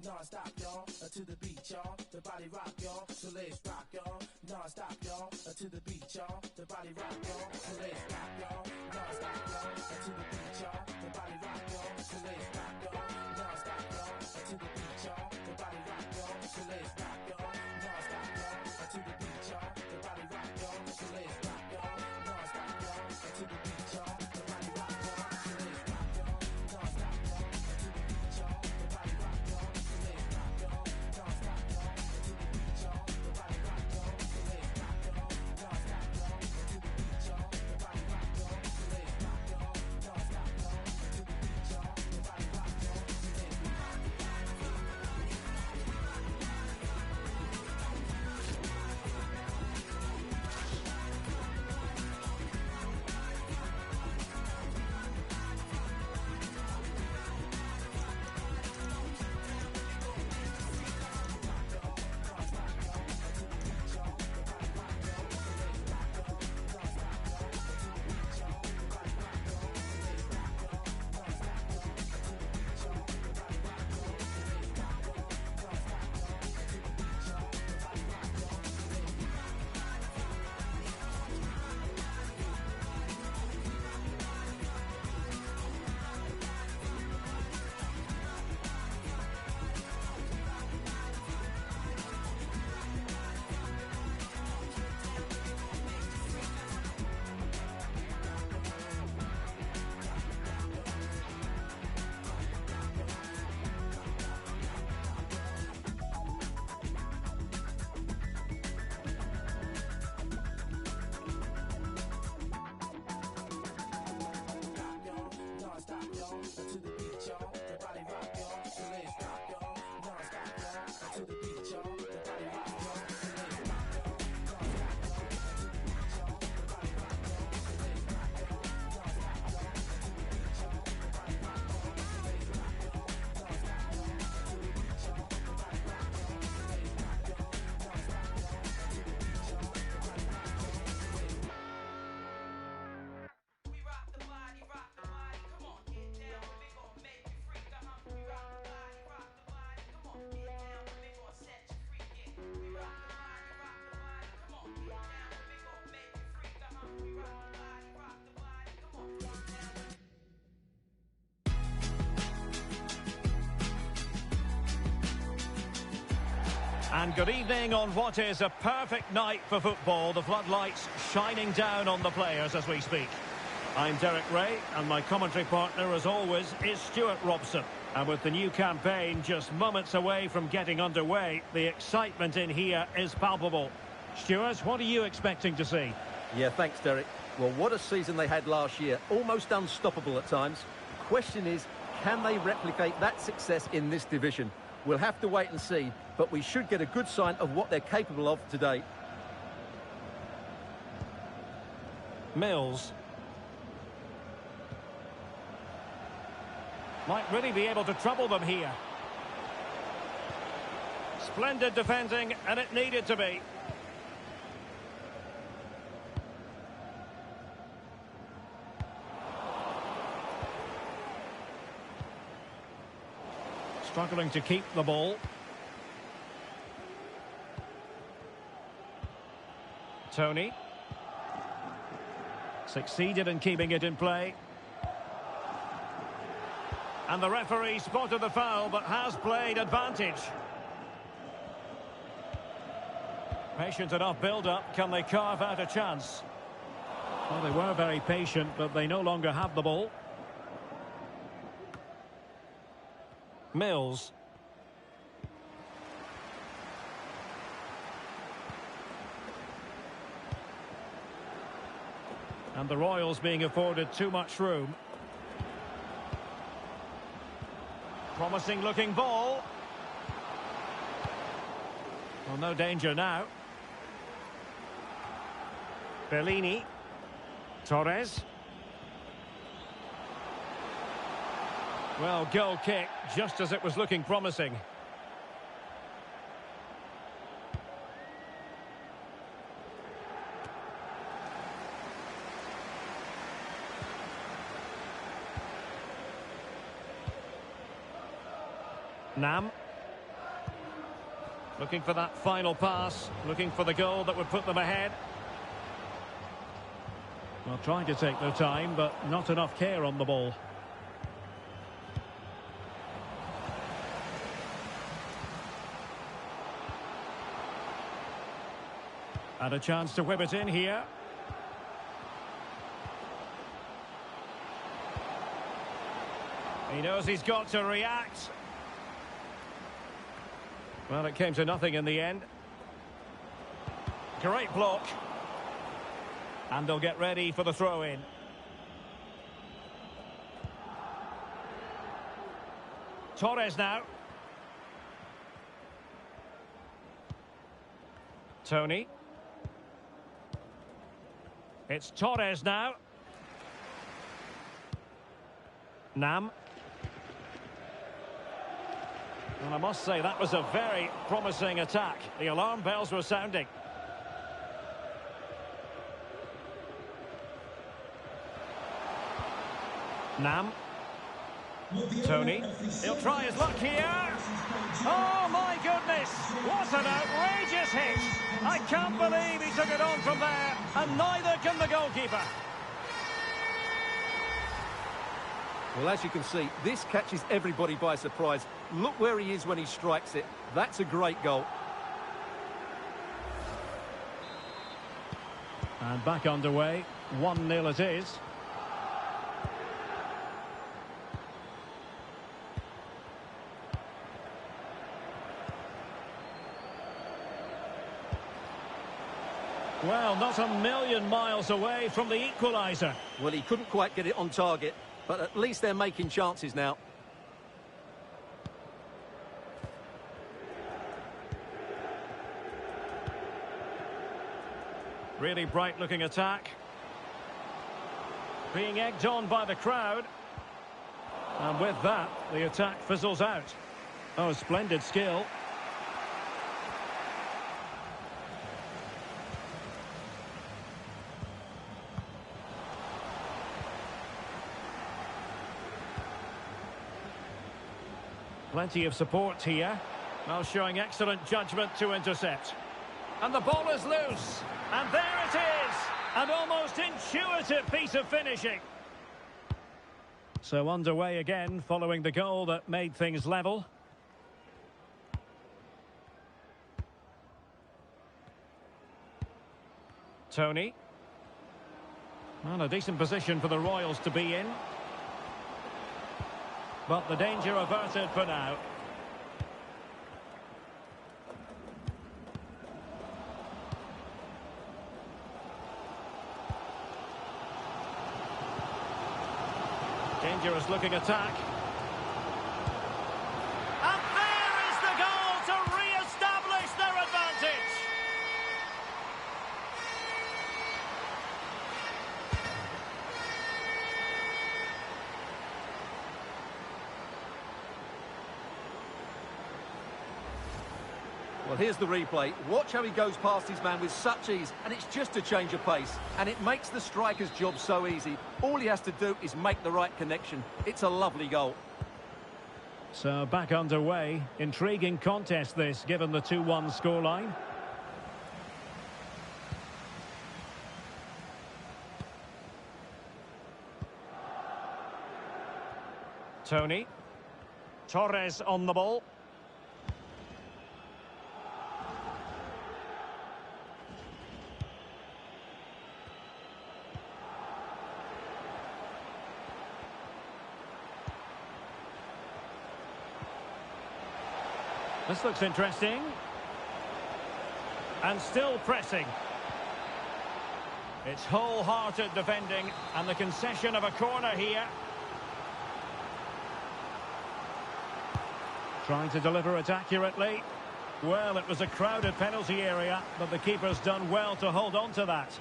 Non-stop, y'all, to the beat, y'all. The body rock, y'all. So let's rock, y'all. Non-stop, y'all, to the beat, y'all. The body rock, y'all. So let's rock, y'all. Non-stop, y'all, to the beat, y'all. The body rock, y'all. So let's rock, y'all. Non-stop, y'all, to the beat, y'all. The body rock, y'all. So let's rock, y'all. Non-stop, y'all, to the beat, y'all. The body rock, y'all. And good evening on what is a perfect night for football. The floodlights shining down on the players as we speak. I'm Derek Ray, and my commentary partner, as always, is Stuart Robson. And with the new campaign just moments away from getting underway, the excitement in here is palpable. Stuart, what are you expecting to see? Yeah, thanks, Derek. Well, what a season they had last year. Almost unstoppable at times. The question is, can they replicate that success in this division? We'll have to wait and see, but we should get a good sign of what they're capable of today. Mills. Might really be able to trouble them here. Splendid defending, and it needed to be. Struggling to keep the ball. Tony. Succeeded in keeping it in play. And the referee spotted the foul, but has played advantage. Patient enough build-up. Can they carve out a chance? Well, they were very patient, but they no longer have the ball. Mills. And the Royals being afforded too much room. Promising looking ball. Well, no danger now. Bellini. Torres. Well, goal kick, just as it was looking promising. Nam. Looking for that final pass, looking for the goal that would put them ahead. Well, trying to take their time, but not enough care on the ball. And a chance to whip it in here. He knows he's got to react. Well, it came to nothing in the end. Great block. And they'll get ready for the throw-in. Torres now. Tony. It's Torres now. Nam. And I must say, that was a very promising attack. The alarm bells were sounding. Nam. Tony. He'll try his luck here. Oh, my goodness. What an outrageous hit. I can't believe he took it on from there. And neither can the goalkeeper. Well, as you can see, this catches everybody by surprise. Look where he is when he strikes it. That's a great goal. And back underway. 1-0 it is. Well, not a million miles away from the equaliser. Well, he couldn't quite get it on target, but at least they're making chances now. Really bright-looking attack. Being egged on by the crowd. And with that, the attack fizzles out. Oh, splendid skill. Plenty of support here. Now showing excellent judgment to intercept. And the ball is loose. And there it is. An almost intuitive piece of finishing. So underway again following the goal that made things level. Tony. Well, a decent position for the Royals to be in. But the danger averted for now. Dangerous looking attack. And there is the goal to re-establish their advantage. Well, here's the replay. Watch how he goes past his man with such ease, and it's just a change of pace. And it makes the striker's job so easy. All he has to do is make the right connection. It's a lovely goal. So back underway. Intriguing contest this, given the 2-1 scoreline. Tony. Torres on the ball. This looks interesting. And still pressing. It's wholehearted defending, and the concession of a corner here. Trying to deliver it accurately. Well, it was a crowded penalty area, but the keeper's done well to hold on to that.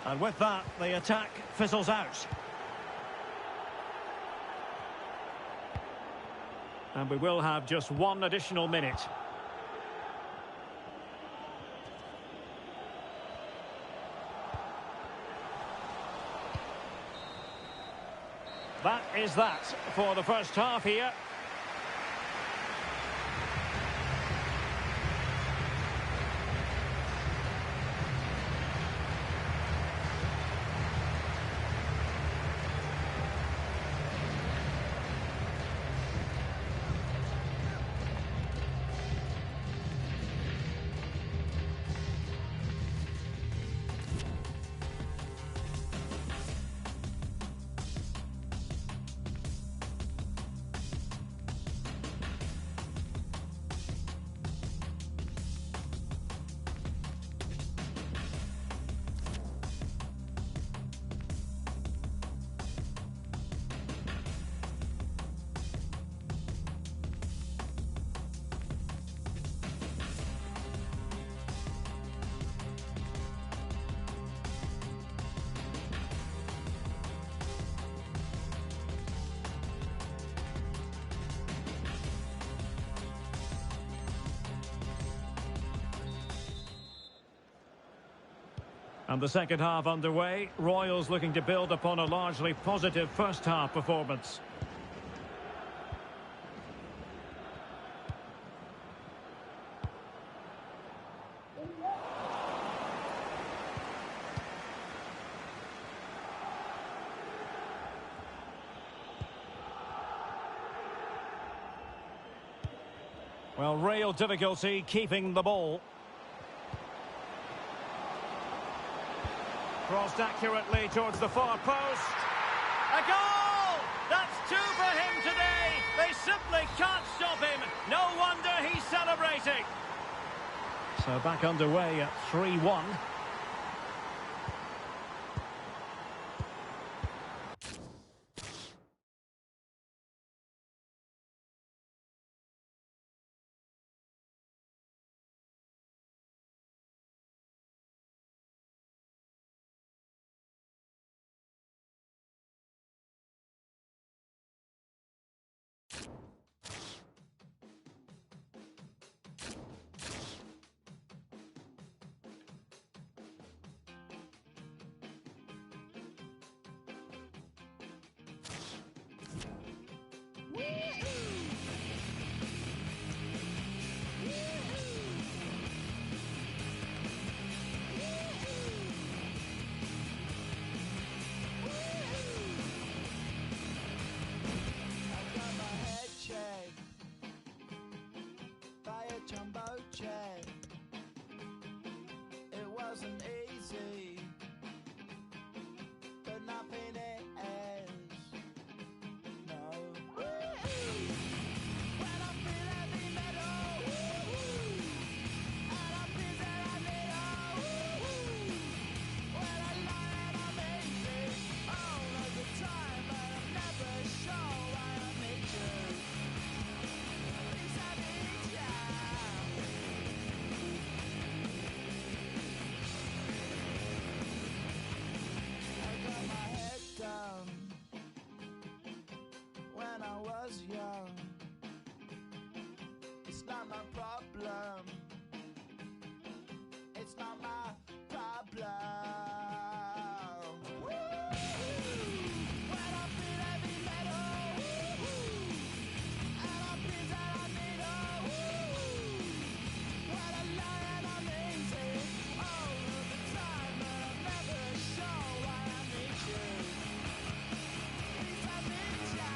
And with that, the attack fizzles out. And we will have just one additional minute. That is that for the first half here. And the second half underway. Royals looking to build upon a largely positive first half performance. Well, real difficulty keeping the ball. Crossed accurately towards the far post. A goal! That's two for him today. They simply can't stop him. No wonder he's celebrating. So back underway at 3-1. wasn't easy, but nothing is. No. When I feel heavy metal, and I feel that I need when I lie and I'm easy all of the time, but I'm never sure why I need you. Please I need ya. I got my head down when I was young. It's not my problem. It's not my problem. When I feel heavy metal, and I feel that I need when I lie and I'm easy all of the time, but I'm never sure why I need you. Please I need ya.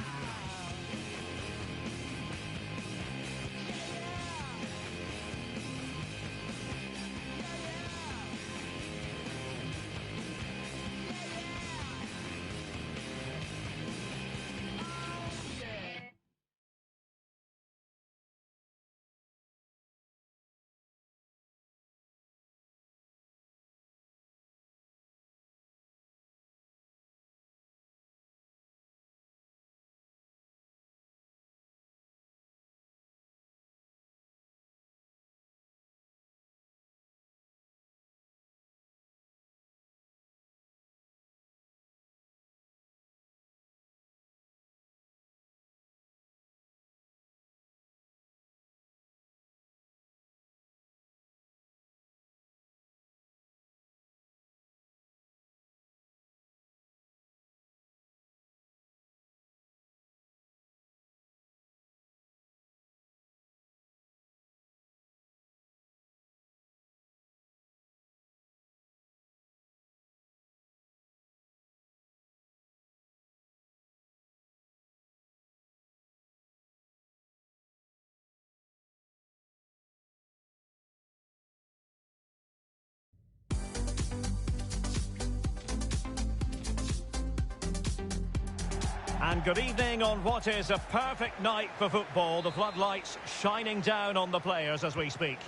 And good evening on what is a perfect night for football. The floodlights shining down on the players as we speak.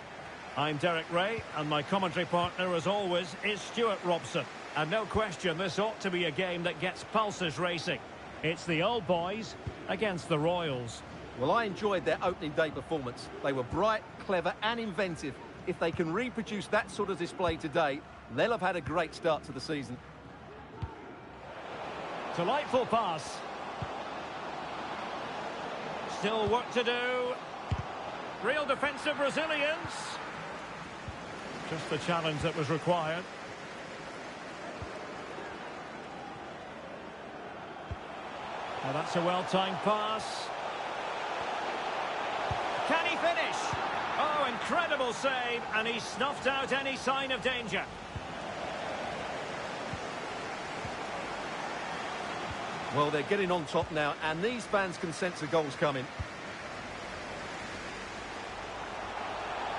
I'm Derek Ray, and my commentary partner, as always, is Stuart Robson. And no question, this ought to be a game that gets pulses racing. It's the old boys against the Royals. Well, I enjoyed their opening day performance. They were bright, clever and inventive. If they can reproduce that sort of display today, they'll have had a great start to the season. Delightful pass. Still work to do. Real defensive resilience. Just the challenge that was required. Well, that's a well-timed pass. Can he finish? Oh, incredible save, and he snuffed out any sign of danger. Well, they're getting on top now, and these fans can sense the goals coming.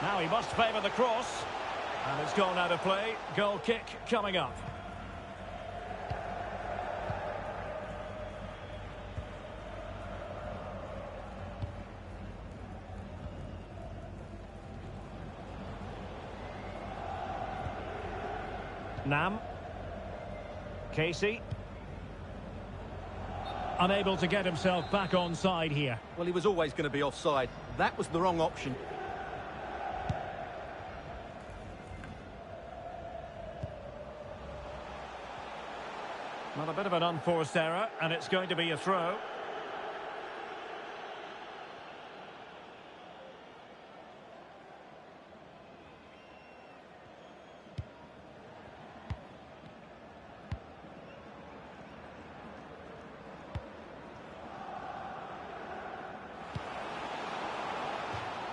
Now he must favour the cross. And it's gone out of play. Goal kick coming up. Nam. Casey. Unable to get himself back onside here. Well, he was always going to be offside. That was the wrong option. Well, a bit of an unforced error, and it's going to be a throw.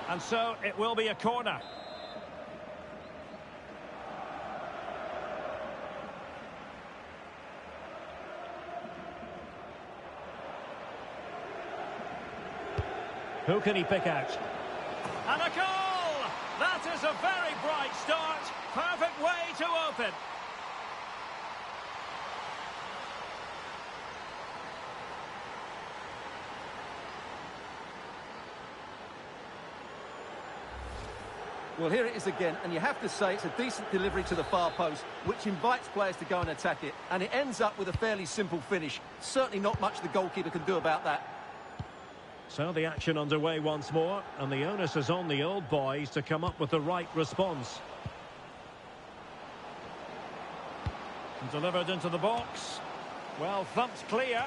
And so it will be a corner. Who can he pick out? And a goal! That is a very bright start. Perfect way to open. Well, here it is again, and you have to say it's a decent delivery to the far post, which invites players to go and attack it, and it ends up with a fairly simple finish. Certainly not much the goalkeeper can do about that. So the action underway once more, and the onus is on the old boys to come up with the right response. And delivered into the box. Well, thumped clear.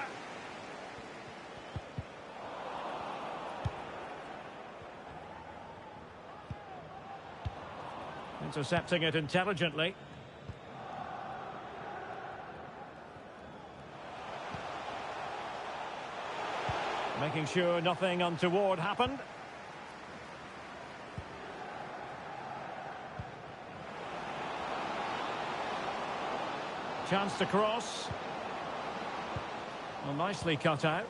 Intercepting it intelligently. Making sure nothing untoward happened. Chance to cross. Well, nicely cut out.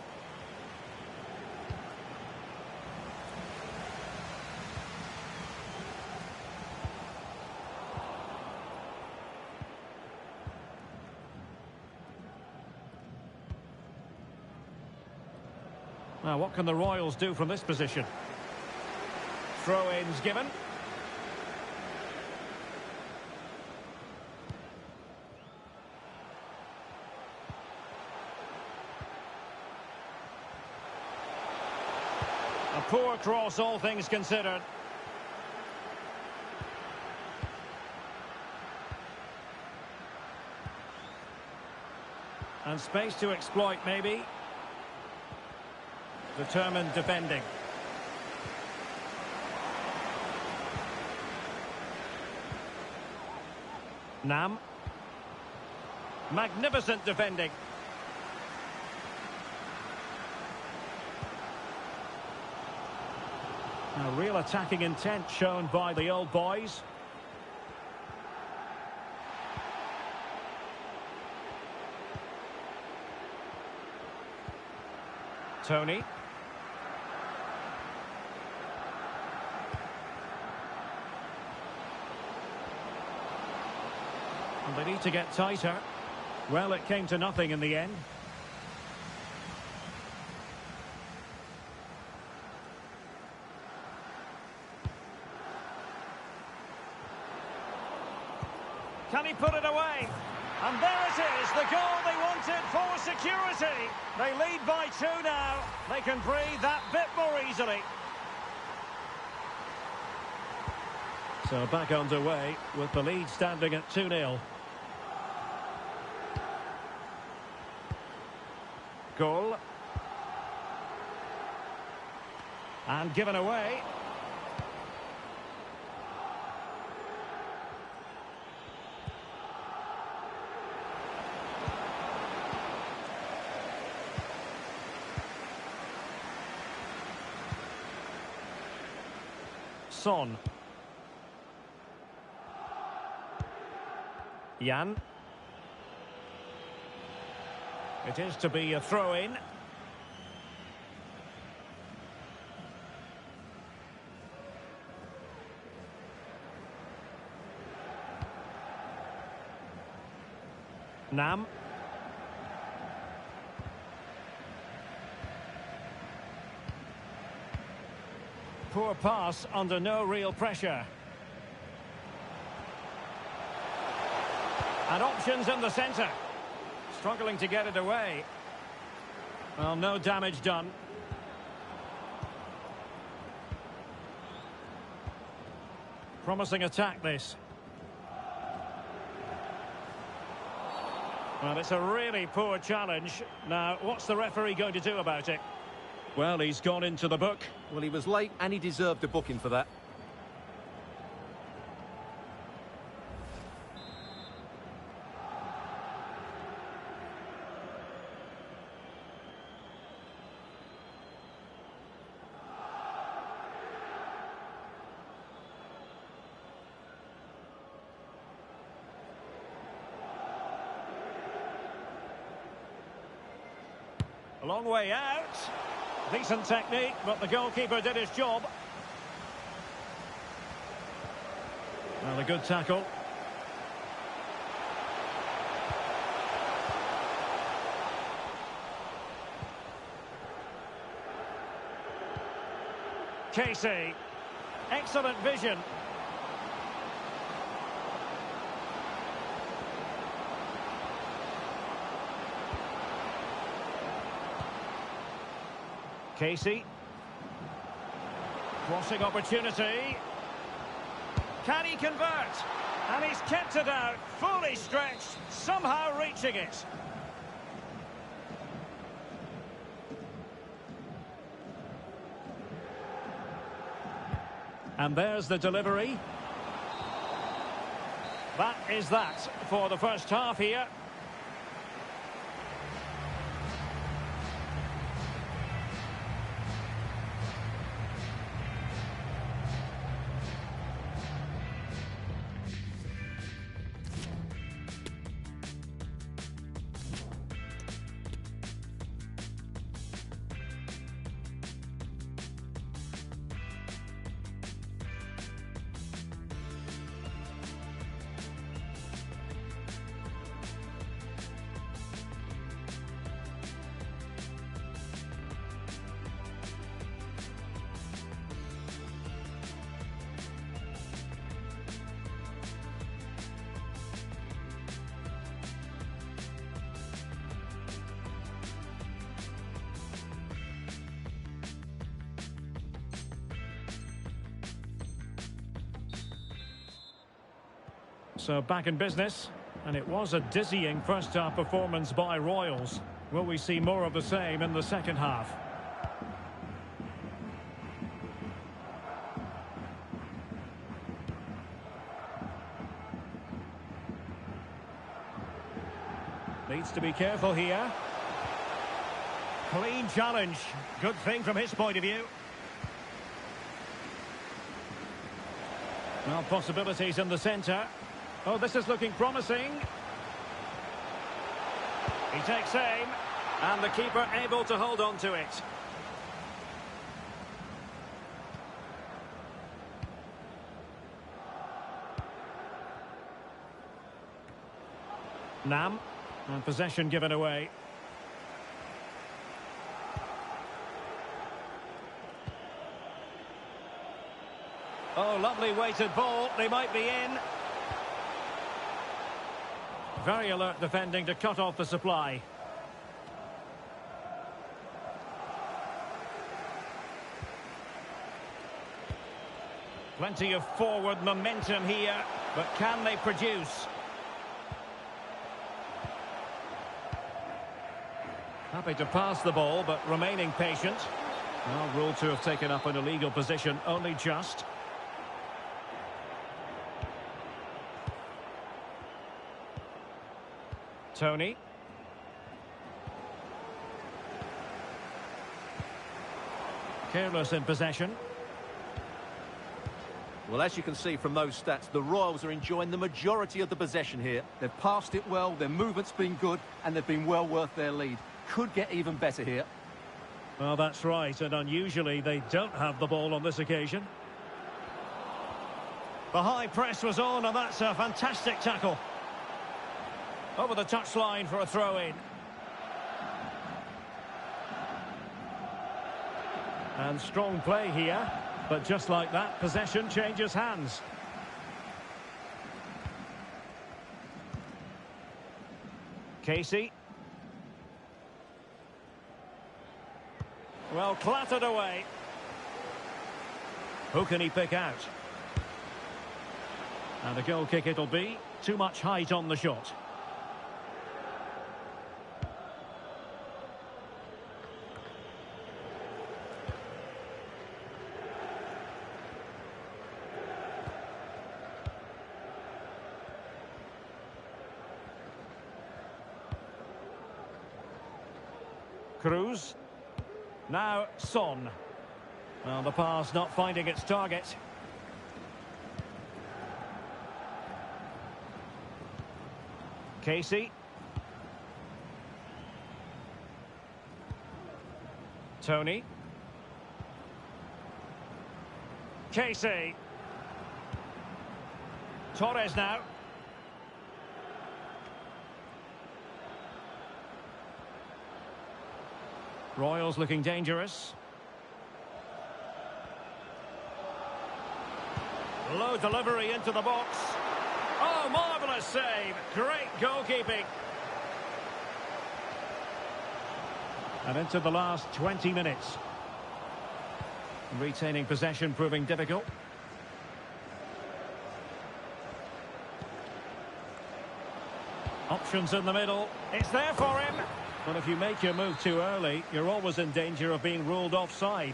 Now, what can the Royals do from this position? Throw-ins given. A poor cross, all things considered. And space to exploit, maybe. Determined defending. Nam. Magnificent defending. A real attacking intent shown by the old boys. Tony. And they need to get tighter. Well, it came to nothing in the end. Can he put it away? And there it is, the goal they wanted for security. They lead by 2 now. They can breathe that bit more easily. So back underway with the lead standing at 2-0. Goal. And given away. Son. Jan. It is to be a throw-in. Nam. Poor pass under no real pressure. And options in the centre. Struggling to get it away. Well, no damage done. Promising attack, this. Well, it's a really poor challenge. Now, what's the referee going to do about it? Well, he's gone into the book. Well, he was late and he deserved a booking for that. A long way out. Decent technique, but the goalkeeper did his job. Well, a good tackle. Casey. Excellent vision. Casey. Crossing opportunity. Can he convert? And he's kept it out, fully stretched, somehow reaching it. And there's the delivery. That is that for the first half here. So back in business, and it was a dizzying first-half performance by Royals. Will we see more of the same in the second half? Needs to be careful here. Clean challenge. Good thing from his point of view. Well, possibilities in the centre. Oh, this is looking promising. He takes aim, and the keeper able to hold on to it. Nam, and possession given away. Oh, lovely weighted ball. They might be in. Very alert defending to cut off the supply. Plenty of forward momentum here, but can they produce? Happy to pass the ball, but remaining patient. Well, ruled to have taken up an illegal position, only just. Tony. Careless in possession. Well, as you can see from those stats, the Royals are enjoying the majority of the possession here. They've passed it well, their movement's been good, and they've been well worth their lead. Could get even better here. Well, that's right, and unusually they don't have the ball on this occasion. The high press was on, and that's a fantastic tackle. Over the touchline for a throw-in. And strong play here, but just like that, possession changes hands. Casey. Well, clattered away. Who can he pick out? And a goal kick it'll be. Too much height on the shot. Cruz. Now Son. Well, the pass not finding its target. Casey. Tony. Casey. Torres now. Royals looking dangerous. Low delivery into the box. Oh, marvellous save. Great goalkeeping. And into the last 20 minutes. Retaining possession proving difficult. Options in the middle. It's there for him. But if you make your move too early, you're always in danger of being ruled offside.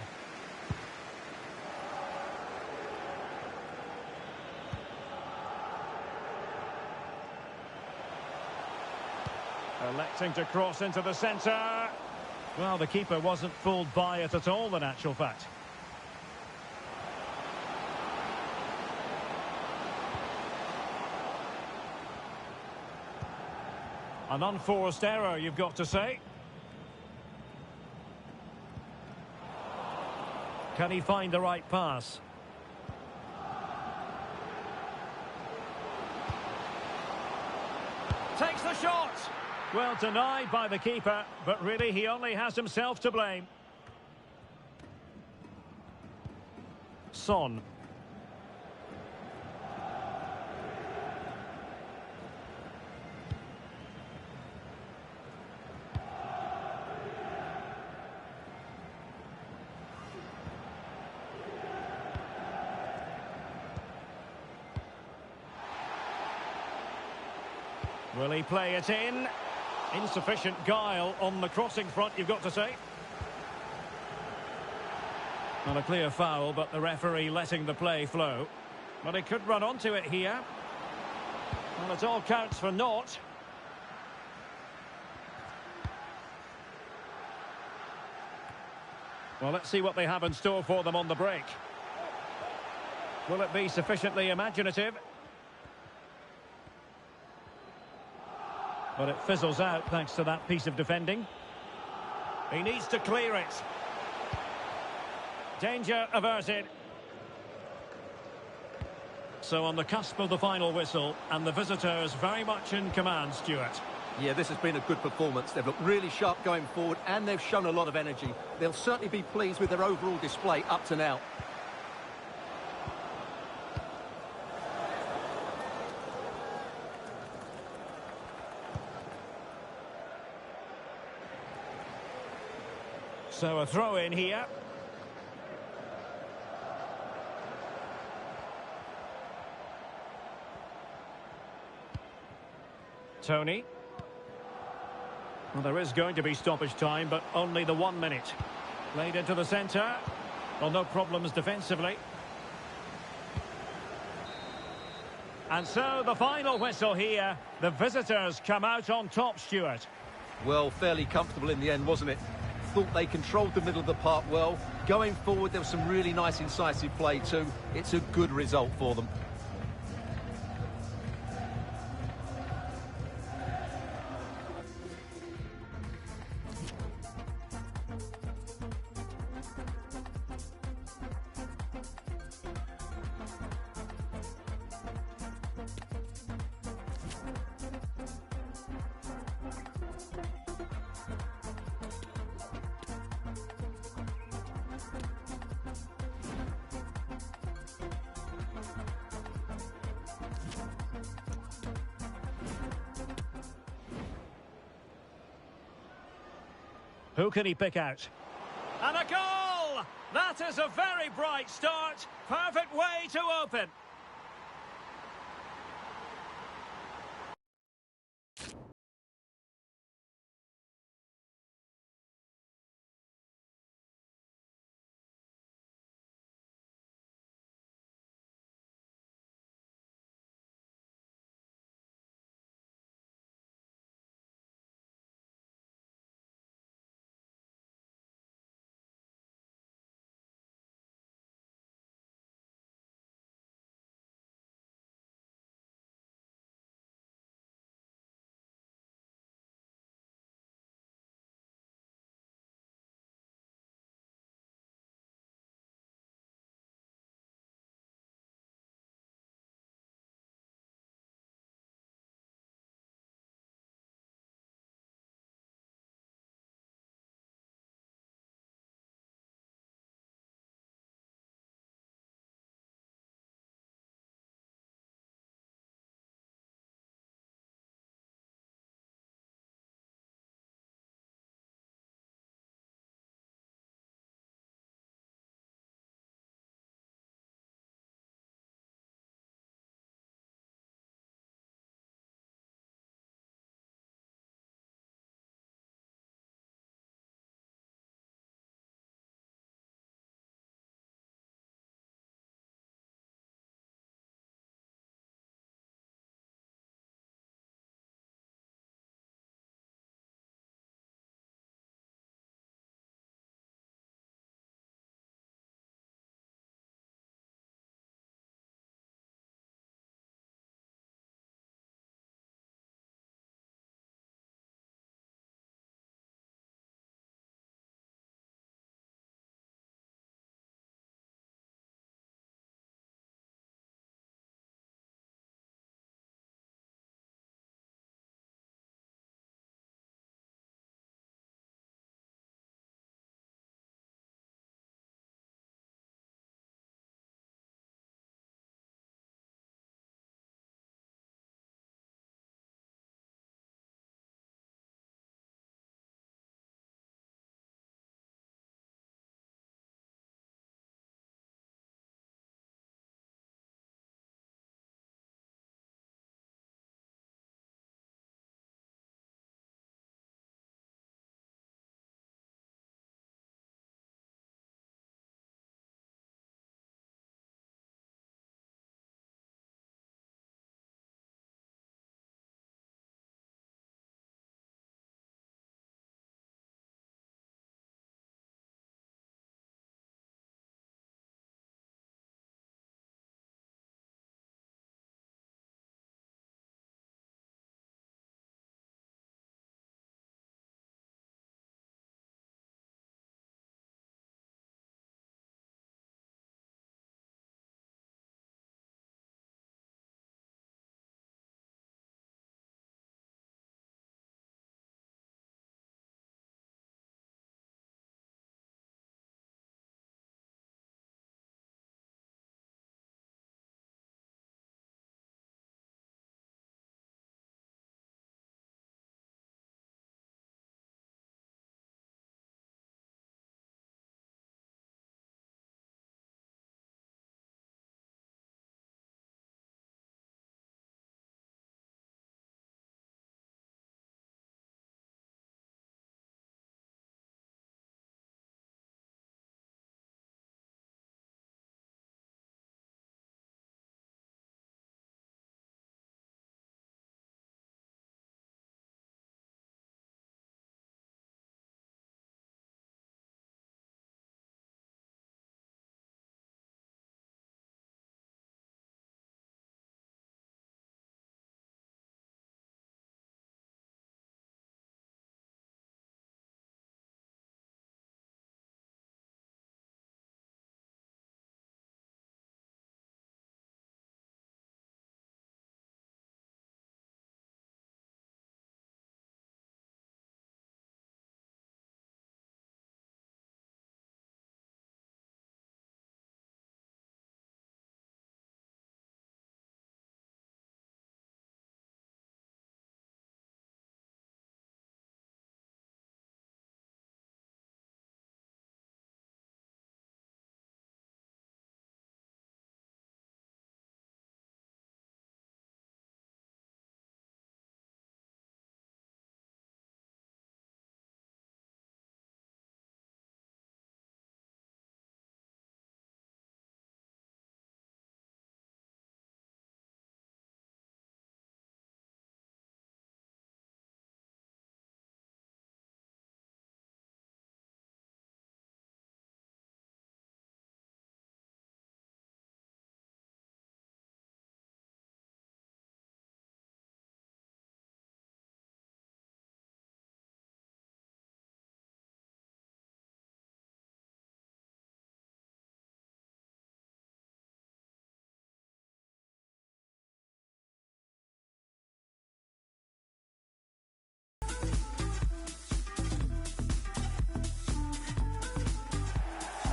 Electing to cross into the centre. Well, the keeper wasn't fooled by it at all, in actual fact. An unforced error, you've got to say. Can he find the right pass? Takes the shot! Well, denied by the keeper, but really he only has himself to blame. Son. Will he play it in? Insufficient guile on the crossing front, you've got to say. Not a clear foul, but the referee letting the play flow. But he could run onto it here. Well, it all counts for naught. Well, let's see what they have in store for them on the break. Will it be sufficiently imaginative? But it fizzles out thanks to that piece of defending. He needs to clear it. Danger averted. So on the cusp of the final whistle, and the visitors very much in command, Stuart. Yeah, this has been a good performance. They've looked really sharp going forward, and they've shown a lot of energy. They'll certainly be pleased with their overall display up to now. So a throw in here. Tony. Well, there is going to be stoppage time, but only the 1 minute. Played into the centre. Well, no problems defensively. And so the final whistle here. The visitors come out on top, Stuart. Well, fairly comfortable in the end, wasn't it? Thought they controlled the middle of the park well. Going forward, there was some really nice incisive play too. It's a good result for them. Who can he pick out? And a goal! That is a very bright start. Perfect way to open.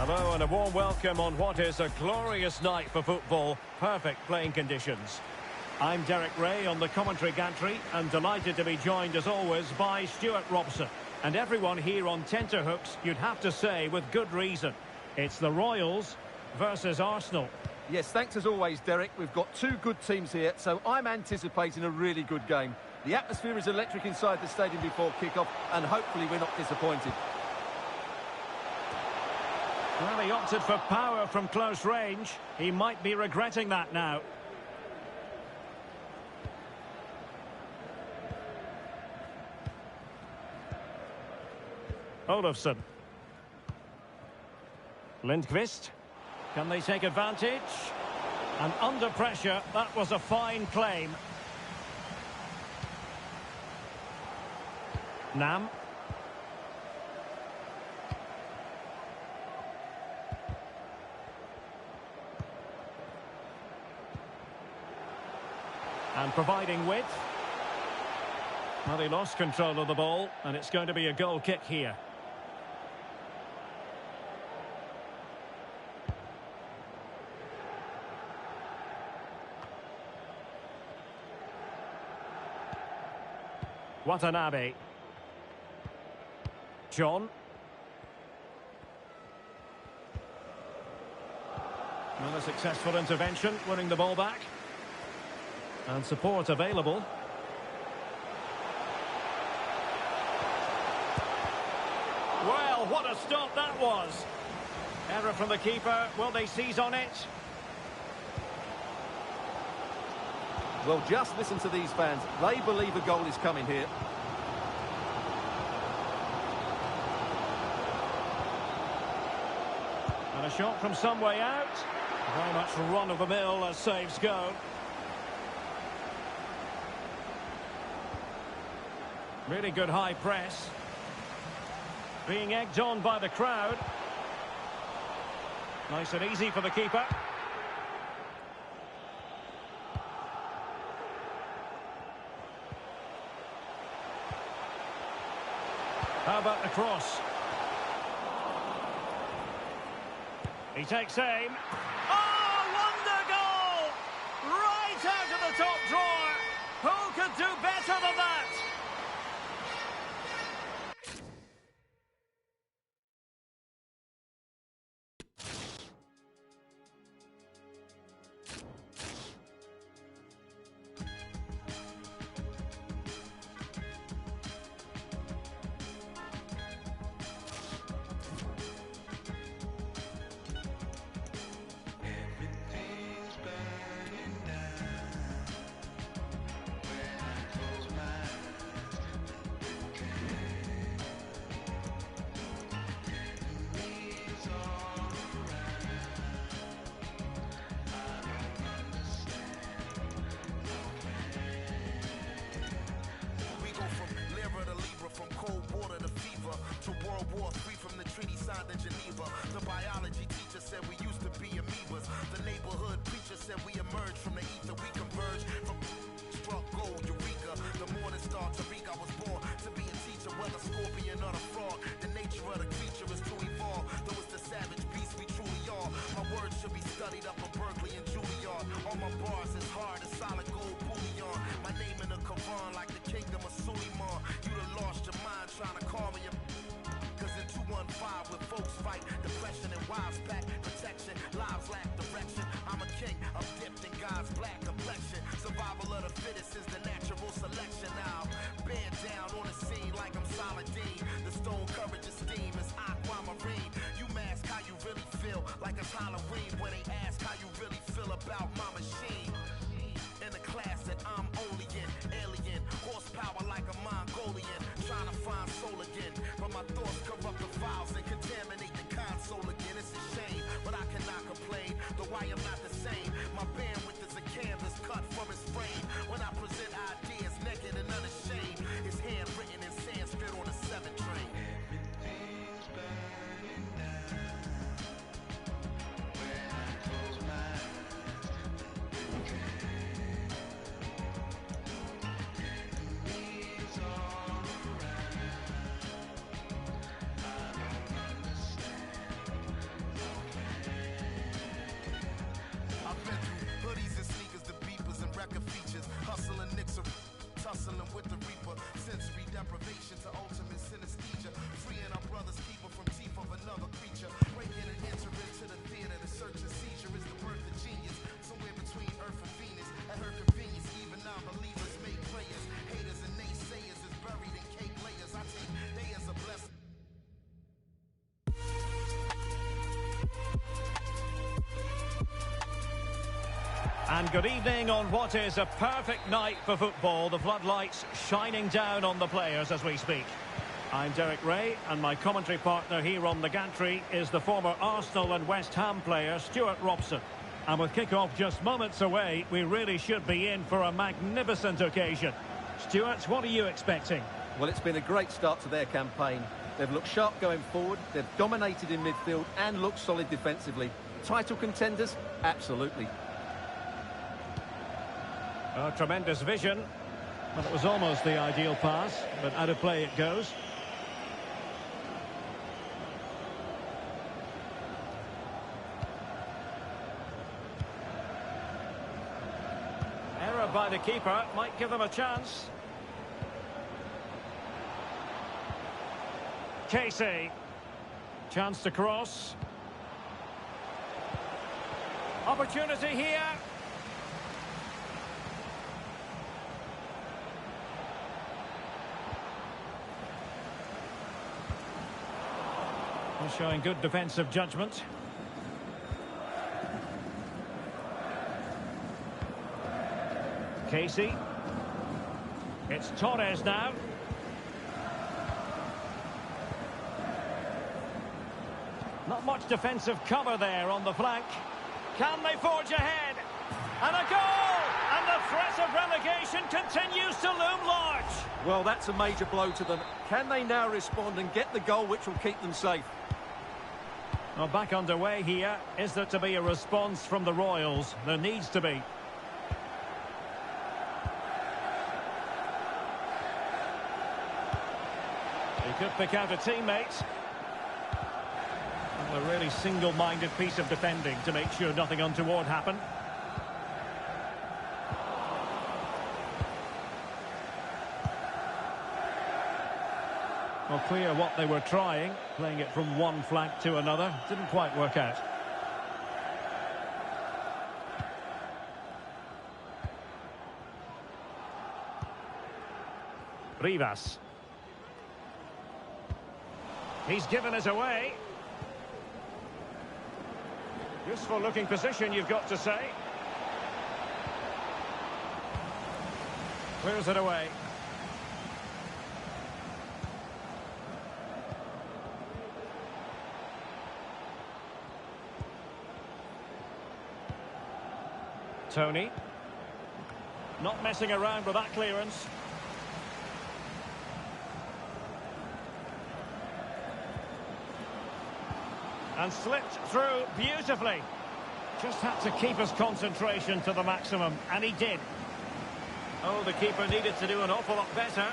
Hello and a warm welcome on what is a glorious night for football. Perfect playing conditions. I'm Derek Ray on the commentary gantry and delighted to be joined as always by Stuart Robson. And everyone here on tenterhooks, you'd have to say with good reason. It's the Royals versus Arsenal. Yes, thanks as always, Derek. We've got two good teams here, so I'm anticipating a really good game. The atmosphere is electric inside the stadium before kick-off, and hopefully we're not disappointed. Well, he opted for power from close range. He might be regretting that now. Olofsson. Lindqvist. Can they take advantage? And under pressure, that was a fine claim. Nam. And providing width. Well, he lost control of the ball, and it's going to be a goal kick here. Watanabe. John. Well, a successful intervention, winning the ball back. And support available. Well, what a stop that was. Error from the keeper. Will they seize on it? Well, just listen to these fans. They believe a goal is coming here. And a shot from some way out. Very much run-of-the-mill as saves go. Really good high press. Being egged on by the crowd. Nice and easy for the keeper. How about the cross? He takes aim. Oh, wonder goal! Right out of the top drawer. Who could do better than that? In Geneva, the biology teacher said we used to be amoebas. The neighborhood preacher said we emerged from the ether. We converged from struck gold, Eureka. The morning star, Tariq, I was born to be a teacher, whether scorpion or the frog. The nature of the creature is to evolve. Though it's the savage beast we truly are. My words should be studied up in Berkeley and Juilliard. All my bars is hard as solid gold bullion. My name in the Quran like the kingdom of Suleiman. You done lost your mind trying to call me a... 215 with folks fight depression and wives back protection, lives lack direction. I'm a king, I'm dipped in God's black complexion. Survival of the fittest is the natural selection. Now bend down on the scene like I'm Saladin. The stone courage of steam is aquamarine. You mask how you really feel like it's Halloween when they ask how you really feel about my machine. In the class that I'm only in, alien horsepower like a Mongolian, trying to find soul again, but my thoughts corrupt the files and contaminate the console again. It's a shame, but I cannot complain, though I am not the same. My bandwidth is a canvas cut from his frame. When I present ideas naked and unashamed, it's handwritten in Sanskrit on a 7 train. Everything's burning down when I close my And good evening on what is a perfect night for football. The floodlights shining down on the players as we speak. I'm Derek Ray, and my commentary partner here on the gantry is the former Arsenal and West Ham player Stuart Robson. And with kick-off just moments away, we really should be in for a magnificent occasion. Stuart, what are you expecting? Well, it's been a great start to their campaign. They've looked sharp going forward, they've dominated in midfield and looked solid defensively. Title contenders? Absolutely. A tremendous vision. Well, it was almost the ideal pass, but out of play it goes. Error by the keeper might give them a chance. Casey. Chance to cross. Opportunity here. They're showing good defensive judgment. Casey. It's Torres now. Not much defensive cover there on the flank. Can they forge ahead? And a goal! And the threat of relegation continues to loom large. Well, that's a major blow to them. Can they now respond and get the goal which will keep them safe? Well, back underway here. Is there to be a response from the Royals? There needs to be. He could pick out a teammate. Well, a really single-minded piece of defending to make sure nothing untoward happened. Well, clear what they were trying, playing it from one flank to another. Didn't quite work out. Rivas. He's given it away. Useful looking position, you've got to say. Clears it away. Tony. Not messing around with that clearance. And slipped through beautifully. Just had to keep his concentration to the maximum, and he did. Oh, the keeper needed to do an awful lot better.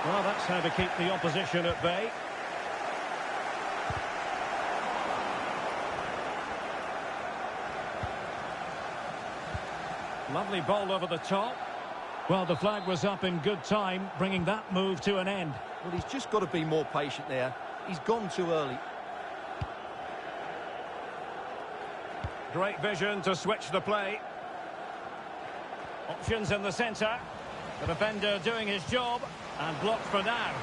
Well, that's how to keep the opposition at bay. Lovely ball over the top. Well, the flag was up in good time, bringing that move to an end. Well, he's just got to be more patient there. He's gone too early. Great vision to switch the play. Options in the centre. The defender doing his job and blocked for now.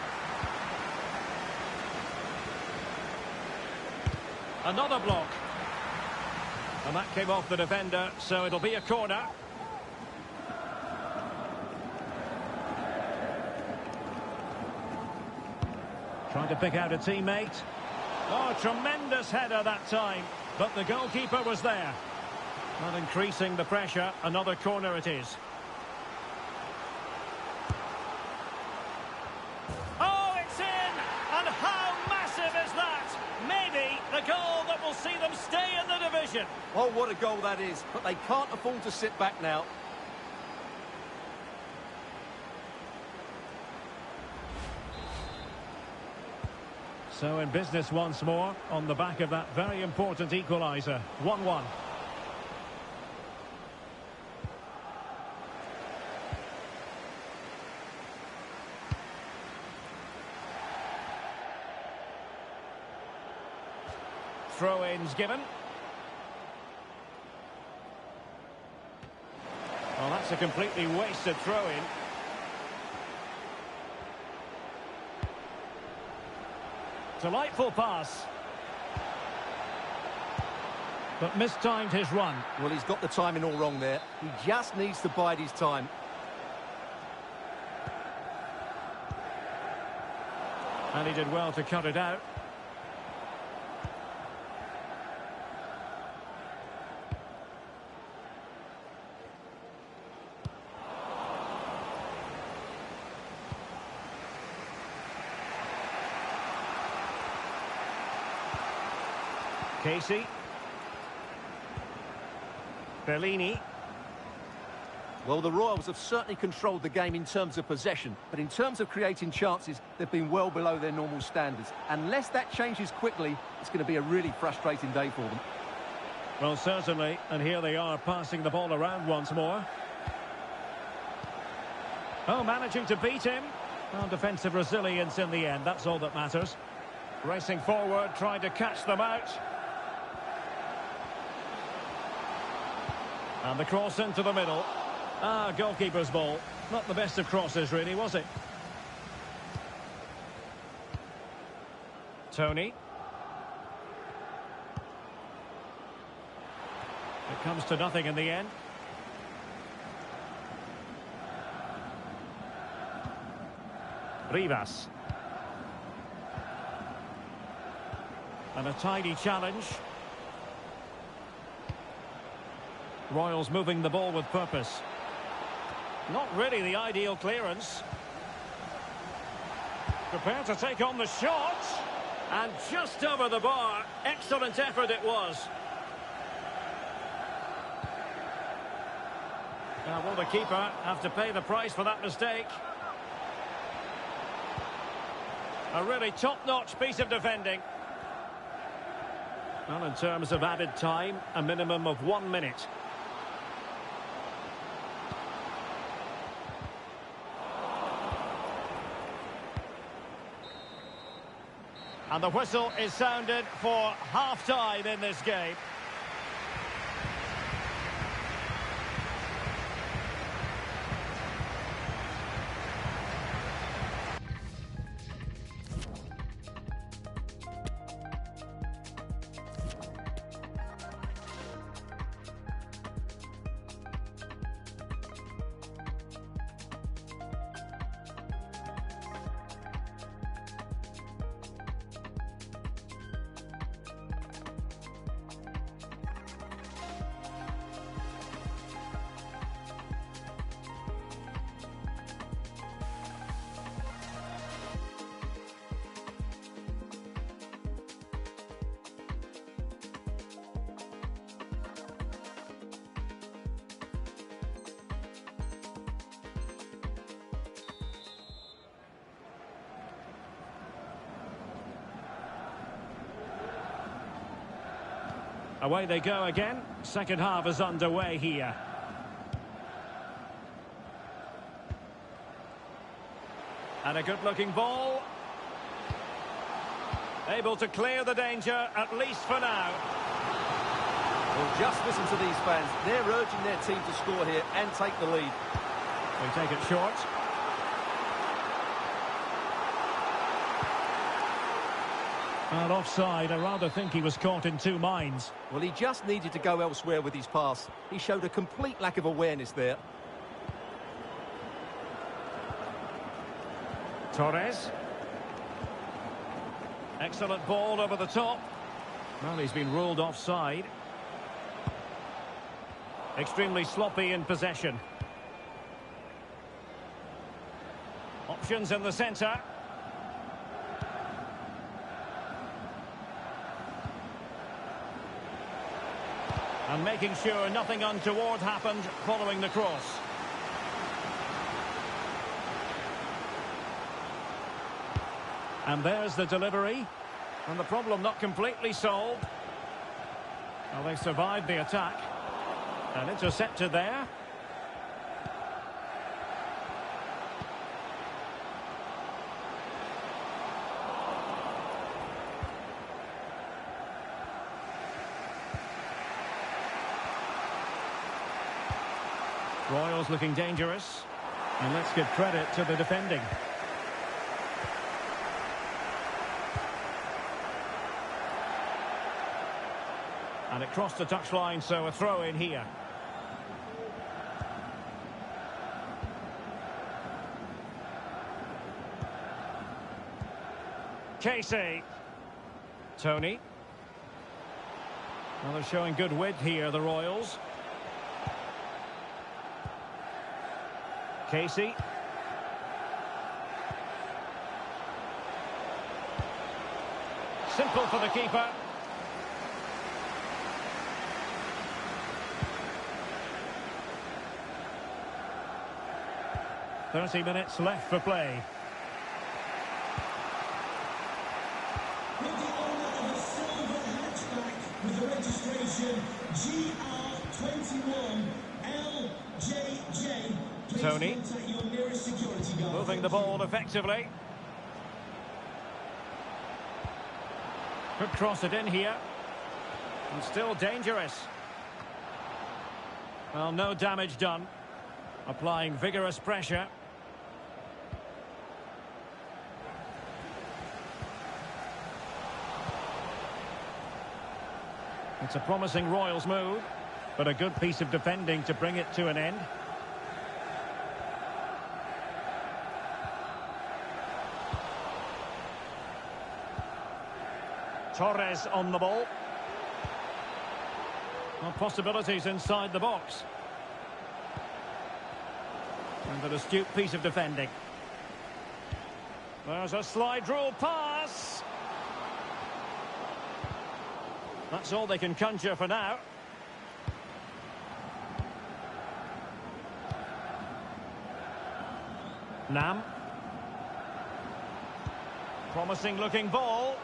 Another block. And that came off the defender, so it'll be a corner. Trying to pick out a teammate. Oh, tremendous header that time. But the goalkeeper was there. Not increasing the pressure. Another corner it is. Oh, it's in! And how massive is that? Maybe the goal that will see them stay in the division. Oh, what a goal that is. But they can't afford to sit back now. So in business once more on the back of that very important equaliser. 1-1. Throw-ins given. Well, that's a completely wasted throw-in. Delightful pass. But mistimed his run. Well, he's got the timing all wrong there. He just needs to bide his time. And he did well to cut it out. Casey. Bellini. Well, the Royals have certainly controlled the game in terms of possession, but in terms of creating chances, they've been well below their normal standards. Unless that changes quickly, it's going to be a really frustrating day for them. Well, certainly, and here they are passing the ball around once more. Oh, managing to beat him. Well, defensive resilience in the end, that's all that matters. Racing forward, trying to catch them out. And the cross into the middle. Ah, goalkeeper's ball. Not the best of crosses, really, was it? Tony. It comes to nothing in the end. Rivas. And a tidy challenge. Royals moving the ball with purpose. Not really the ideal clearance. Prepared to take on the shot. And just over the bar. Excellent effort it was. Now, will the keeper have to pay the price for that mistake? A really top-notch piece of defending. Well, in terms of added time, a minimum of 1 minute. And the whistle is sounded for half-time in this game. Away they go again. Second half is underway here. And a good-looking ball. Able to clear the danger, at least for now. Well, just listen to these fans. They're urging their team to score here and take the lead. They take it short. Well, offside. I rather think he was caught in two minds. Well, he just needed to go elsewhere with his pass. He showed a complete lack of awareness there. Torres. Excellent ball over the top. Well, he's been ruled offside. Extremely sloppy in possession. Options in the centre. And making sure nothing untoward happened following the cross. And there's the delivery. And the problem not completely solved. Well, they survived the attack. And intercepted there. Royals looking dangerous. And let's give credit to the defending. And it crossed the touchline, so a throw in here. Casey. Tony. Well, they're showing good width here, the Royals. Casey. Simple for the keeper. "30 minutes left for play." With the honour of a silver hatchback with the registration GR21LJJ. Please Tony. contact your nearest security guard. Moving the ball effectively. Could cross it in here. And still dangerous. Well, no damage done. Applying vigorous pressure. It's a promising Royals move, but a good piece of defending to bring it to an end. Torres on the ball. Well, possibilities inside the box. And an astute piece of defending. There's a slide rule pass. That's all they can conjure for now. Nam. Promising looking ball.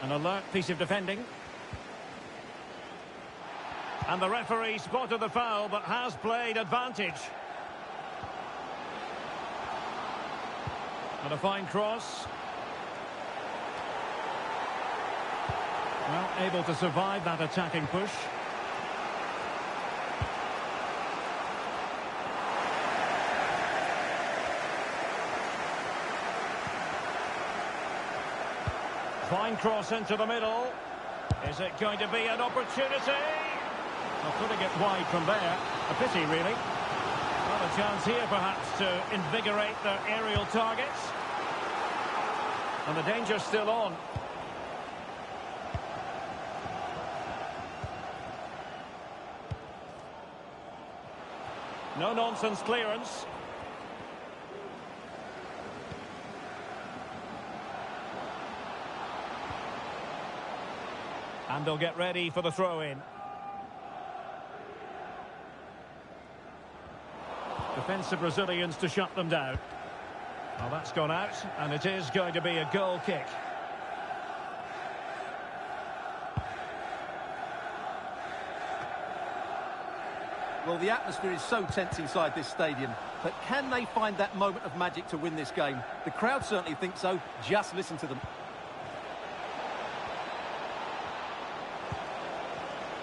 An alert piece of defending. And the referee spotted the foul, but has played advantage. And a fine cross. Well, able to survive that attacking push. Fine cross into the middle. Is it going to be an opportunity? Well, putting it wide from there. A pity, really. Well, a chance here, perhaps, to invigorate their aerial targets. And the danger's still on. No-nonsense clearance. And they'll get ready for the throw-in. Defensive Brazilians to shut them down. Well, that's gone out, and it is going to be a goal kick. Well, the atmosphere is so tense inside this stadium, but can they find that moment of magic to win this game? The crowd certainly think so. Just listen to them.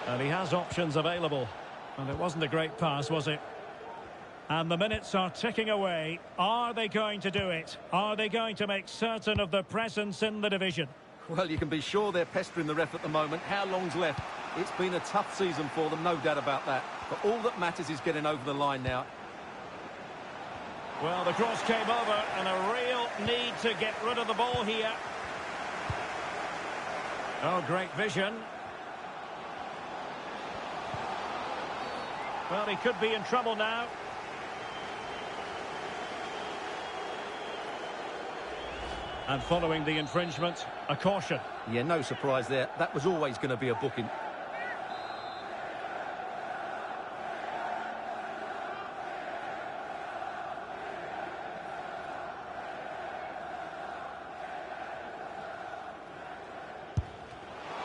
And he has options available. And it wasn't a great pass, was it? And the minutes are ticking away. Are they going to do it? Are they going to make certain of their presence in the division? Well, you can be sure they're pestering the ref at the moment. How long's left? It's been a tough season for them, no doubt about that. But all that matters is getting over the line now. Well, the cross came over, and a real need to get rid of the ball here. Oh, great vision. Well, he could be in trouble now. And following the infringement, a caution. Yeah, no surprise there. That was always going to be a booking.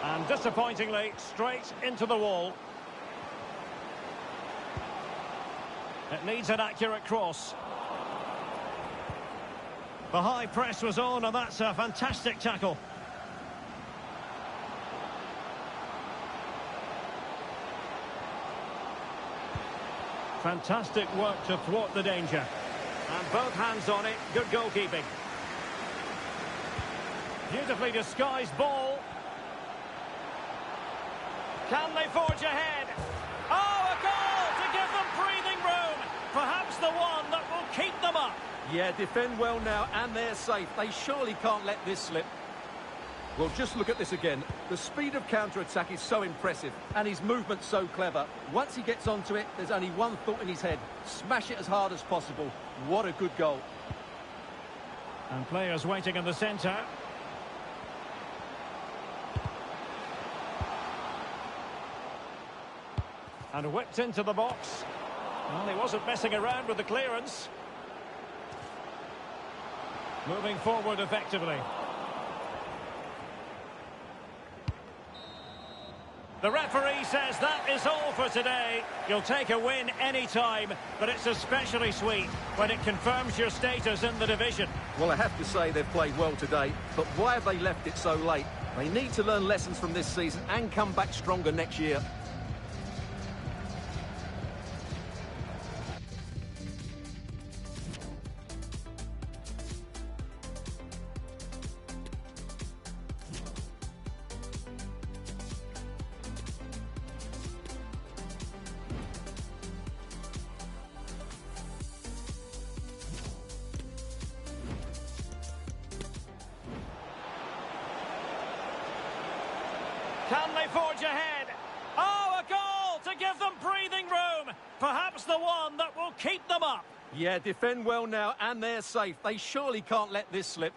And disappointingly, straight into the wall. It needs an accurate cross. The high press was on, and that's a fantastic tackle. Fantastic work to thwart the danger. And both hands on it, good goalkeeping. Beautifully disguised ball. Can they forge ahead? Oh, a goal to give them breathing room. Perhaps the one that will keep them up. Yeah, defend well now, and they're safe. They surely can't let this slip. Well, just look at this again. The speed of counter-attack is so impressive, and his movement's so clever. Once he gets onto it, there's only one thought in his head. Smash it as hard as possible. What a good goal. And players waiting in the centre. And whipped into the box. Well, he wasn't messing around with the clearance. Moving forward effectively. The referee says that is all for today. You'll take a win any time, but it's especially sweet when it confirms your status in the division. Well, I have to say they've played well today, but why have they left it so late? They need to learn lessons from this season and come back stronger next year. Can they forge ahead? Oh, a goal to give them breathing room. Perhaps the one that will keep them up. Yeah, defend well now, and they're safe. They surely can't let this slip.